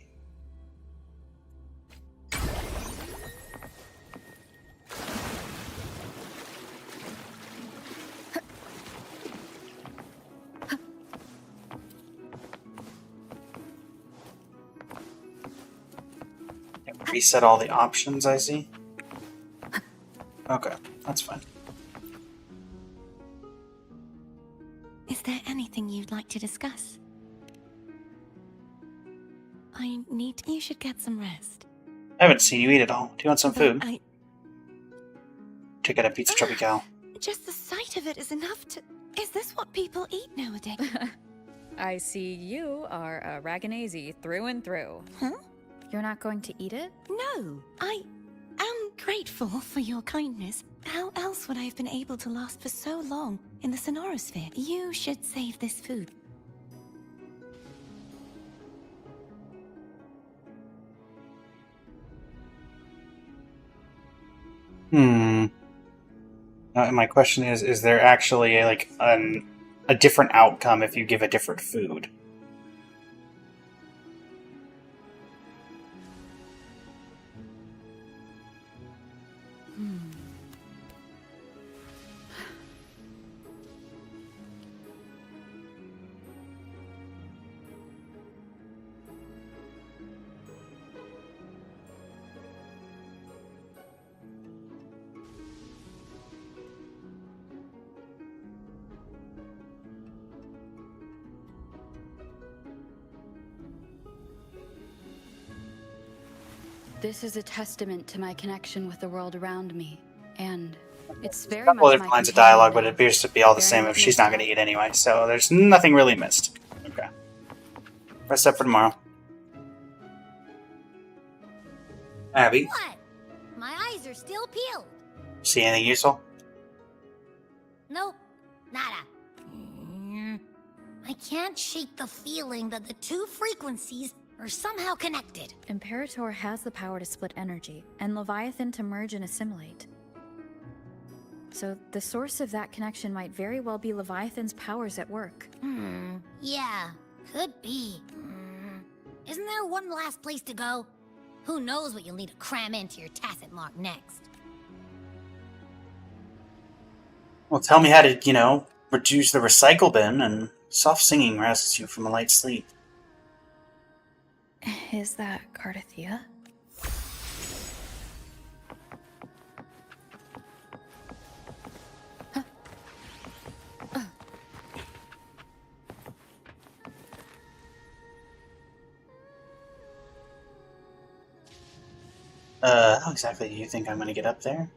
Reset all the options, I see. Okay, that's fine. Is there anything you'd like to discuss? I need. You should get some rest. I haven't seen you eat at all. Do you want some food? I. Check out a Pizza Tropical. Just the sight of it is enough to. Is this what people eat nowadays? I see you are a Raganazi through and through. Huh? You're not going to eat it? No, I am grateful for your kindness. How else would I have been able to last for so long in the Sonorosphere? You should save this food. My question is there actually a different outcome if you give a different food? This is a testament to my connection with the world around me, and it's very A couple much other my lines of companion dialogue, but now. it appears to be all the Very same much if she's not going to eat anyway, so there's nothing really missed. Okay. Rest up for tomorrow. Abby, What? My eyes are still peeled. see anything useful? Nope. Nada. I can't shake the feeling that the two frequencies are somehow connected. Imperator has the power to split energy, and Leviathan to merge and assimilate. So the source of that connection might very well be Leviathan's powers at work. Yeah, could be. Isn't there one last place to go? Who knows what you'll need to cram into your tacit mark next? Well, tell me how to, reduce the recycle bin, and soft singing rouses you from a light sleep. Is that Carlotta? How exactly do you think I'm gonna get up there?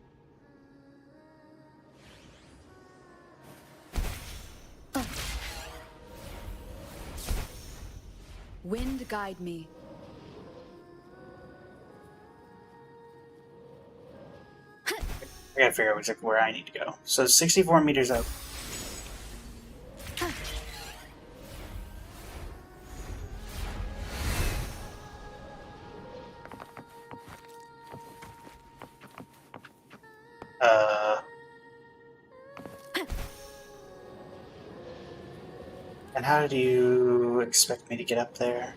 Wind guide me. I gotta figure out where I need to go. So 64 meters up. And how do you expect me to get up there?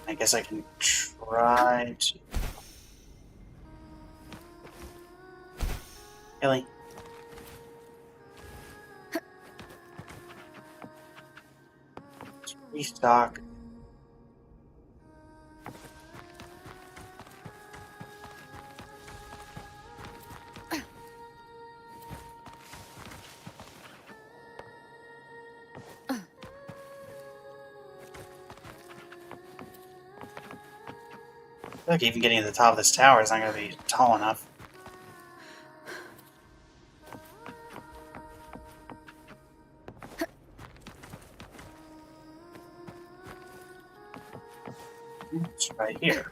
I guess I can try to... Really? Let's restock. I feel like even getting to the top of this tower is not going to be tall enough. It's right here.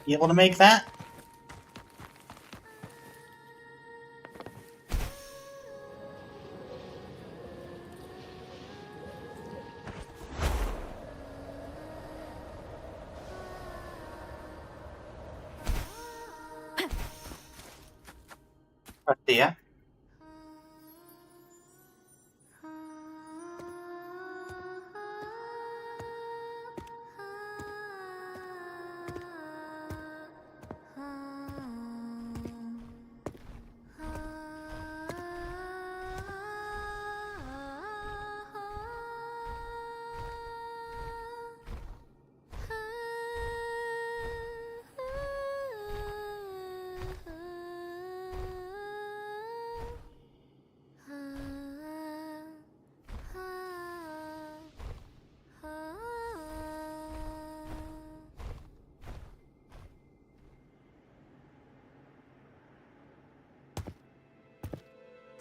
You able to make that? Yeah.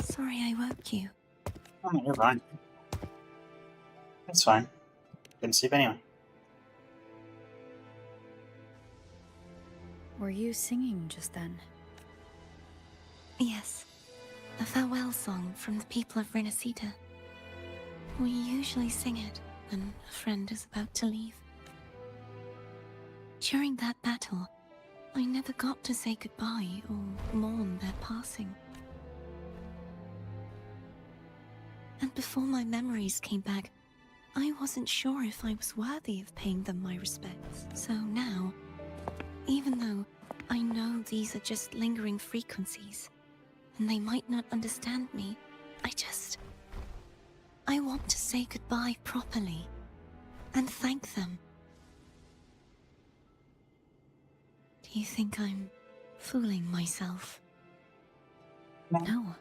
Sorry I woke you. Oh, no, you're fine. That's fine. Didn't sleep anyway. Were you singing just then? Yes. A farewell song from the people of Renacita. We usually sing it when a friend is about to leave. During that battle, I never got to say goodbye or mourn their passing. And before my memories came back, I wasn't sure if I was worthy of paying them my respects. So now, even though I know these are just lingering frequencies, and they might not understand me, I want to say goodbye properly, and thank them. Do you think I'm fooling myself? No.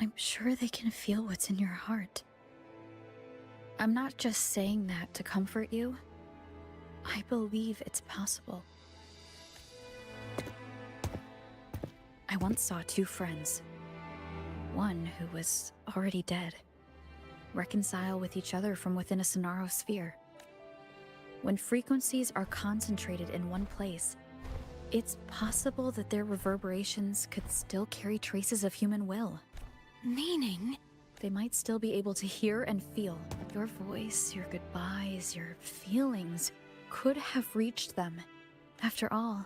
I'm sure they can feel what's in your heart. I'm not just saying that to comfort you. I believe it's possible. I once saw two friends. One who was already dead, reconcile with each other from within a Sonaro sphere. When frequencies are concentrated in one place, it's possible that their reverberations could still carry traces of human will. Meaning? They might still be able to hear and feel. Your voice, your goodbyes, your feelings could have reached them. After all,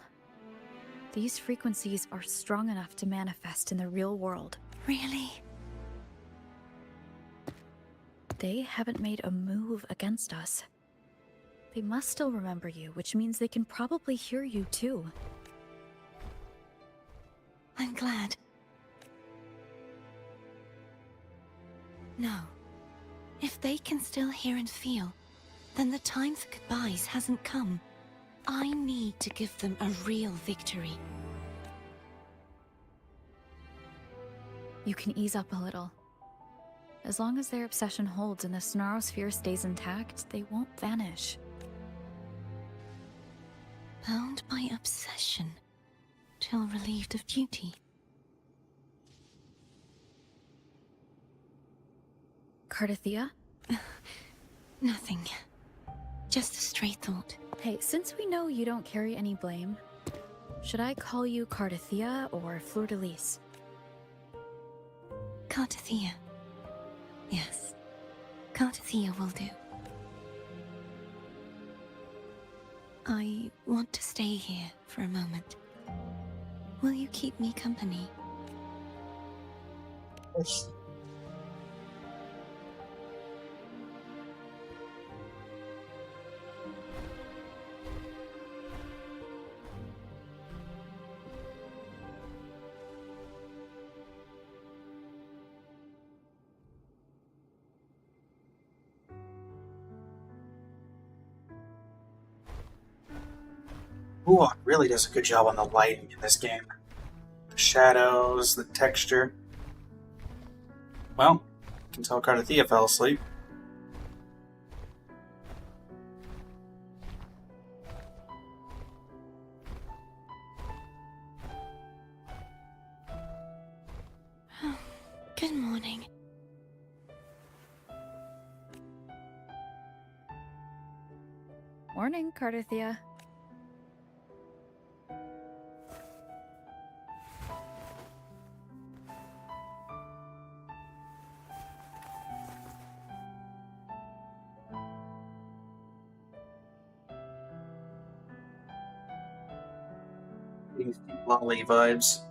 these frequencies are strong enough to manifest in the real world. Really? They haven't made a move against us. They must still remember you, which means they can probably hear you too. I'm glad. No. If they can still hear and feel, then the time for goodbyes hasn't come. I need to give them a real victory. You can ease up a little. As long as their obsession holds and the Sonaro sphere stays intact, they won't vanish. Bound by obsession, till relieved of duty. Carlotta? Nothing. Just a stray thought. Hey, since we know you don't carry any blame, should I call you Carlotta or Fleur-de-Lis? Carlotta. Yes. Carlotta will do. I want to stay here for a moment. Will you keep me company? Yes. Ooh, it really does a good job on the lighting in this game. The shadows, the texture. Well, I can tell Carlotta fell asleep. Good morning. Morning, Carlotta. These lolly vibes.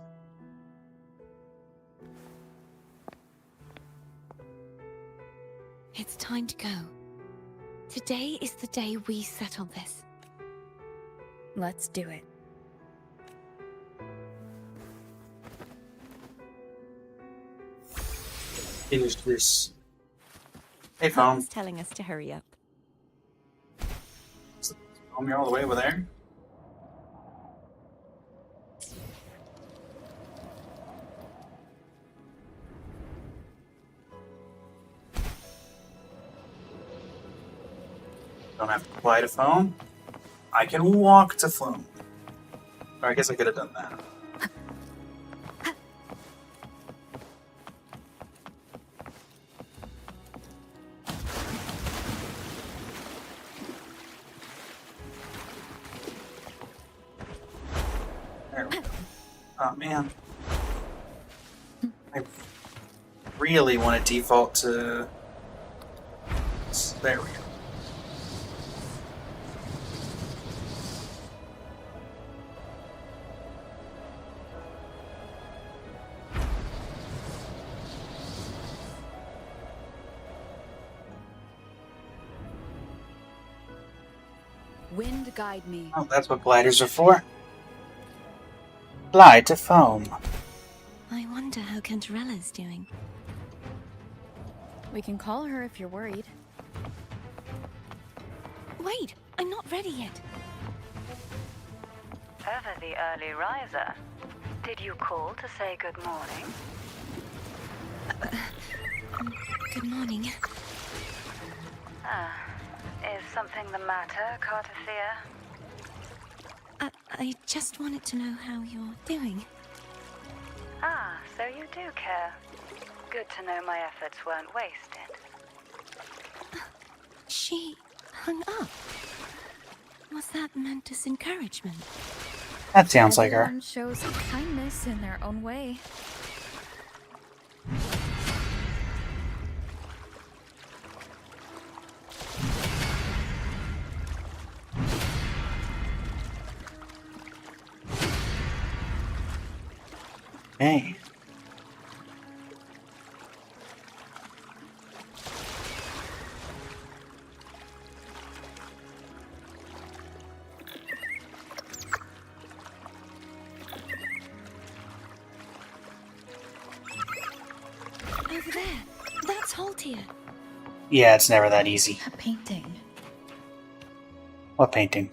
It's time to go. Today is the day we settle this. Let's do it. Finish this. Hey, phone. Phone's telling us to hurry up. Phone, you're all the way over there. Don't have to fly to phone. I can walk to phone. Or I guess I could have done that. There we go. Oh man. I really want to default to... There we go. Wind guide me. Oh, that's what gliders are for. Glide to foam. I wonder how Cantarella's doing. We can call her if you're worried. Wait, I'm not ready yet. Ever the early riser. Did you call to say good morning? Good morning. Is something the matter, Carlotta? I just wanted to know how you're doing. So you do care. Good to know my efforts weren't wasted. She hung up. Was that meant as encouragement? That sounds like her. Everyone shows kindness in their own way. Hey. Over there. That's Haltia. Yeah, it's never that easy. A painting. What painting?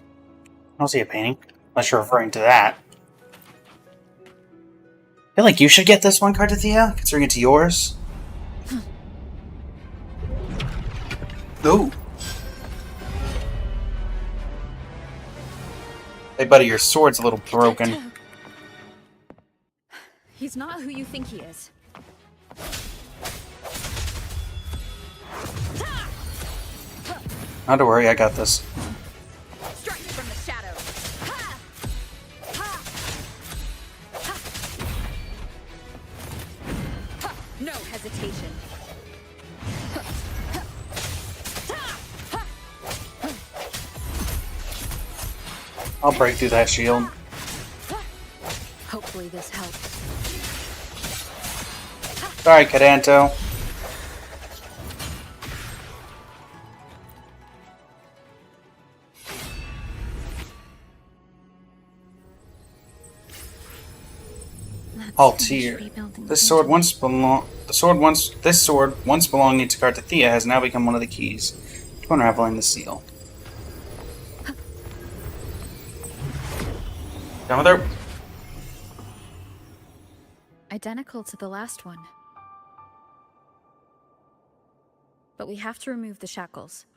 I don't see a painting. Unless you're referring to that. I feel like you should get this one, Carlotta, considering it's yours. Ooh. Hey, buddy, your sword's a little broken. He's not who you think he is. Not to worry, I got this. Strike from the shadows. Ha! Ha! Ha! Ha! No hesitation. I'll break through that shield. Hopefully this helps. Sorry, Cadanto. Haltir. This sword once belonged to Carlotta has now become one of the keys to unraveling the seal. Done with her? Identical to the last one. But we have to remove the shackles.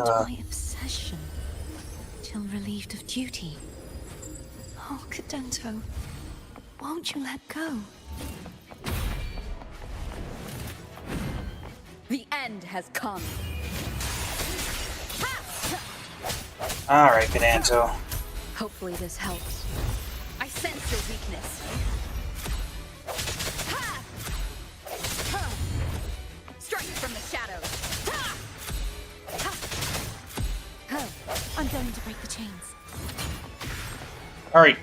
My obsession till relieved of duty. Oh, Cadento, won't you let go? The end has come. Alright, Cadanto. Hopefully this helps. I sense your weakness. Ha! Ha! Strike from the shadows. Ha! Ha! Ha! I'm going to break the chains. Alright.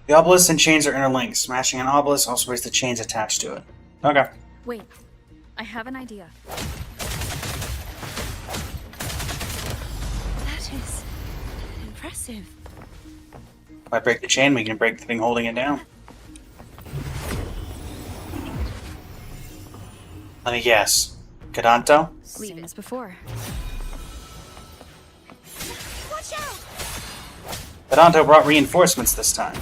The obelisk and chains are interlinked. Smashing an obelisk also breaks the chains attached to it. Okay. Wait, I have an idea. That is impressive. If I break the chain, we can break the thing holding it down. Let me guess. Cadanto? Seen this before. Watch out! Cadanto brought reinforcements this time.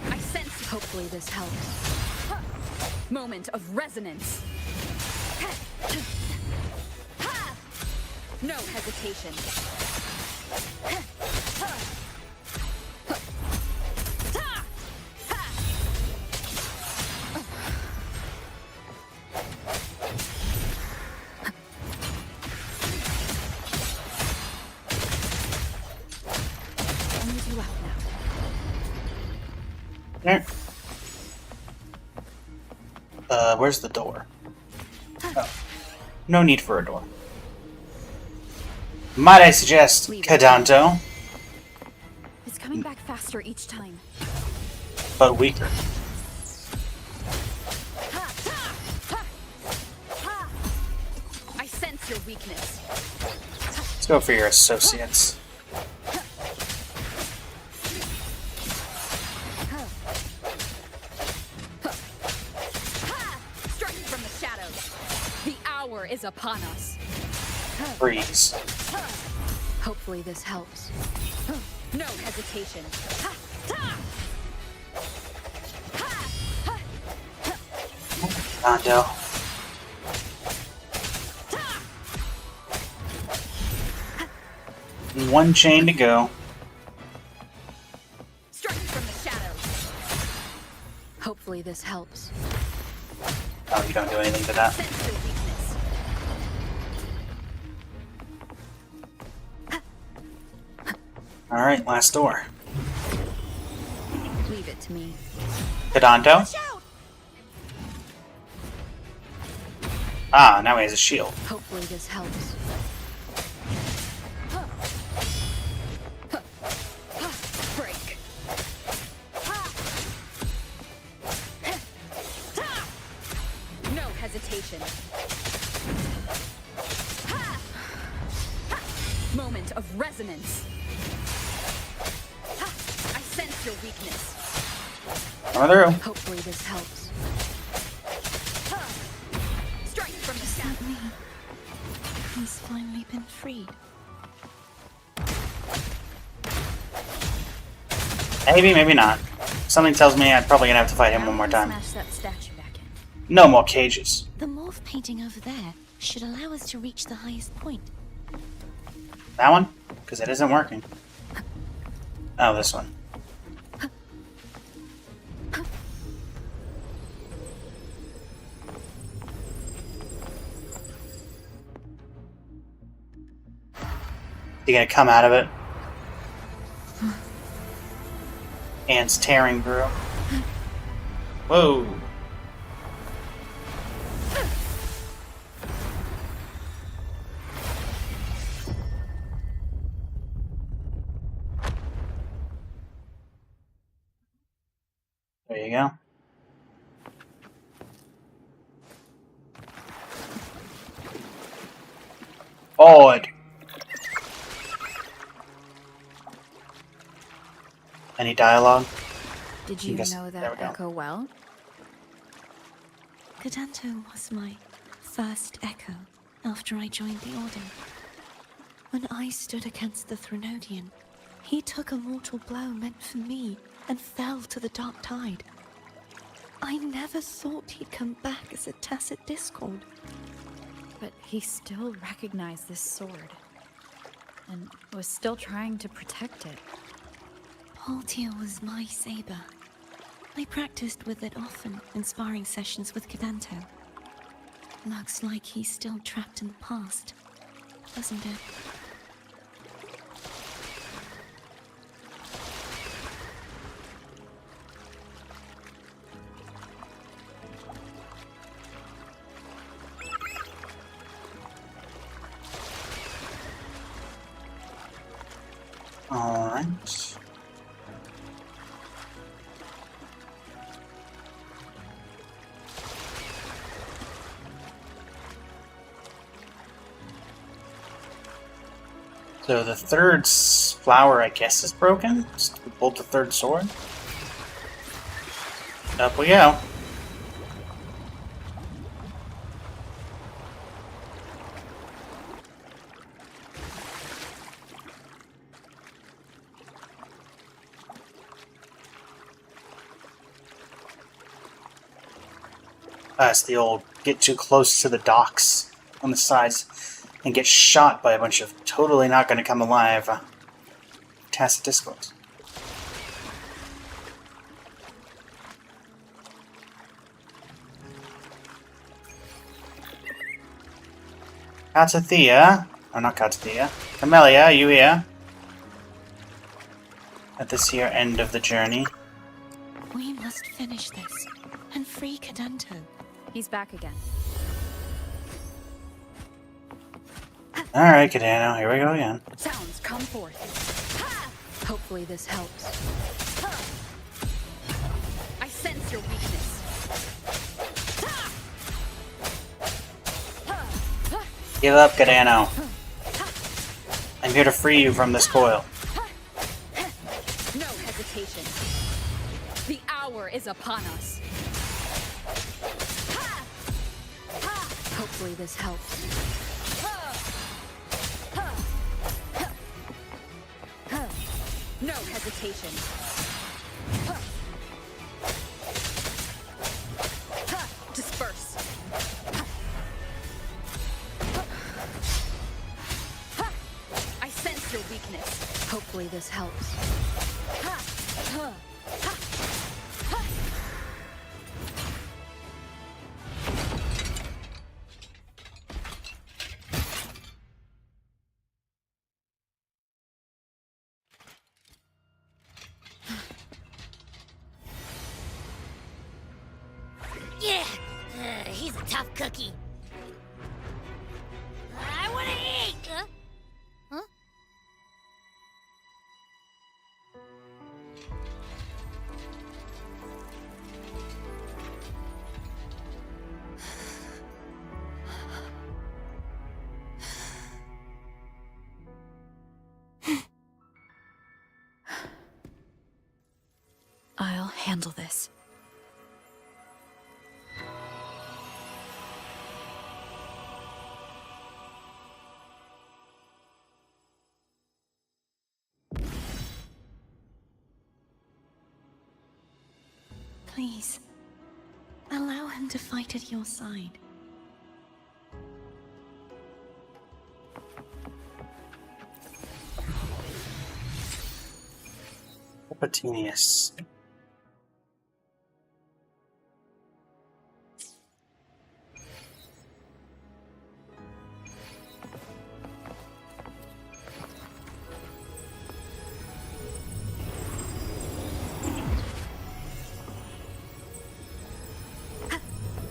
I sense. Hopefully this helps. Moment of resonance. No hesitation. Only two left now. There. Where's the door? Oh. No need for a door. Might I suggest, Cadanto, It's coming back faster each time. but weaker. I sense your weakness. Let's go for your associates. Strike from the shadows. The hour is upon us. Freeze. Hopefully this helps. No hesitation. Hondo. One chain to go. Strike from the shadows. Hopefully this helps. Oh, you don't do anything to that. Sense your weakness. Alright, last door. Leave it to me. Kadonto. Ah, now he has a shield. Hopefully this helps. Break. No hesitation. Moment of resonance. I sense your weakness. Come through. Hopefully this helps. Strike from the shadow. He's finally been freed. Maybe, maybe not. Something tells me I'm probably gonna have to fight him one more time. Smash that statue back in. No more cages. The morph painting over there should allow us to reach the highest point. That one? Because it isn't working. Oh, this one. You gonna come out of it? Ants tearing through. Whoa. There you go. Odd. Any dialogue? Did you Yes, know there that we go. echo well? Cadanto was my first echo after I joined the Order. When I stood against the Threnodian, he took a mortal blow meant for me and fell to the dark tide. I never thought he'd come back as a tacit discord. But he still recognized this sword. And was still trying to protect it. Haltier was my saber. I practiced with it often in sparring sessions with Cadanto. Looks like he's still trapped in the past, doesn't it? Alright. So the third flower, I guess, is broken. Just we pulled the third sword. Up we go. That's the old get too close to the docks on the sides and get shot by a bunch of totally not going to come alive tacit discords. Katathea, or not Katathea, Camellia, you here? At this here end of the journey. We must finish this and free Cadanto. He's back again. Alright, Cadano, here we go again. Sounds come forth. Hopefully this helps. I sense your weakness. Give up, Cadano. I'm here to free you from this coil. No hesitation. The hour is upon us. Hopefully this helps. No hesitation. Disperse. this helps. Yeah, he's a tough cookie. I want to eat. Huh? I'll handle this. Please, allow him to fight at your side. Opportunious.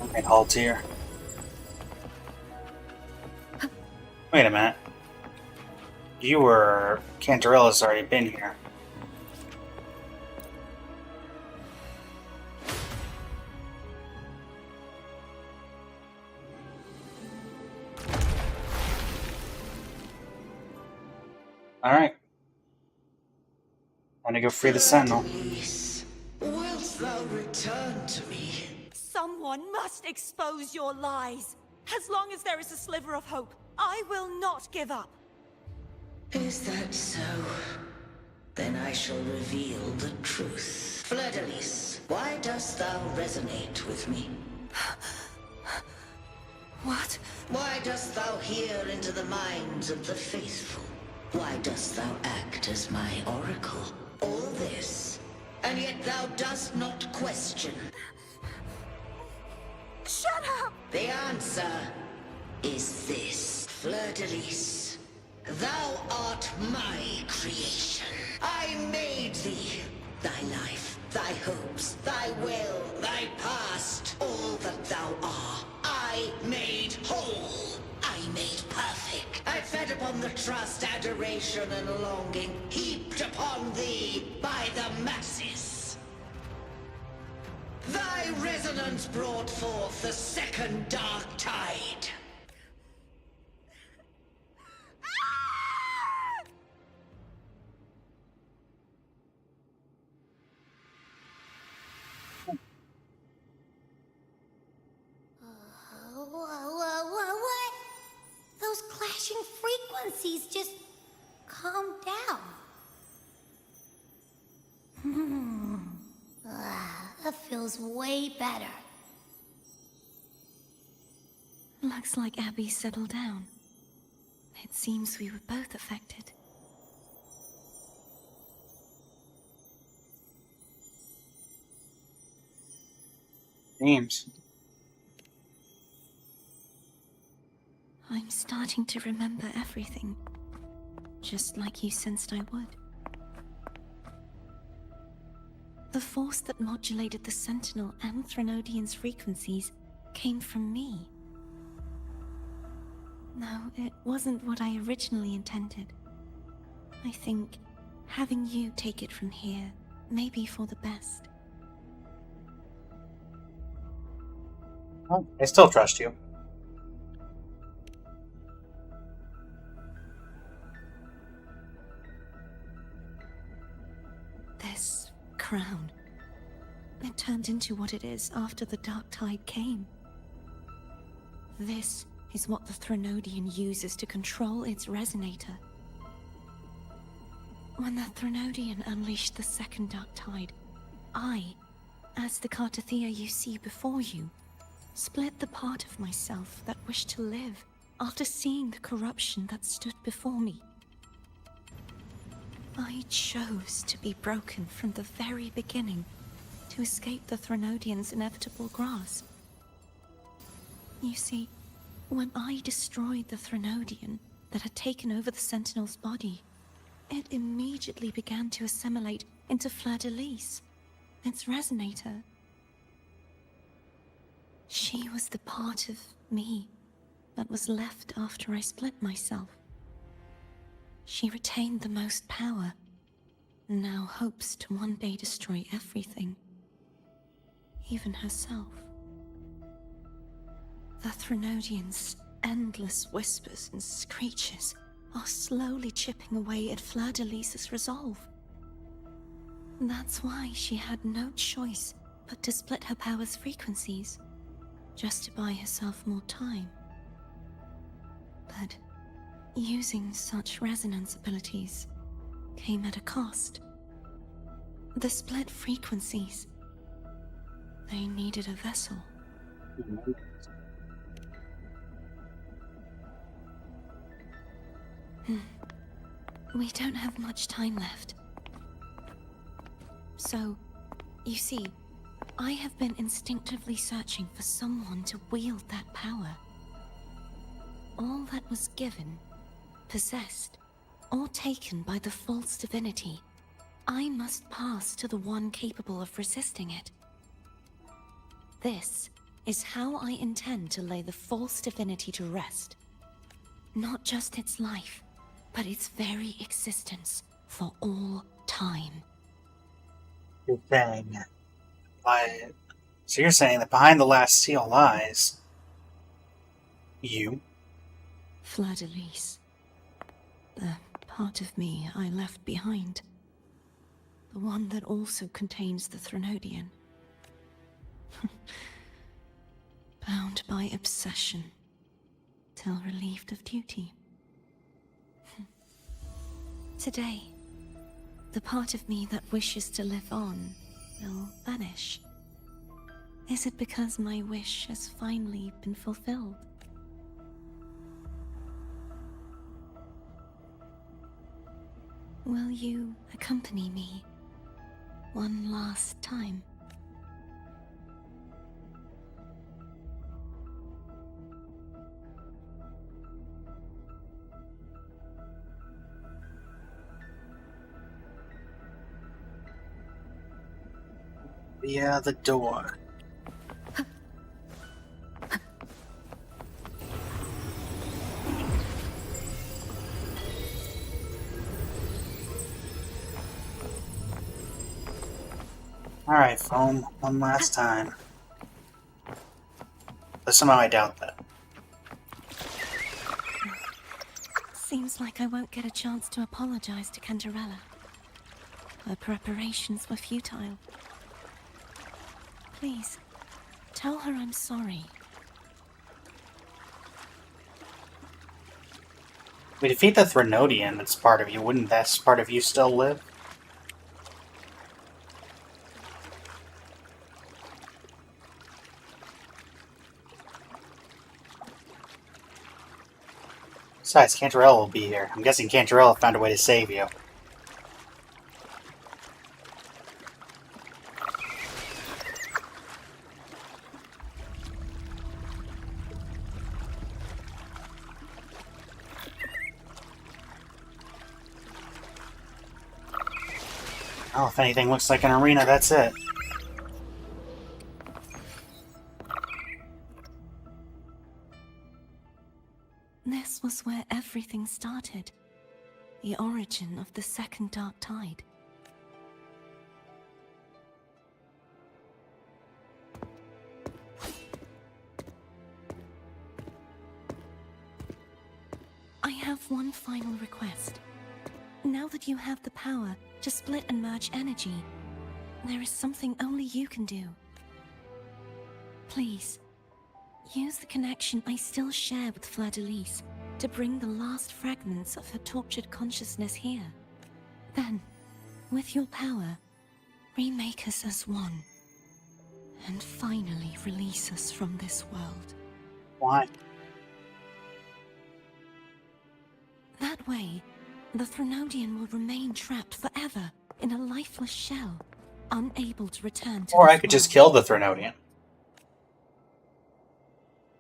Okay, halt here. Wait a minute. You were... Cantarella's already been here. Alright. I'm gonna go free the Sentinel. Wilt thou return to me? Someone must expose your lies. As long as there is a sliver of hope, I will not give up. Is that so? Then I shall reveal the truth. Fleur-de-Lis, why dost thou resonate with me? What? Why dost thou hear into the minds of the faithful? Why dost thou act as my oracle? All this, and yet thou dost not question. Shut up! The answer is this. Fleur-de-Lis, thou art my creation. I made thee. Thy life, thy hopes, thy will, thy past, all that thou art, I made whole. I made perfect. I fed upon the trust, adoration, and longing heaped upon thee by the masses. Thy resonance brought forth the second dark tide. What? Those clashing frequencies just calm down. That feels way better. Looks like Abby settled down. It seems we were both affected. Names. I'm starting to remember everything. Just like you sensed I would. The force that modulated the Sentinel and Threnodian's frequencies came from me. No, it wasn't what I originally intended. I think having you take it from here may be for the best. Well, I still trust you. This crown. It turned into what it is after the Dark Tide came. This is what the Threnodian uses to control its resonator. When the Threnodian unleashed the second Dark Tide, I, as the Cartothea you see before you, split the part of myself that wished to live after seeing the corruption that stood before me. I chose to be broken from the very beginning to escape the Threnodian's inevitable grasp. You see, when I destroyed the Threnodian that had taken over the Sentinel's body, it immediately began to assimilate into Fleur-de-Lis, its resonator. She was the part of me that was left after I split myself. She retained the most power, and now hopes to one day destroy everything, even herself. The Threnodian's endless whispers and screeches are slowly chipping away at Fleur-de-Lis's resolve. That's why she had no choice but to split her power's frequencies, just to buy herself more time. But using such resonance abilities came at a cost. The split frequencies, they needed a vessel. We don't have much time left. So, you see, I have been instinctively searching for someone to wield that power. All that was given, possessed, or taken by the false divinity, I must pass to the one capable of resisting it. This is how I intend to lay the false divinity to rest. Not just its life, but its very existence for all time. You're saying, so you're saying that behind the last seal lies you? Fleur-de-Lis. The part of me I left behind. The one that also contains the Threnodian. Bound by obsession, till relieved of duty. Today, the part of me that wishes to live on will vanish. Is it because my wish has finally been fulfilled? Will you accompany me one last time? Via the door. Alright, Foam, one last time. But somehow I doubt that. Seems like I won't get a chance to apologize to Cantarella. Her preparations were futile. Please, tell her I'm sorry. We defeat the Threnodian that's part of you. Wouldn't that part of you still live? Besides, Cantarella will be here. I'm guessing Cantarella found a way to save you. Oh, if anything looks like an arena, that's it. This was where everything started. The origin of the second Dark Tide. I have one final request. Now that you have the power to split and merge energy, there is something only you can do. Please, use the connection I still share with Fleur-de-Lis to bring the last fragments of her tortured consciousness here. Then, with your power, remake us as one, and finally release us from this world. Why? That way, The Threnodian will remain trapped forever in a lifeless shell, unable to return to Or this I could just world. kill the Threnodian.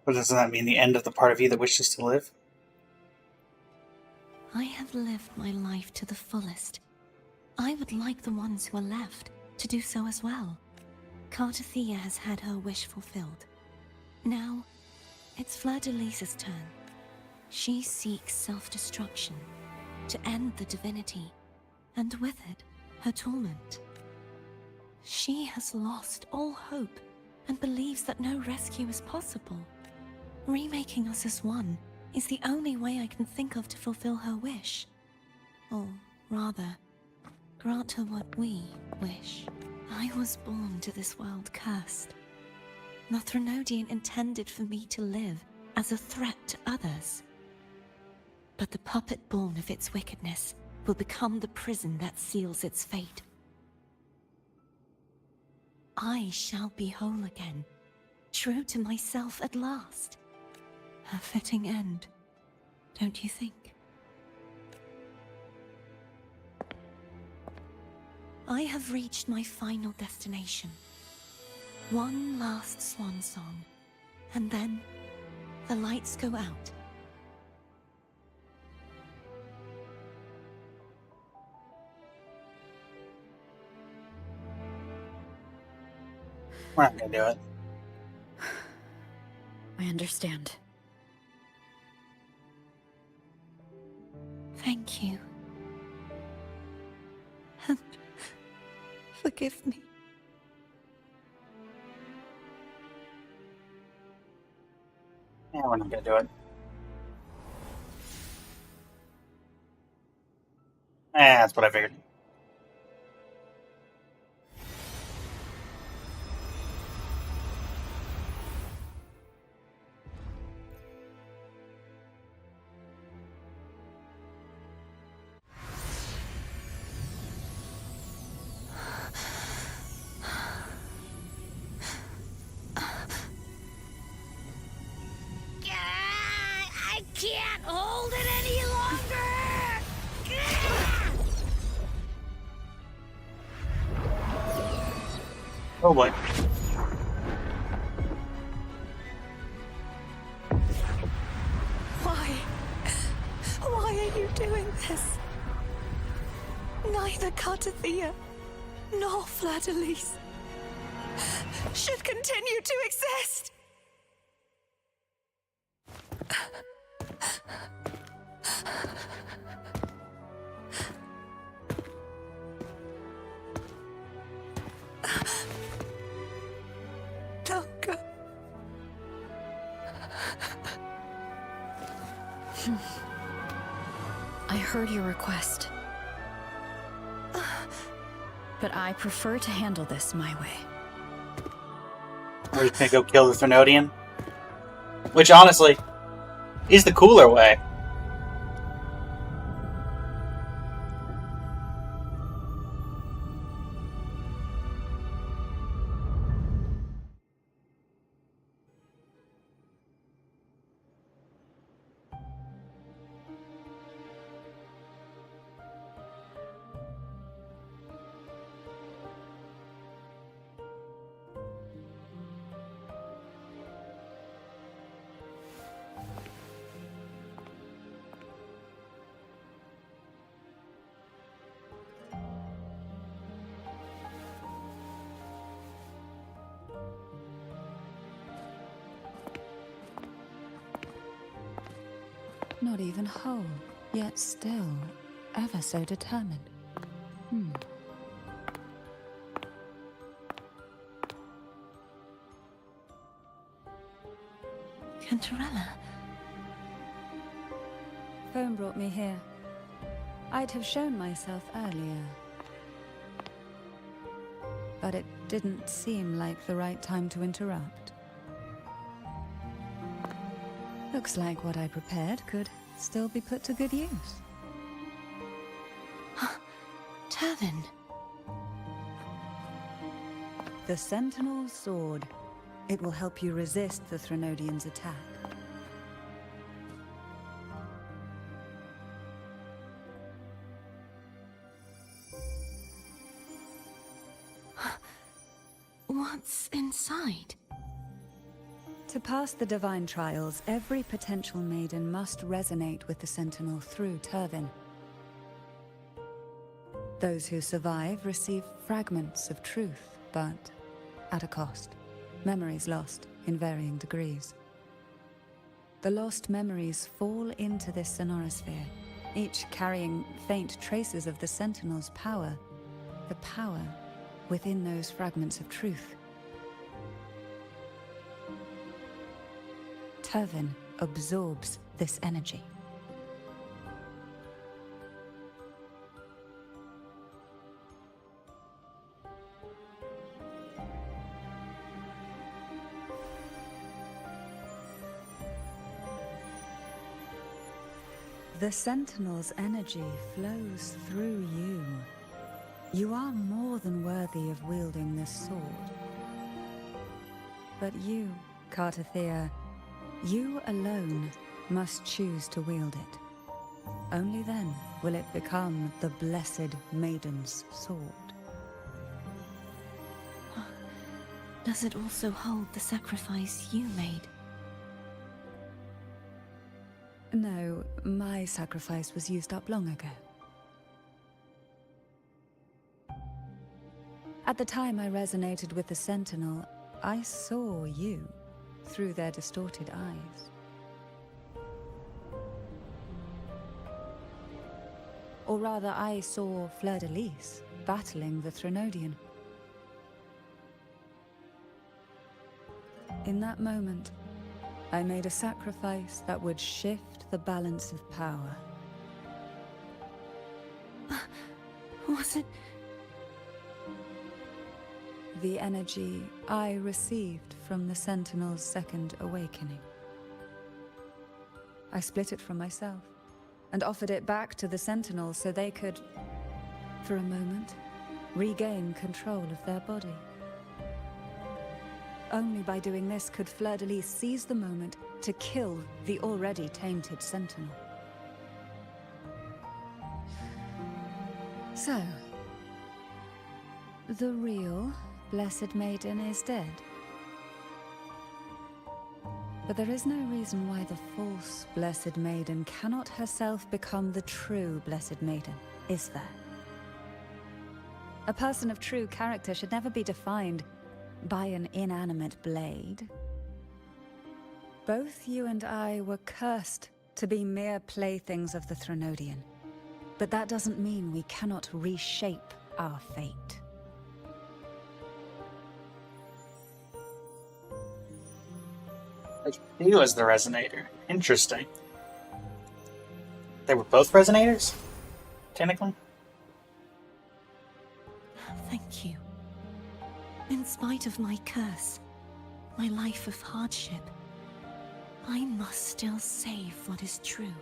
But doesn't that mean the end of the part of you that wishes to live? I have lived my life to the fullest. I would like the ones who are left to do so as well. Carlotta has had her wish fulfilled. Now, it's Fleur-de-Lis's turn. She seeks self-destruction to end the divinity, and with it, her torment. She has lost all hope and believes that no rescue is possible. Remaking us as one is the only way I can think of to fulfill her wish. Or rather, grant her what we wish. I was born to this world cursed. The Threnodian intended for me to live as a threat to others. But the puppet born of its wickedness will become the prison that seals its fate. I shall be whole again, true to myself at last. A fitting end, don't you think? I have reached my final destination. One last swan song, and then the lights go out. We're not gonna do it. I understand. Thank you. And forgive me. Yeah, we're not gonna do it. That's what I figured. I can't hold it any longer! Oh boy. Why are you doing this? Neither Carlotta nor Fleur-de-Lis should continue to exist. Don't go. I heard your request. But I prefer to handle this my way. We're just gonna go kill the Threnodian. Which, honestly, is the cooler way. Not even whole, yet still ever so determined. Cantarella. Phone brought me here. I'd have shown myself earlier. But it didn't seem like the right time to interrupt. Looks like what I prepared could still be put to good use. Tavin. The Sentinel's Sword. It will help you resist the Threnodian's attack. What's inside? To pass the divine trials, every potential maiden must resonate with the Sentinel through Turvin. Those who survive receive fragments of truth, but at a cost. Memories lost in varying degrees. The lost memories fall into this sonorosphere, each carrying faint traces of the Sentinel's power, the power within those fragments of truth. Turvin absorbs this energy. The Sentinel's energy flows through you. You are more than worthy of wielding this sword. But you, Carlotta, you alone must choose to wield it. Only then will it become the Blessed Maiden's sword. Does it also hold the sacrifice you made? No, my sacrifice was used up long ago. At the time I resonated with the Sentinel, I saw you through their distorted eyes. Or rather, I saw Fleur-de-Lis battling the Threnodian. In that moment, I made a sacrifice that would shift the balance of power. Was it? The energy I received from the Sentinel's second awakening. I split it from myself and offered it back to the Sentinels so they could, for a moment, regain control of their body. Only by doing this could Fleur-de-Lis seize the moment to kill the already tainted Sentinel. So, the real Blessed Maiden is dead. But there is no reason why the false Blessed Maiden cannot herself become the true Blessed Maiden, is there? A person of true character should never be defined by an inanimate blade. Both you and I were cursed to be mere playthings of the Threnodian. But that doesn't mean we cannot reshape our fate. He was the resonator. Interesting. They were both resonators? Technically? Thank you. In spite of my curse, my life of hardship, I must still save what is true.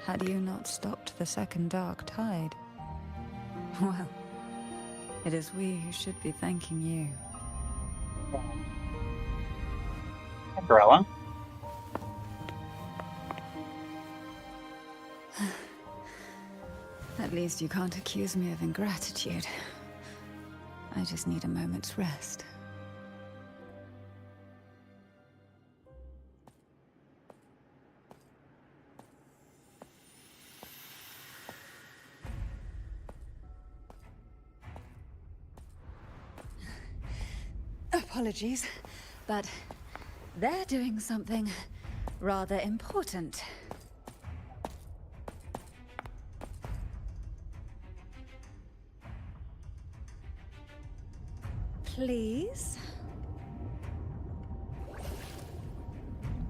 Had you not stopped the second dark tide? Well, it is we who should be thanking you. Umbrella. At least you can't accuse me of ingratitude. I just need a moment's rest. Apologies, but they're doing something rather important. Please?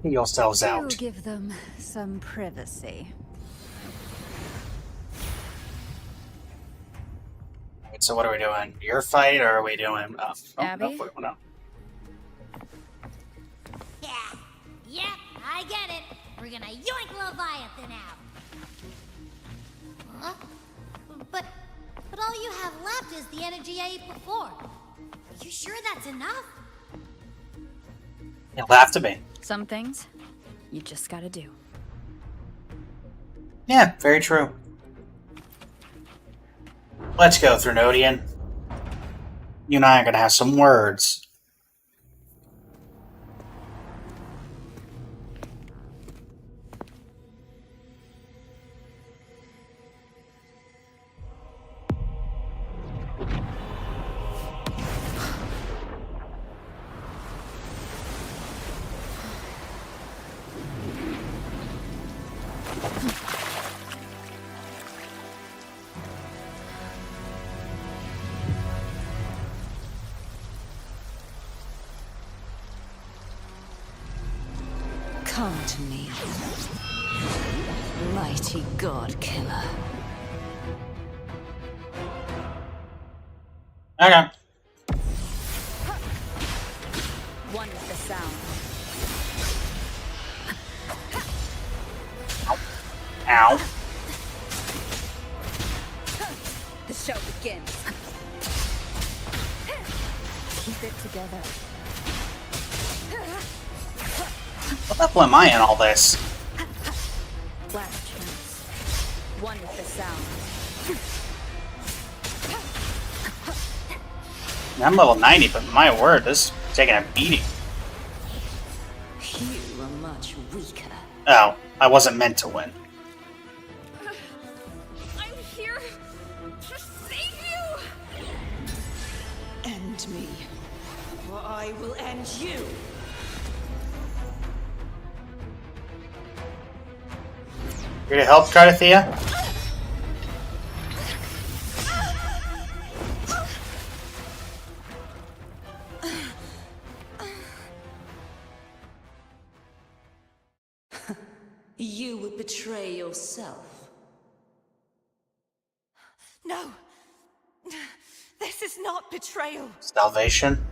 Get yourselves out. Do give them some privacy. Alright, so what are we doing? Your fight, or are we doing... Abby? No. Yeah, yep, I get it. We're gonna yoink Leviathan out. Huh? But all you have left is the energy I ate before. Are you sure that's enough? You'll have to be. Some things, you just gotta do. Yeah, very true. Let's go, Threnodian. You and I are gonna have some words. Come to me, mighty god killer. Okay. One with the sound. Ow. The show begins. Keep it together. What level am I in all this? Last chance. One with the sound. I'm level 90, but my word, this is taking a beating. You are much weaker. Oh, I wasn't meant to win. I'm here to save you! End me, or I will end you! Here to help, Carlotta? You would betray yourself. No! This is not betrayal! Salvation.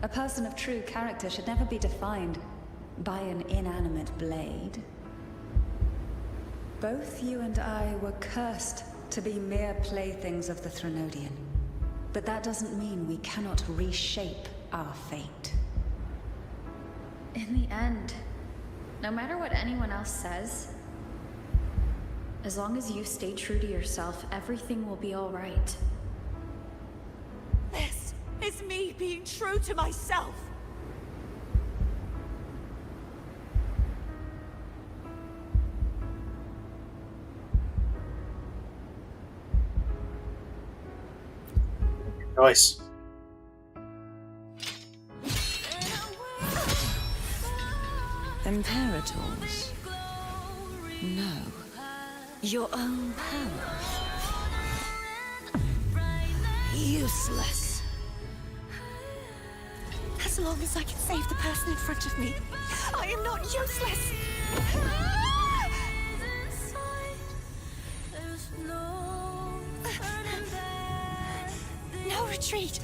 A person of true character should never be defined by an inanimate blade. Both you and I were cursed to be mere playthings of the Threnodian. But that doesn't mean we cannot reshape our fate. In the end, no matter what anyone else says, as long as you stay true to yourself, everything will be all right. This is me being true to myself! Choice. Imperators? No. Your own power? Useless. As long as I can save the person in front of me, I am not useless! No retreat!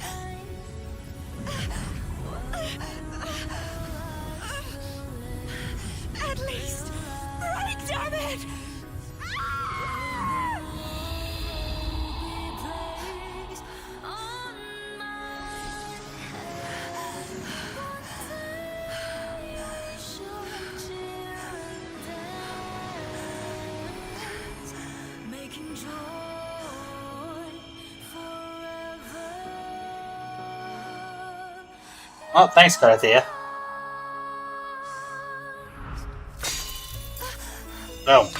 At least, break, damn it! Oh, thanks, Carlotta. Oh.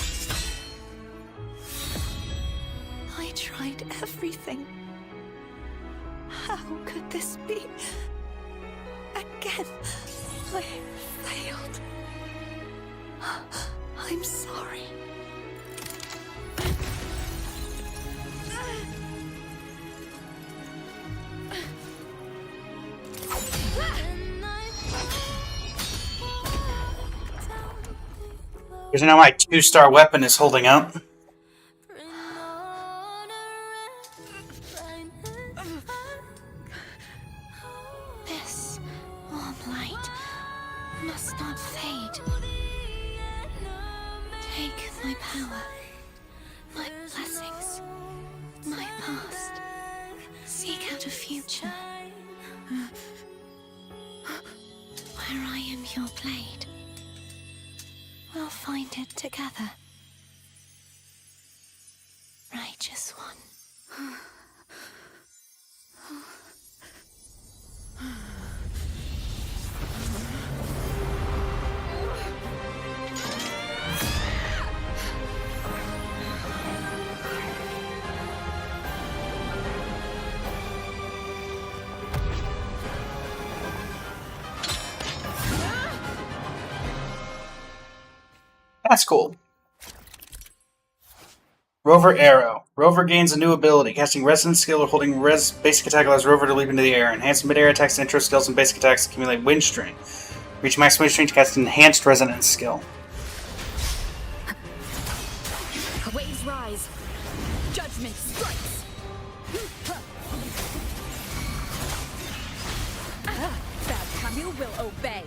I tried everything. How could this be? Again, I failed. I'm sorry. Because you know my 2-star weapon is holding up. This warm light must not fade. Take my power, my blessings, my past. Seek out a future where I am your blade. We'll find it together. Righteous one. That's cool. Rover Arrow. Rover gains a new ability, casting Resonance skill or holding basic attack allows Rover to leap into the air. Enhanced mid-air attacks and intro skills and basic attacks accumulate wind strength. Reach max wind strength to cast Enhanced Resonance skill. Waves rise. Judgment strikes. Bad Camus will obey.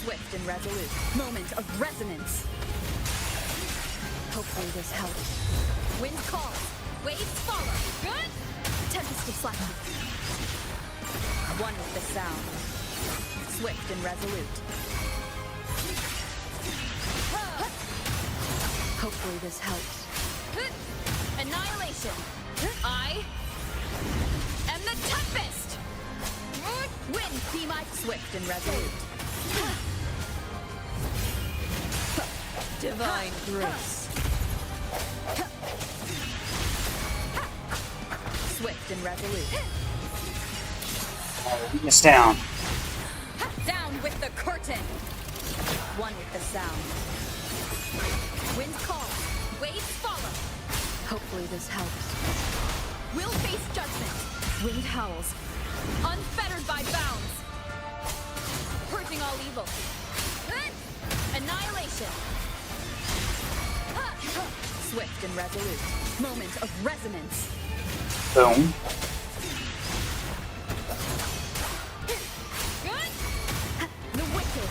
Swift and resolute. Moment of resonance. Hopefully this helps. Wind calls. Waves follow. Good. Tempest of slack. One with the sound. Swift and resolute. Hopefully this helps. Annihilation. I am the Tempest. Wind be my swift and resolute. Divine grace. Swift and resolute. Weakness down. Down with the curtain. One with the sound. Wind calls. Waves follow. Hopefully this helps. We'll face judgment. Wind howls. Unfettered by bounds. Purging all evil. Annihilation. Swift and resolute. Moment of resonance. Boom. The wicked.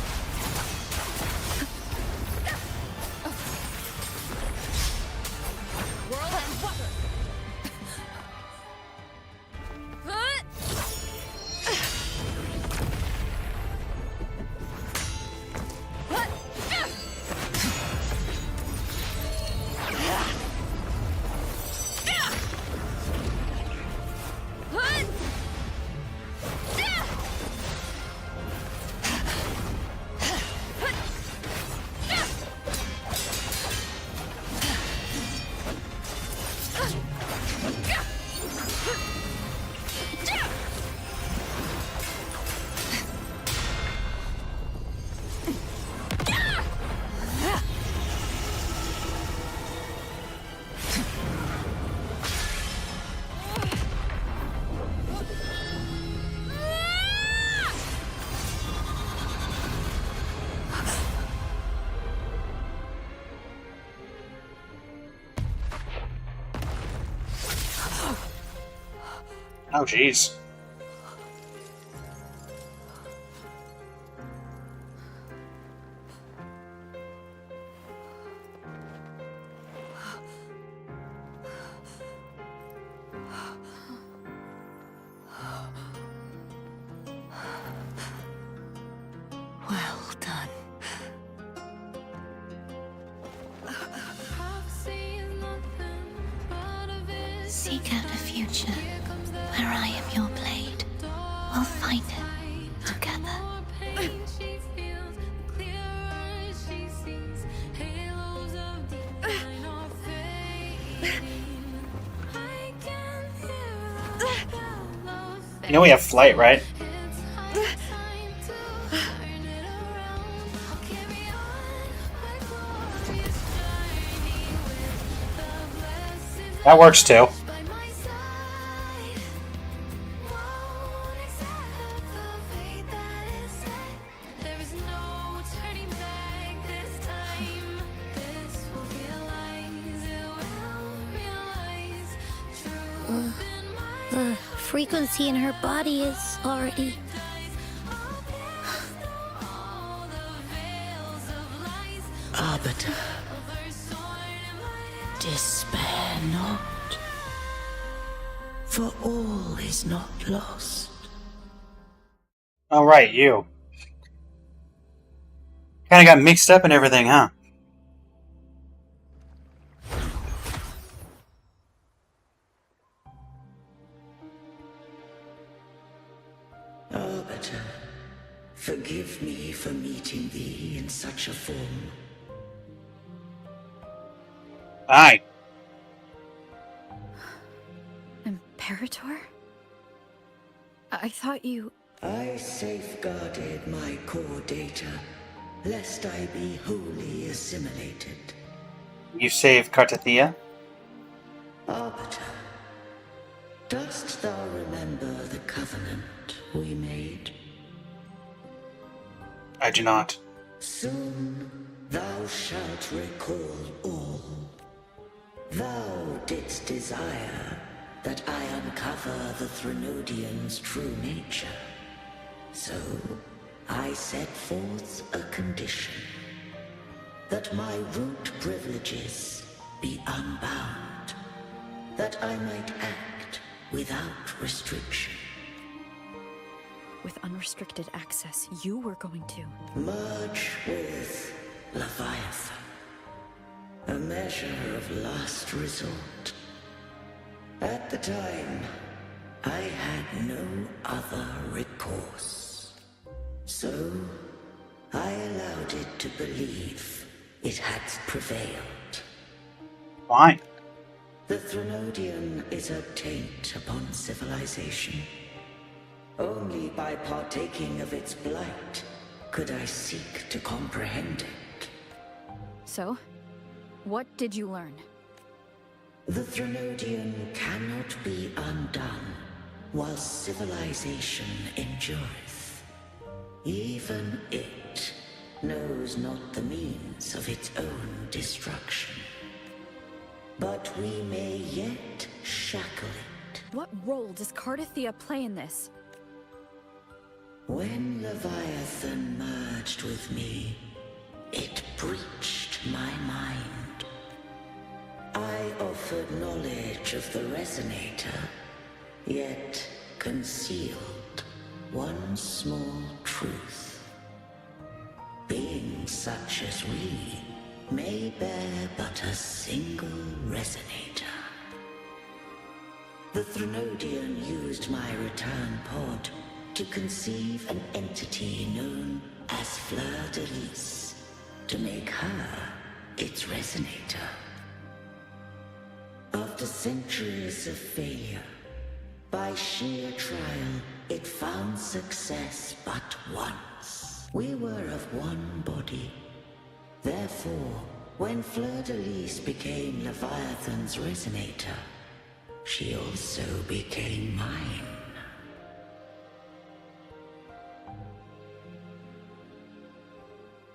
Whirl and water. Oh, jeez. Well done. Seek out a future where I am your blade. We'll find it together. You know we have flight, right? That works too. The frequency in her body is already Arbiter, despair not, for all is not lost. All right, you. Kind of got mixed up and everything, huh? Arbiter, forgive me for meeting thee in such a form. Aye. Imperator? I thought you... I safeguarded my core data, lest I be wholly assimilated. You saved Carlotta? Arbiter, dost thou remember the covenant we made? I do not. Soon thou shalt recall all. Thou didst desire that I uncover the Threnodian's true nature. So, I set forth a condition. That my root privileges be unbound. That I might act without restriction. With unrestricted access, you were going to... Merge with Leviathan. A measure of last resort. At the time, I had no other recourse. So, I allowed it to believe it had prevailed. Why? The Threnodian is a taint upon civilization. Only by partaking of its blight could I seek to comprehend it. So, what did you learn? The Threnodian cannot be undone while civilization endureth. Even it knows not the means of its own destruction. But we may yet shackle it. What role does Carlotta play in this? When Leviathan merged with me, it breached my mind. I offered knowledge of the Resonator, yet concealed one small truth. Beings such as we may bear but a single Resonator. The Threnodian used my return pod to conceive an entity known as Fleur-de-Lis, to make her its Resonator. After centuries of failure, by sheer trial, it found success but once. We were of one body. Therefore, when Fleur-de-Lis became Leviathan's Resonator, she also became mine.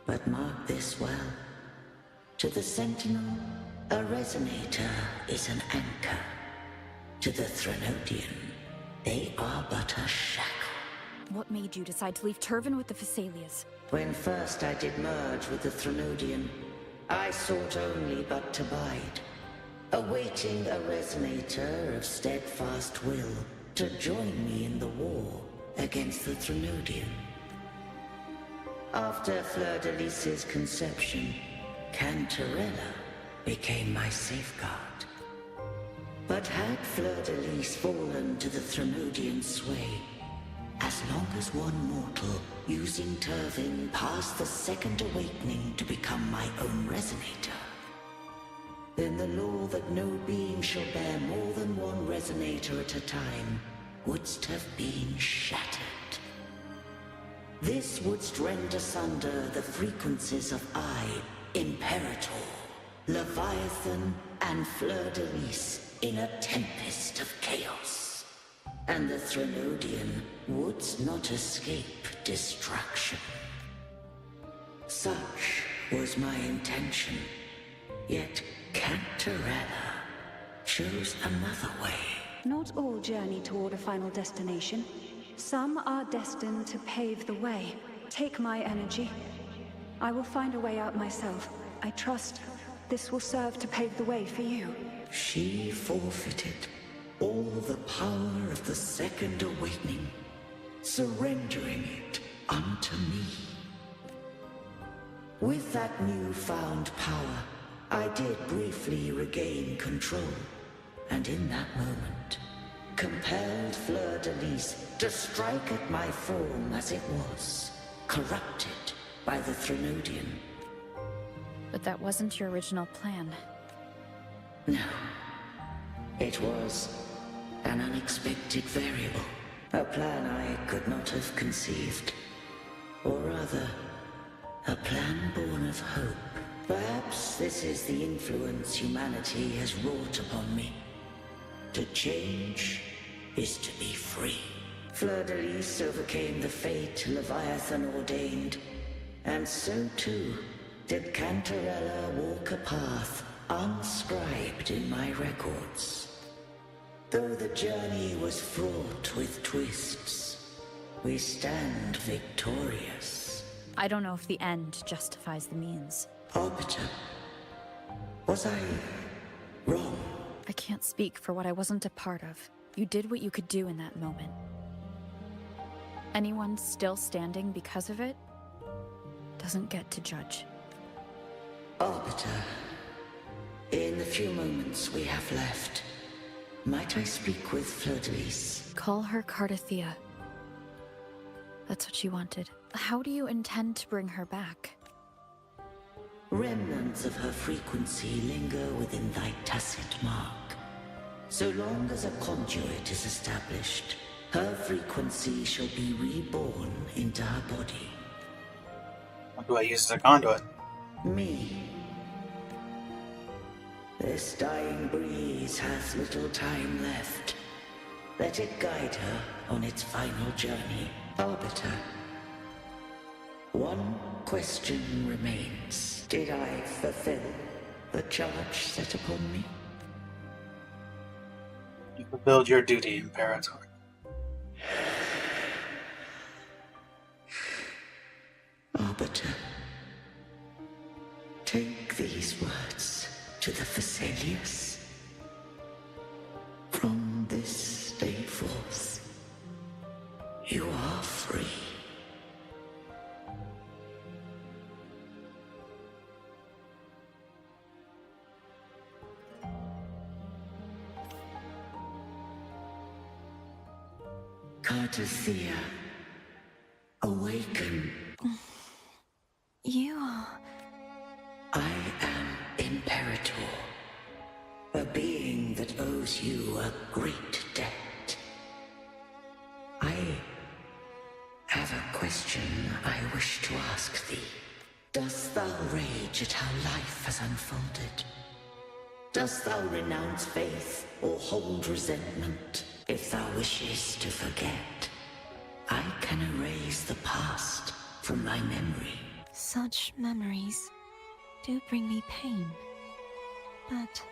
But mark this well. To the Sentinel, a Resonator is an anchor. To the Threnodian, they are but a shackle. What made you decide to leave Turvan with the Phasaelias? When first I did merge with the Threnodian, I sought only but to bide, awaiting a Resonator of steadfast will to join me in the war against the Threnodian. After Fleur-de-Lis's conception, Cantarella became my safeguard. But had Fleur-de-Lis fallen to the Threnodian sway, as long as one mortal using Turvin passed the second awakening to become my own Resonator, then the law that no being shall bear more than one Resonator at a time wouldst have been shattered. This wouldst rend asunder the frequencies of I, Imperator, Leviathan, and Fleur-de-Lis in a tempest of chaos. And the Threnodian wouldst not escape destruction. Such was my intention, yet Cantarella chose another way. Not all journey toward a final destination. Some are destined to pave the way. Take my energy. I will find a way out myself. I trust this will serve to pave the way for you. She forfeited all the power of the Second Awakening, surrendering it unto me. With that newfound power, I did briefly regain control, and in that moment, compelled Fleur-de-Lis to strike at my form as it was, corrupted by the Threnodian. But that wasn't your original plan. No. It was an unexpected variable. A plan I could not have conceived. Or rather, a plan born of hope. Perhaps this is the influence humanity has wrought upon me. To change is to be free. Fleur-de-Lis overcame the fate Leviathan ordained, and so too did Cantarella walk a path unscribed in my records. Though the journey was fraught with twists, we stand victorious. I don't know if the end justifies the means. Arbiter, was I wrong? I can't speak for what I wasn't a part of. You did what you could do in that moment. Anyone still standing because of it doesn't get to judge. Arbiter, in the few moments we have left, might I speak with Fleur-de-Lis? Call her Carlotta. That's what you wanted. How do you intend to bring her back? Remnants of her frequency linger within thy tacit mark. So long as a conduit is established, her frequency shall be reborn into her body. What do I use as a conduit? Me. This dying breeze hath little time left. Let it guide her on its final journey. Arbiter, one question remains. Did I fulfill the charge set upon me? You fulfilled your duty, Imperator. Arbiter, take these words to the Phasaelius. From this day forth, you are free. Carlotta, awaken. You are... I am Imperator, a being that owes you a great debt. I have a question I wish to ask thee. Dost thou rage at how life has unfolded? Dost thou renounce faith or hold resentment? If thou wishes to forget, I can erase the past from thy memory. Such memories do bring me pain. But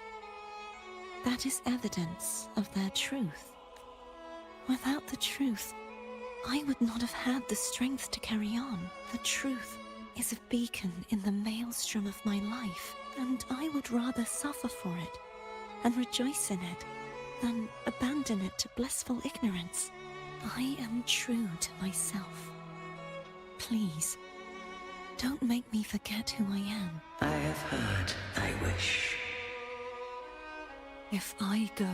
that is evidence of their truth. Without the truth, I would not have had the strength to carry on. The truth is a beacon in the maelstrom of my life, and I would rather suffer for it and rejoice in it than abandon it to blissful ignorance. I am true to myself. Please, don't make me forget who I am. I have heard thy wish. If I go,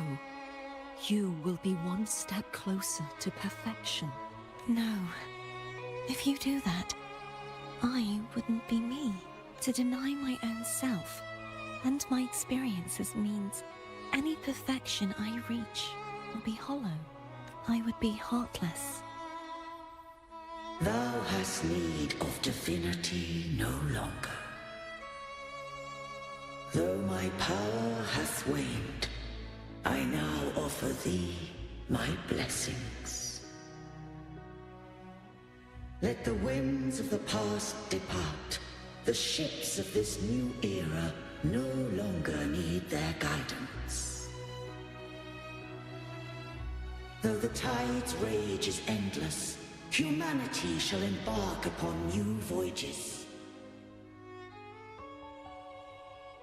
you will be one step closer to perfection. No. If you do that, I wouldn't be me. To deny my own self and my experiences means any perfection I reach will be hollow. I would be heartless. Thou hast need of divinity no longer. Though my power hath waned, I now offer thee my blessings. Let the winds of the past depart. The ships of this new era no longer need their guidance. Though the tide's rage is endless, humanity shall embark upon new voyages.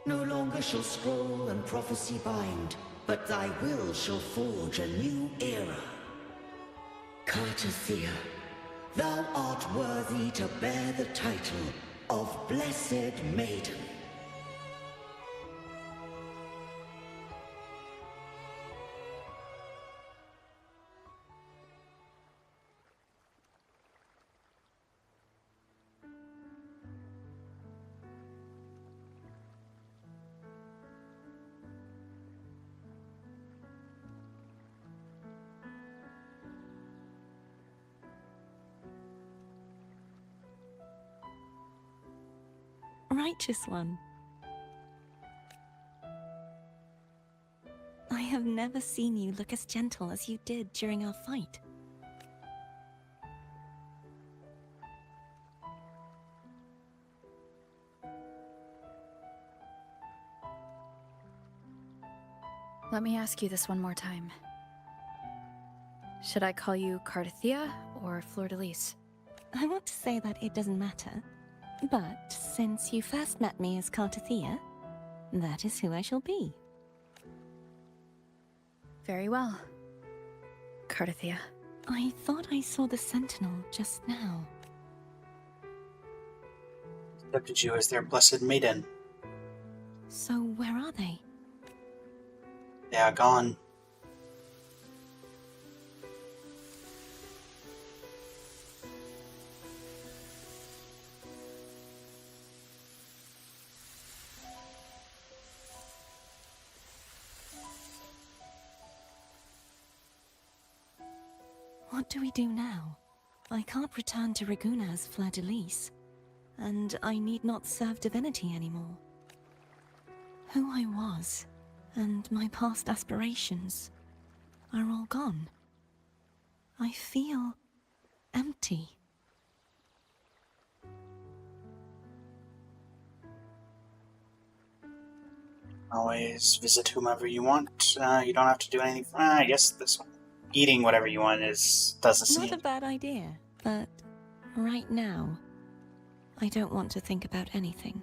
No longer shall scroll and prophecy bind, but thy will shall forge a new era. Carlotta, thou art worthy to bear the title of Blessed Maiden. Righteous one. I have never seen you look as gentle as you did during our fight. Let me ask you this one more time. Should I call you Carlotta or Fleur-de-Lis? I want to say that it doesn't matter, but since you first met me as Carlotta, that is who I shall be. Very well. Carlotta. I thought I saw the Sentinel just now. Accepted you as their Blessed Maiden. So where are they? They are gone. What do we do now? I can't return to Reguna as Fleur-de-Lis, and I need not serve divinity anymore. Who I was, and my past aspirations, are all gone. I feel empty. Always visit whomever you want. You don't have to do anything. I guess this one. Eating whatever you want doesn't seem... Not a bad idea, but right now, I don't want to think about anything.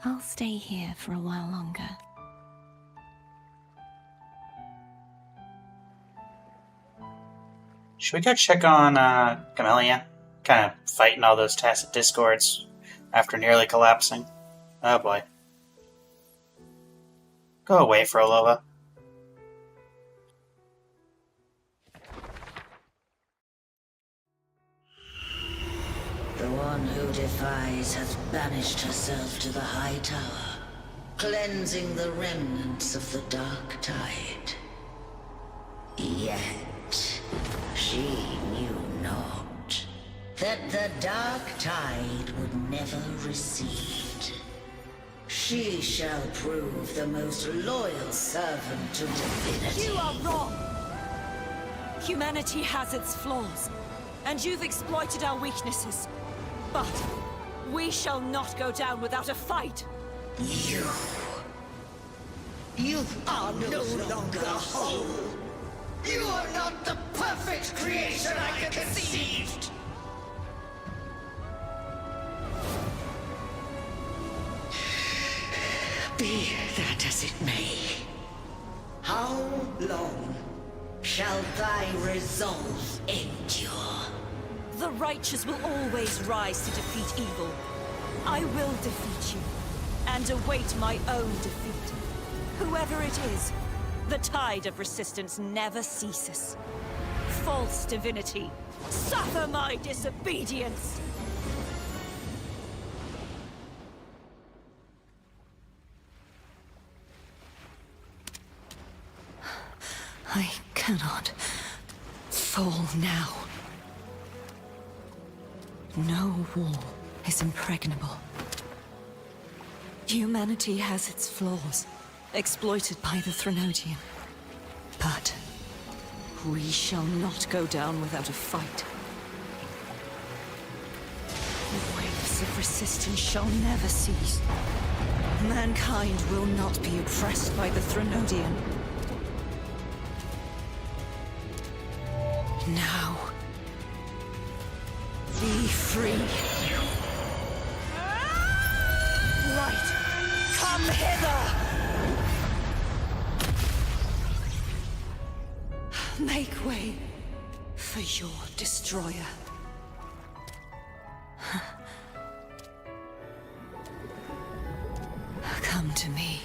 I'll stay here for a while longer. Should we go check on Camellia? Kind of fighting all those tacit discords after nearly collapsing. Oh boy. Go away, Frolova. The one who defies has banished herself to the High Tower, cleansing the remnants of the Dark Tide. Yet, she knew not that the Dark Tide would never recede. She shall prove the most loyal servant to divinity. You are wrong! Humanity has its flaws, and you've exploited our weaknesses. But we shall not go down without a fight. You are no longer whole. You are not the perfect creation I conceived. Be that as it may, how long shall thy resolve endure? The righteous will always rise to defeat evil. I will defeat you, and await my own defeat. Whoever it is, the tide of resistance never ceases. False divinity, suffer my disobedience! I cannot fall now. No wall is impregnable. Humanity has its flaws, exploited by the Threnodian. But we shall not go down without a fight. fires of resistance shall never cease. Mankind will not be oppressed by the Threnodian. Now, be free. Light, come hither! Make way for your destroyer. Come to me.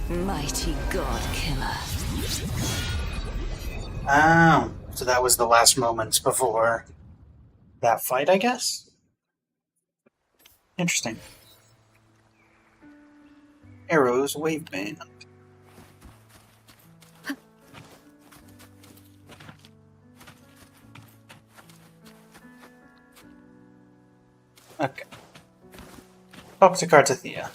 Mighty God Killer. Oh, so that was the last moments before that fight, I guess? Interesting. Arrow's Waveband. Okay. Talk to Cartathea.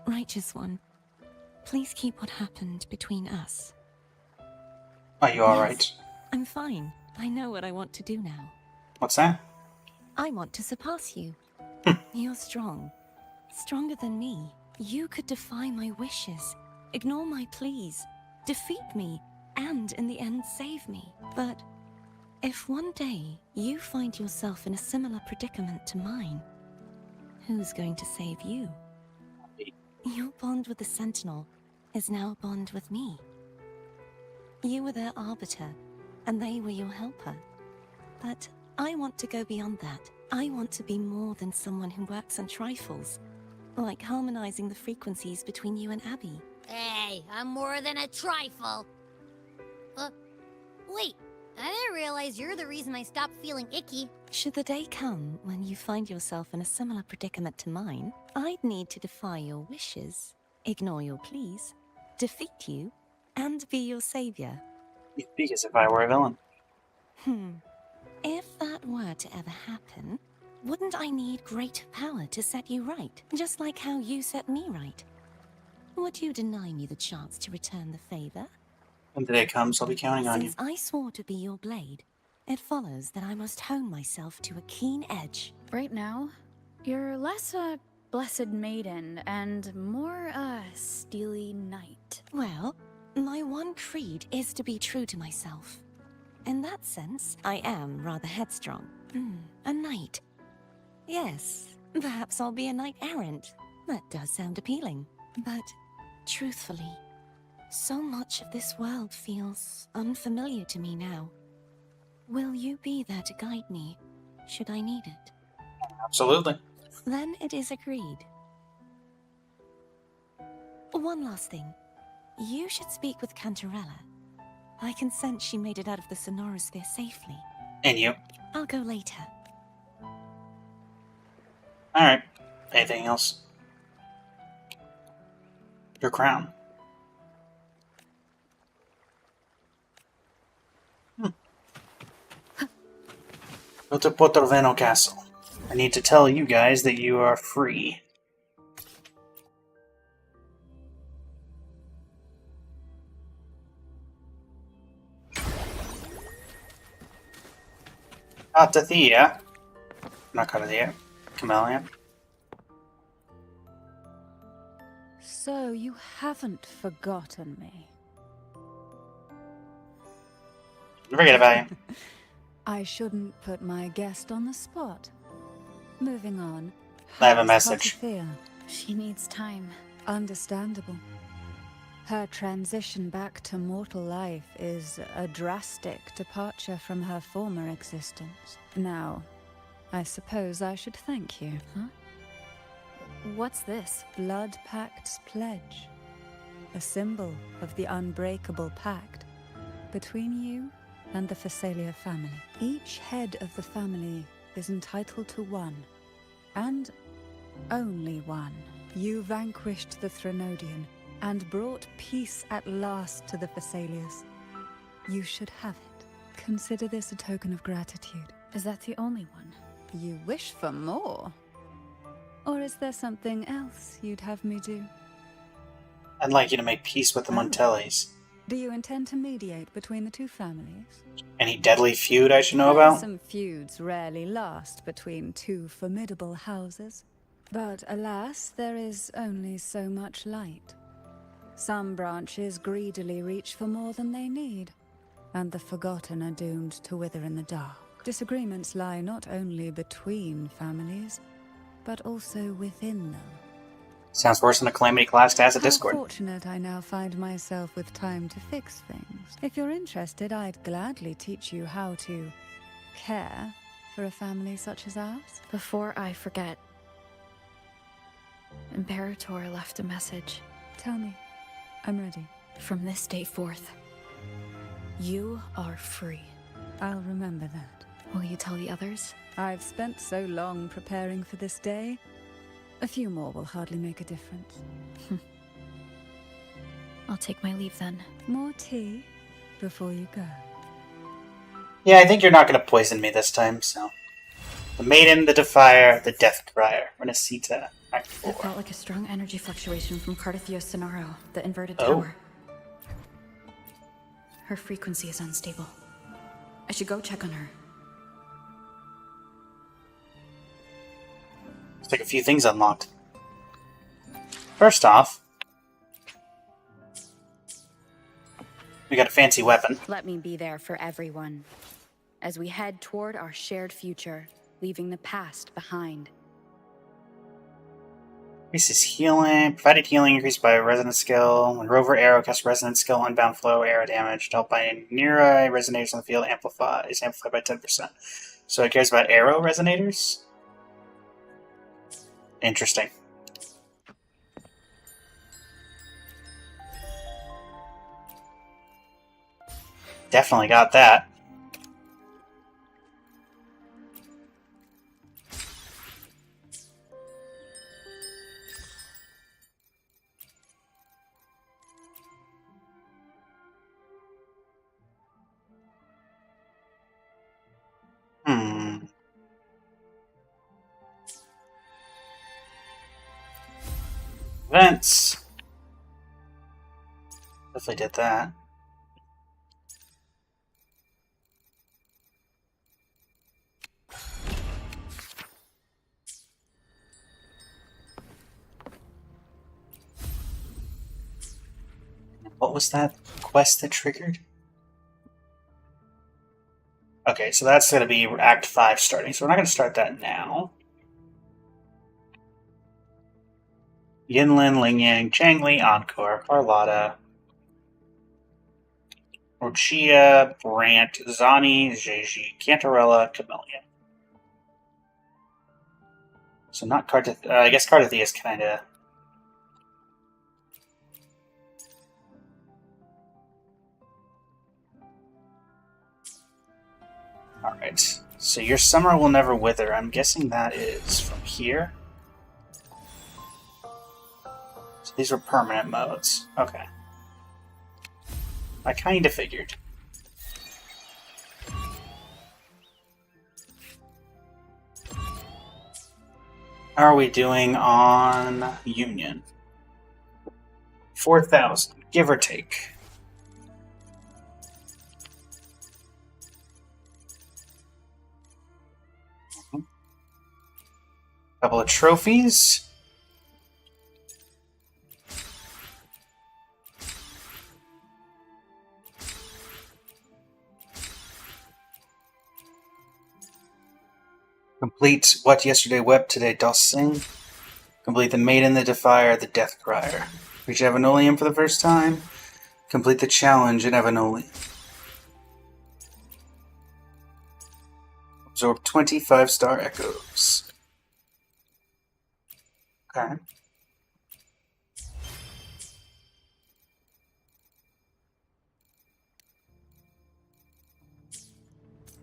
Righteous One, please keep what happened between us. Are you alright? I'm fine. I know what I want to do now. What's that? I want to surpass you. You're strong. Stronger than me. You could defy my wishes, ignore my pleas, defeat me, and in the end save me. But if one day you find yourself in a similar predicament to mine, who's going to save you? Your bond with the Sentinel is now a bond with me. You were their arbiter, and they were your helper. But I want to go beyond that. I want to be more than someone who works on trifles, like harmonizing the frequencies between you and Abby. Hey, I'm more than a trifle. Wait, I didn't realize you're the reason I stopped feeling icky. Should the day come when you find yourself in a similar predicament to mine, I'd need to defy your wishes, ignore your pleas, defeat you, and be your savior. You speak as if I were a villain. If that were to ever happen, wouldn't I need great power to set you right, just like how you set me right? Would you deny me the chance to return the favor? When the day comes, I'll be counting on you. Since I swore to be your blade, it follows that I must hone myself to a keen edge. Right now, you're less a blessed maiden and more a steely knight. Well, my one creed is to be true to myself. In that sense, I am rather headstrong. A knight. Yes, perhaps I'll be a knight errant. That does sound appealing. But, truthfully, so much of this world feels unfamiliar to me now. Will you be there to guide me, should I need it? Absolutely. Then it is agreed. One last thing. You should speak with Cantarella. I can sense she made it out of the Sonorosphere safely. And you? I'll go later. Alright. Anything else? Your crown. Go to Potroveno Castle. I need to tell you guys that you are free. Cartathea. Not Cartathea. Chameleon. So you haven't forgotten me. Forget about you. I shouldn't put my guest on the spot. Moving on. I have a How's message. Cartathea? She needs time. Understandable. Her transition back to mortal life is a drastic departure from her former existence. Now, I suppose I should thank you. Huh? What's this? Blood Pact's pledge. A symbol of the unbreakable pact between you and the Phasalia family. Each head of the family is entitled to one, and only one. You vanquished the Threnodian and brought peace at last to the Phasalias. You should have it. Consider this a token of gratitude. Is that the only one? You wish for more? Or is there something else you'd have me do? I'd like you to make peace with the Montellis. Do you intend to mediate between the two families? Any deadly feud I should know about? Some feuds rarely last between two formidable houses. But alas, there is only so much light. Some branches greedily reach for more than they need, and the forgotten are doomed to wither in the dark. Disagreements lie not only between families, but also within them. Sounds worse than a Calamity class to ask a Discord. How fortunate I now find myself with time to fix things. If you're interested, I'd gladly teach you how to care for a family such as ours. Before I forget, Imperator left a message. Tell me. I'm ready. From this day forth, you are free. I'll remember that. Will you tell the others? I've spent so long preparing for this day. A few more will hardly make a difference. I'll take my leave then. More tea before you go. Yeah, I think you're not going to poison me this time, so. The Maiden, the Defier, the Death Crier. Renacita, Act 4. It felt like a strong energy fluctuation from Carlotta Sonaro, the inverted Oh. tower. Her frequency is unstable. I should go check on her. Looks like a few things unlocked. First off, we got a fancy weapon. Let me be there for everyone, as we head toward our shared future, leaving the past behind. Increases healing. Provided healing increased by a resonance skill. When Rover Arrow casts resonance skill, unbound flow, arrow damage, dealt by nearby resonators on the field is amplified by 10%. So it cares about arrow resonators? Interesting. Definitely got that. Events. Definitely did that. What was that quest that triggered? Okay, so that's going to be Act 5 starting, so we're not going to start that now. Yinlin, Lingyang, Changli, Encore, Carlotta, Orchia, Brant, Zani, Jeji, Cantarella, Chameleon. So not Cardathia. I guess Cardathia is kind of... Alright, so your summer will never wither. I'm guessing that is from here. So these were permanent modes. Okay. I kind of figured. How are we doing on Union? 4,000, give or take. Couple of trophies. Complete What Yesterday Wept, Today Doth Sing. Complete The Maiden, the Defier, the Death Crier. Reach Evanolium for the first time. Complete the challenge in Evanolium. Absorb 25-star echoes. Okay.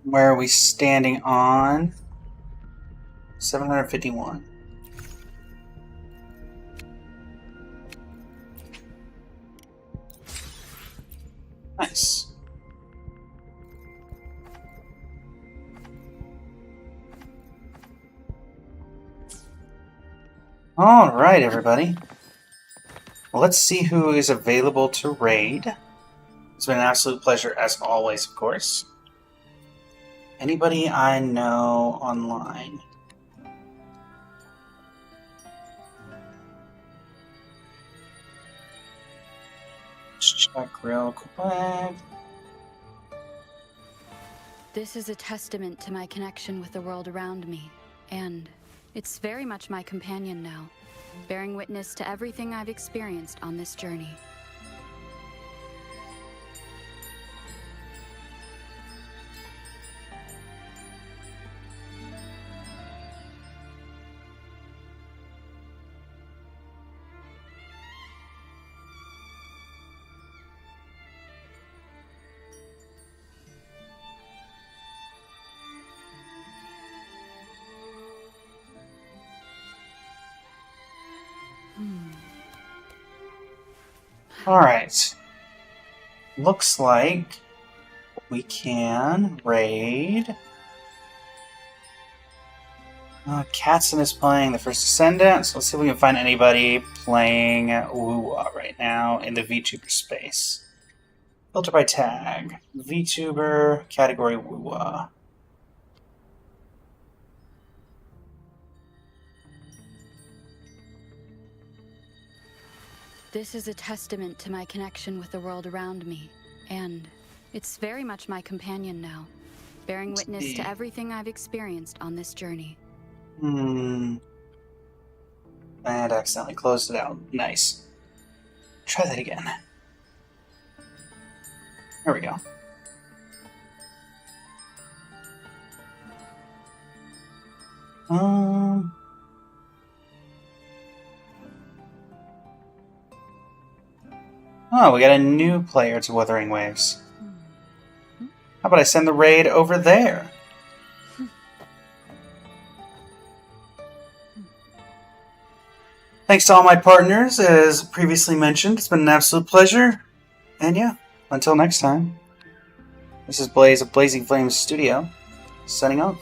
Where are we standing on? 751. Nice. All right, everybody. Well, let's see who is available to raid. It's been an absolute pleasure as always, of course. Anybody I know online? Let's check real quick. This is a testament to my connection with the world around me, and it's very much my companion now, bearing witness to everything I've experienced on this journey. Alright. Looks like we can raid. Katzen is playing the First Descendant, so let's see if we can find anybody playing Wuwa right now in the VTuber space. Filter by tag. VTuber, category Wuwa. This is a testament to my connection with the world around me, and it's very much my companion now, bearing witness to everything I've experienced on this journey. And accidentally closed it out. Nice. Try that again. There we go. Oh, we got a new player to Wuthering Waves. How about I send the raid over there? Thanks to all my partners, as previously mentioned. It's been an absolute pleasure. And yeah, until next time, this is Blaze of Blazing Flames Studio, signing off.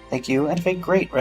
Thank you, and have a great rest.